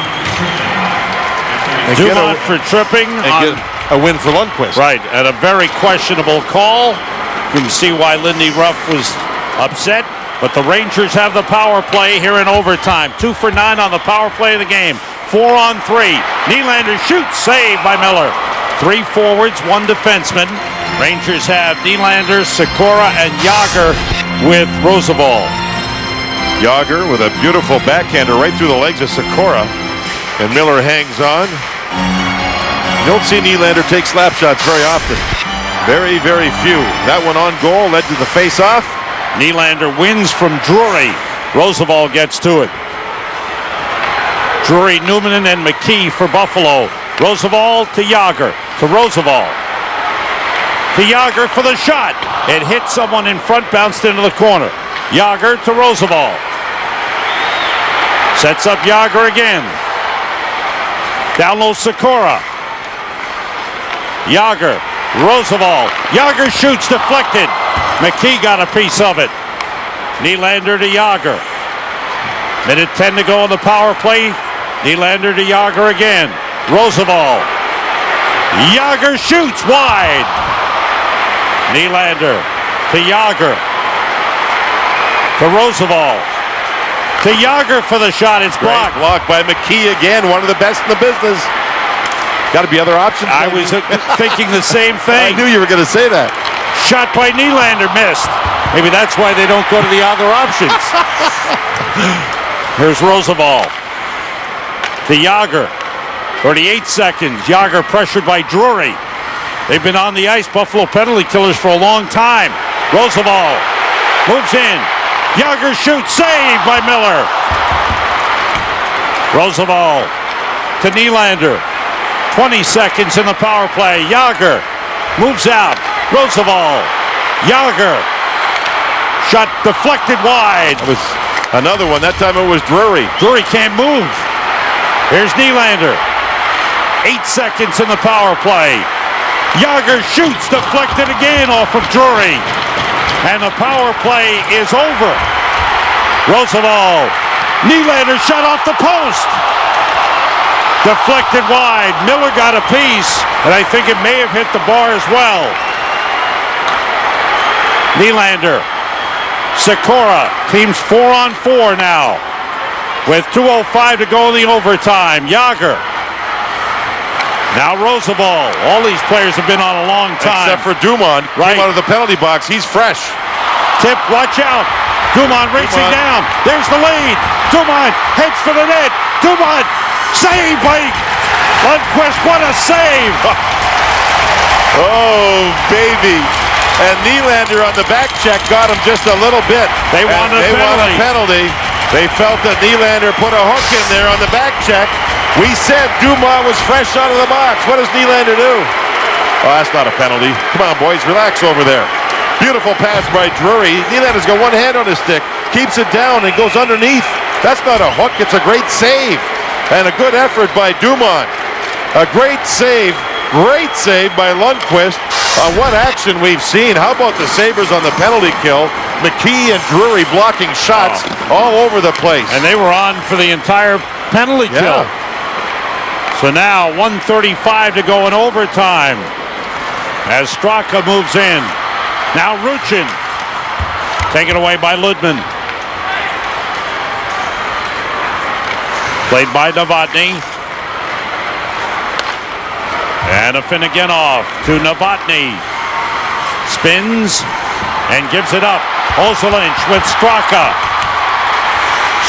And Dumont for tripping. And get a win for Lundqvist. Right, and a very questionable call. You can see why Lindy Ruff was upset. But the Rangers have the power play here in overtime. 2 for 9 on the power play of the game. 4-on-3. Nylander shoots, saved by Miller. 3 forwards, 1 defenseman. Rangers have Nylander, Sikora, and Jagr with Roosevelt. Jagr with a beautiful backhander right through the legs of Sikora. And Miller hangs on. You don't see Nylander take slap shots very often. Very, very few. That one on goal led to the face-off. Nylander wins from Drury. Roosevelt gets to it. Drury, Newman, and McKee for Buffalo. Roosevelt to Jagr. To Roosevelt. To Jagr for the shot. It hit someone in front, bounced into the corner. Jagr to Roosevelt. Sets up Jagr again. Down low, Sikora. Jagr. Roosevelt. Jagr shoots, deflected. McKee got a piece of it. Nylander to Jagr. Minute 10 to go on the power play. Nylander to Jagr again. Roosevelt. Jagr shoots wide. Nylander to Jagr. To Roosevelt. To Jagr for the shot. It's blocked. Great block by McKee again. One of the best in the business. Got to be other options. I was thinking the same thing. I knew you were going to say that. Shot by Nylander, missed. Maybe that's why they don't go to the other options. Here's Roosevelt. To Jagr. 38 seconds. Jagr pressured by Drury. They've been on the ice, Buffalo penalty killers, for a long time. Roosevelt moves in. Jagr shoots, saved by Miller. Roosevelt to Nylander. 20 seconds in the power play. Jagr moves out. Roosevelt. Jagr. Shot deflected wide. That was another one. That time it was Drury. Drury can't move. Here's Nylander. 8 seconds in the power play. Yager shoots, deflected again off of Drury. And the power play is over. Roosevelt. Nylander shot off the post. Deflected wide. Miller got a piece, and I think it may have hit the bar as well. Nylander. Sikora. Team's 4-on-4 now. With 2:05 to go in the overtime. Yager. Now Roosevelt. All these players have been on a long time. Except for Dumont. Right. Came out of the penalty box. He's fresh. Tip, watch out. Dumont racing down. There's the lead. Dumont heads for the net. Dumont, saved by Lundqvist. What a save. Oh, baby. And Nylander on the back check got him just a little bit. They wanted a penalty. They felt that Nylander put a hook in there on the back check. We said Dumont was fresh out of the box. What does Nylander do? Oh, that's not a penalty. Come on, boys, relax over there. Beautiful pass by Drury. Nylander's got one hand on his stick, keeps it down and goes underneath. That's not a hook, it's a great save. And a good effort by Dumont. A great save by Lundqvist. What action we've seen. How about the Sabres on the penalty kill? McKee and Drury blocking shots all over the place. And they were on for the entire penalty kill. So now 1:35 to go in overtime as Straka moves in. Now Ruchin, taken away by Ludman. Played by Novotny. And a Finnegan off to Novotny. Spins and gives it up. Oselinch with Straka.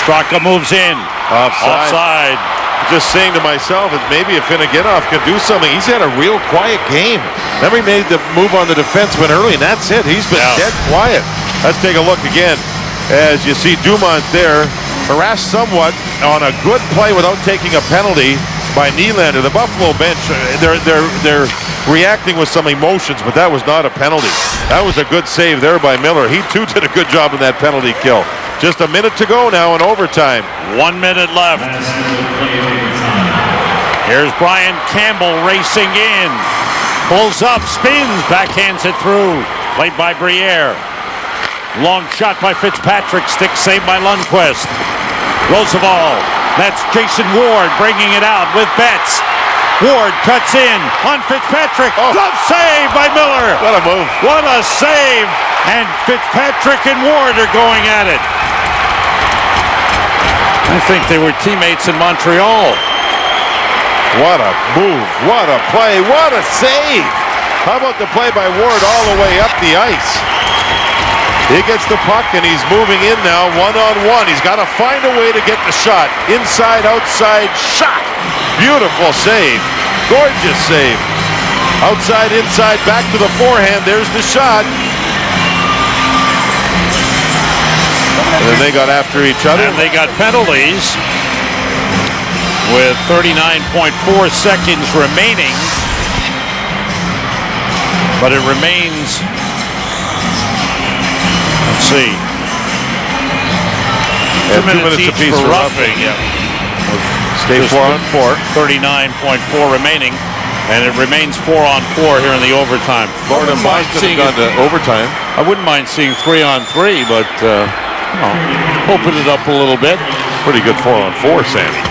Straka moves in. Offside. Just saying to myself that maybe if Finneganov could do something. He's had a real quiet game. Never made the move on the defenseman early, and that's it. He's been dead quiet. Let's take a look again as you see Dumont there, harassed somewhat on a good play without taking a penalty by Nylander. The Buffalo bench, they're reacting with some emotions, but that was not a penalty. That was a good save there by Miller. He too did a good job in that penalty kill. Just a minute to go now in overtime. 1 minute left. Here's Brian Campbell racing in. Pulls up, spins, backhands it through. Played by Briere. Long shot by Fitzpatrick. Stick saved by Lundqvist. Roosevelt. That's Jason Ward bringing it out with Betts. Ward cuts in on Fitzpatrick. Glove save by Miller. What a move. What a save. And Fitzpatrick and Ward are going at it. I think they were teammates in Montreal. What a move. What a play. What a save. How about the play by Ward all the way up the ice? He gets the puck and he's moving in now one-on-one. He's got to find a way to get the shot. Inside, outside, shot. Beautiful save. Gorgeous save. Outside, inside, back to the forehand. There's the shot. And then they got after each other. And they got penalties with 39.4 seconds remaining. But it remains, let's see, 2 minutes each for roughing. Stay 4-on-4. 39.4 remaining. And it remains 4-on-4 here in the overtime. Florida and Boston have gone to overtime. I wouldn't mind seeing 3-on-3, but open it up a little bit. Pretty good 4-on-4, Sandy.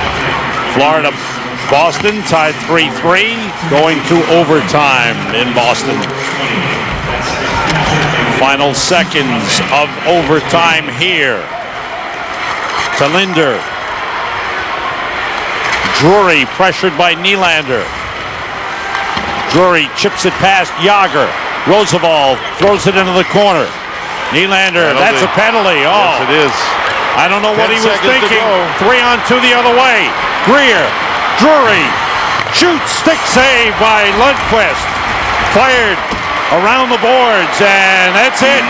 Florida, Boston tied 3-3, going to overtime in Boston. Final seconds of overtime here. To Linder. Drury pressured by Nylander. Drury chips it past Yager. Roosevelt throws it into the corner. Nylander, that's a penalty. Oh, yes, it is. I don't know what he was thinking. 3-on-2 the other way. Greer, Drury, shoots, stick save by Lundqvist. Fired around the boards, and that's it.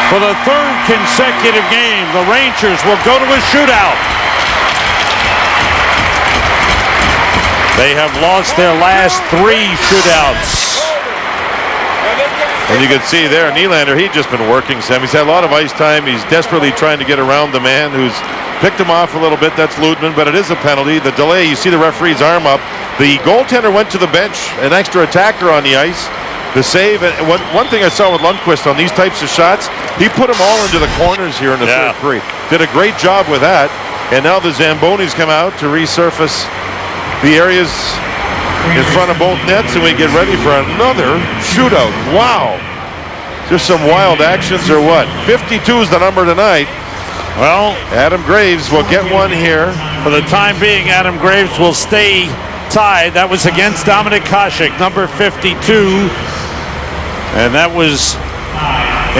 For the third consecutive game, the Rangers will go to a shootout. They have lost their last 3 shootouts. And you can see there, Nylander, he's just been working, Sam. He's had a lot of ice time. He's desperately trying to get around the man who's picked him off a little bit. That's Ludman, but it is a penalty. The delay, you see the referee's arm up. The goaltender went to the bench, an extra attacker on the ice. The save, and one thing I saw with Lundqvist on these types of shots, he put them all into the corners here in the third period. Did a great job with that. And now the Zambonis come out to resurface the areas in front of both nets, and we get ready for another shootout. Wow. Just some wild actions or what? 52 is the number tonight. Well, Adam Graves will get one here. For the time being, Adam Graves will stay tied. That was against Dominic Hasek, number 52. And that was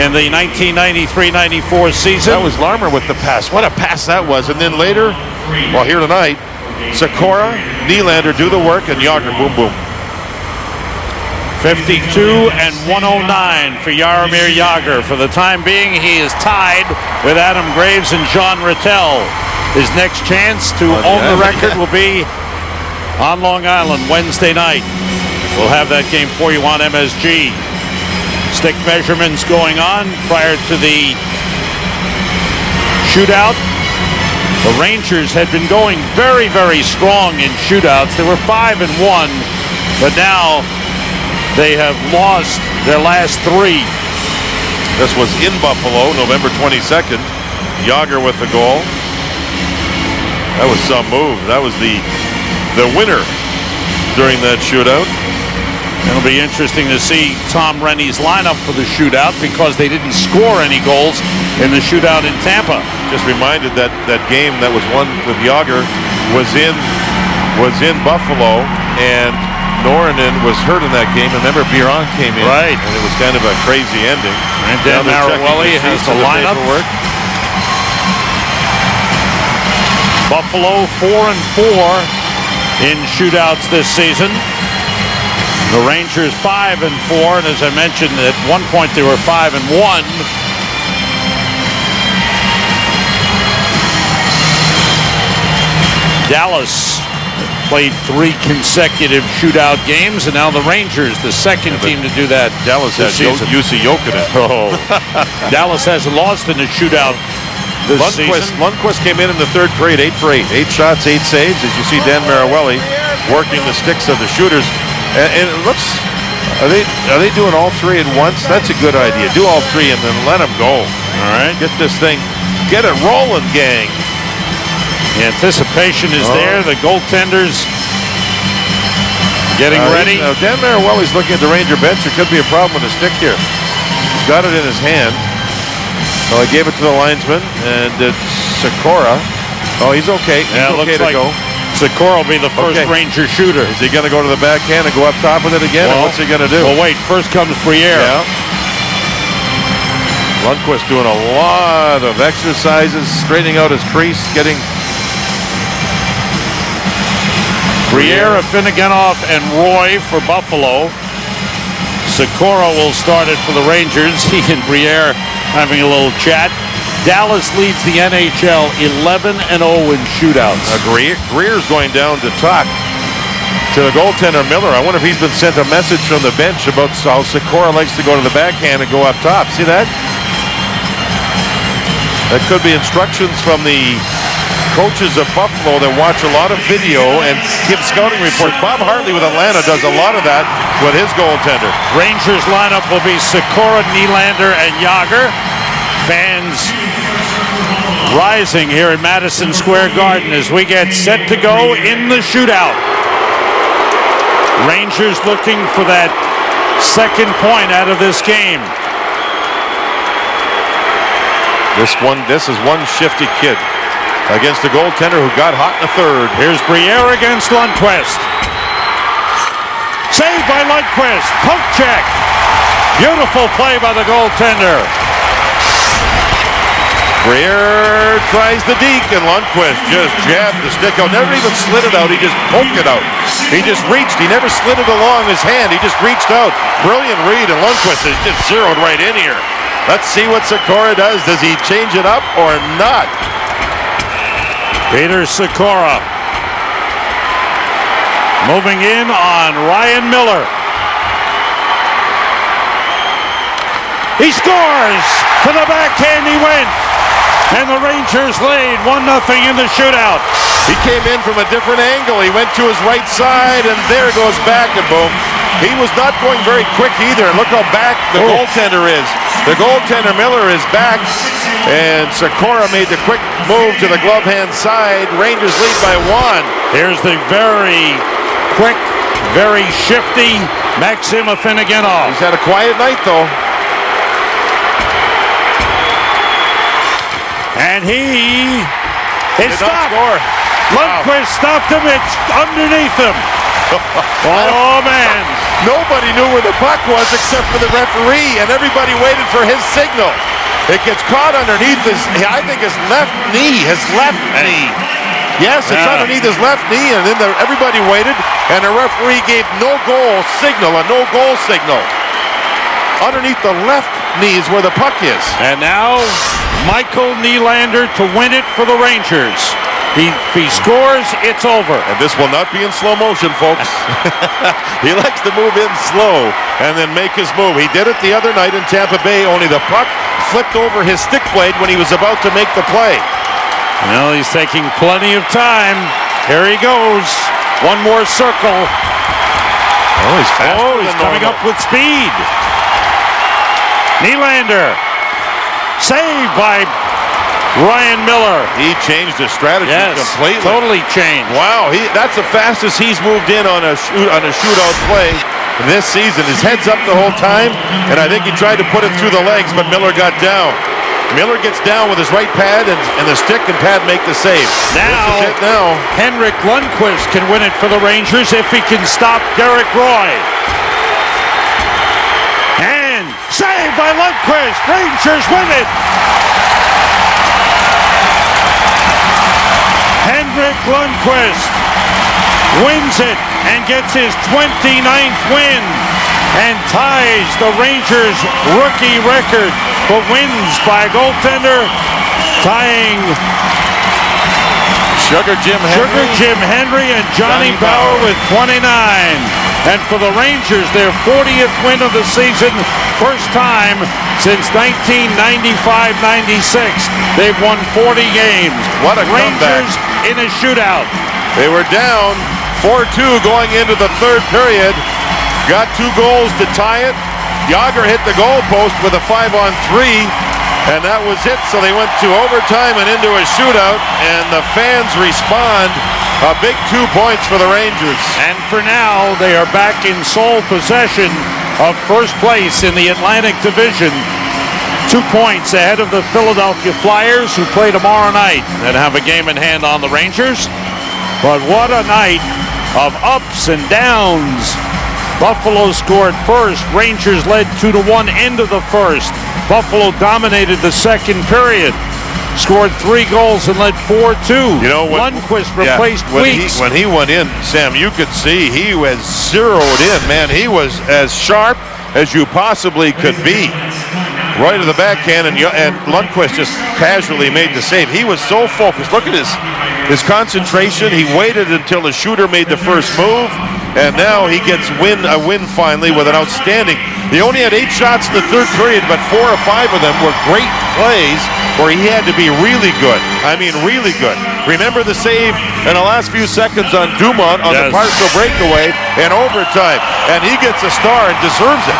in the 1993-94 season. That was Larmer with the pass. What a pass that was. And then later, well, here tonight, Sikora, Nylander do the work, and Jagr, boom, boom. 52 and 109 for Jaromir Jagr. For the time being, he is tied with Adam Graves and Jean Rattel. His next chance to own the record will be on Long Island Wednesday night. We'll have that game for you on MSG. Stick measurements going on prior to the shootout. The Rangers had been going very, very strong in shootouts. They were 5-1, but now they have lost their last 3. This was in Buffalo, November 22nd. Jagr with the goal. That was some move. That was the winner during that shootout. It'll be interesting to see Tom Rennie's lineup for the shootout because they didn't score any goals in the shootout in Tampa. Just reminded that game that was won with Jagr was in Buffalo, and Norinen was hurt in that game. Remember, Biron came in, right, and it was kind of a crazy ending. And Dan Marawelli has the lineup. Buffalo 4-4 in shootouts this season. The Rangers 5-4, and as I mentioned, at one point they were 5-1. Dallas played 3 consecutive shootout games, and now the Rangers, the second team to do that. Dallas has Jussi Jokinen. Oh. Dallas hasn't lost in a shootout this season. Lundqvist came in the third period, 8 for 8. 8 shots, 8 saves. As you see Dan Marawelli working the sticks of the shooters. And it looks, are they doing all 3 at once? That's a good idea. Do all 3 and then let them go. All right. Get this thing, get it rolling, gang. The anticipation is there. The goaltenders getting ready. Dan Marawelli's looking at the Ranger bench. There could be a problem with the stick here. He's got it in his hand. So I gave it to the linesman, and it's Sikora. Oh, he's okay. He's okay to go. Sikora will be the first Ranger shooter. Is he going to go to the backhand and go up top with it again? Or what's he going to do? Well, wait. First comes Briere. Yeah. Lundqvist doing a lot of exercises, straightening out his crease, getting Briere, Afinogenov, and Roy for Buffalo. Sikora will start it for the Rangers. He and Briere having a little chat. Dallas leads the NHL 11-0 in shootouts. Greer's going down to talk to the goaltender Miller. I wonder if he's been sent a message from the bench about how Sikora likes to go to the backhand and go up top. See that? That could be instructions from the coaches of Buffalo that watch a lot of video and give scouting reports. Bob Hartley with Atlanta does a lot of that with his goaltender. Rangers lineup will be Sikora, Nylander, and Jagr. Fans rising here at Madison Square Garden as we get set to go in the shootout. Rangers looking for that second point out of this game. This is one shifty kid against the goaltender who got hot in the third. Here's Briere against Lundqvist. Saved by Lundqvist. Poke check. Beautiful play by the goaltender. Briere tries the deke, and Lundqvist just jabbed the stick out. Never even slid it out. He just poked it out. He just reached. He never slid it along his hand. He just reached out. Brilliant read, and Lundqvist is just zeroed right in here. Let's see what Sikora does. Does he change it up or not? Peter Sikora moving in on Ryan Miller. He scores! To the backhand he went. And the Rangers lead 1-0 in the shootout. He came in from a different angle. He went to his right side, and there goes back, and boom. He was not going very quick either. And look how back the goaltender is. The goaltender, Miller, is back. And Sikora made the quick move to the glove hand side. Rangers lead by 1. Here's the very quick, very shifty Maxim Afinogenov. He's had a quiet night, though. And he Did not stopped. score. Lundqvist stopped him. It's underneath him. Oh, man. Nobody knew where the puck was except for the referee, and everybody waited for his signal. It gets caught underneath his, I think his left knee, Yes, it's underneath his left knee, and then everybody waited, and the referee gave a no goal signal. Underneath the left knee is where the puck is. And now, Michael Nylander to win it for the Rangers. If he scores, it's over. And this will not be in slow motion, folks. He likes to move in slow and then make his move. He did it the other night in Tampa Bay, only the puck flipped over his stick blade when he was about to make the play. Well, he's taking plenty of time. Here he goes. One more circle. Oh, he's faster He's than coming normal. up with speed. Nylander. Saved by Ryan Miller. He changed his strategy completely. Totally changed. Wow, that's the fastest he's moved in on a shootout play this season. His head's up the whole time, and I think he tried to put it through the legs, but Miller got down. Miller gets down with his right pad, and the stick and pad make the save. Now, Henrik Lundqvist can win it for the Rangers if he can stop Derek Roy. And saved by Lundqvist. Rangers win it. Henrik Lundqvist wins it and gets his 29th win and ties the Rangers rookie record for wins by a goaltender, tying Sugar Jim Henry and Johnny Bauer with 29. And for the Rangers, their 40th win of the season, first time since 1995-96. They've won 40 games. What a Rangers comeback. In a shootout. They were down 4-2 going into the third period. Got 2 goals to tie it. Jágr hit the goal post with a 5-on-3, and that was it. So they went to overtime and into a shootout, and the fans respond. A big 2 points for the Rangers. And for now, they are back in sole possession of first place in the Atlantic Division. 2 points ahead of the Philadelphia Flyers, who play tomorrow night and have a game in hand on the Rangers. But what a night of ups and downs. Buffalo scored first. Rangers led 2-1 into the first. Buffalo dominated the second period. Scored 3 goals and led 4-2. You know, Lundqvist replaced Weeks. When he went in, Sam, you could see he was zeroed in, man. He was as sharp as you possibly could be. Right to the backhand, and Lundqvist just casually made the save. He was so focused. Look at his concentration. He waited until the shooter made the first move, and now he gets a win finally with an outstanding. He only had 8 shots in the third period, but 4 or 5 of them were great plays where he had to be really good. I mean, really good. Remember the save in the last few seconds on Dumont on the partial breakaway in overtime, and he gets a star and deserves it.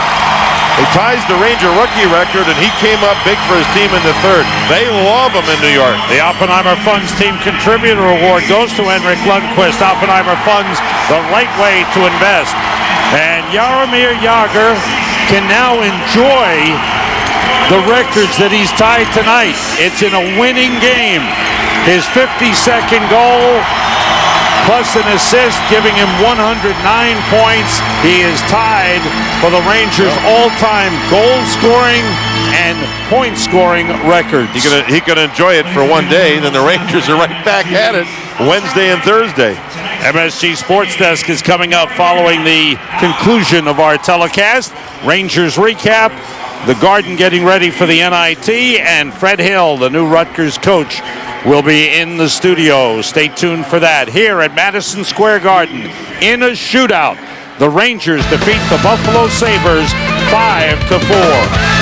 He ties the Ranger rookie record, and he came up big for his team in the third. They love him in New York. The Oppenheimer Funds Team Contributor Award goes to Henrik Lundqvist. Oppenheimer Funds, the right way to invest. And Jaromir Jágr can now enjoy the records that he's tied tonight. It's in a winning game. His 52nd goal, plus an assist, giving him 109 points. He is tied for the Rangers' all-time goal-scoring and point-scoring records. He could enjoy it for one day, then the Rangers are right back at it Wednesday and Thursday. MSG Sports Desk is coming up following the conclusion of our telecast. Rangers recap, the Garden getting ready for the NIT, and Fred Hill, the new Rutgers coach, will be in the studio. Stay tuned for that. Here at Madison Square Garden, in a shootout, the Rangers defeat the Buffalo Sabres 5-4.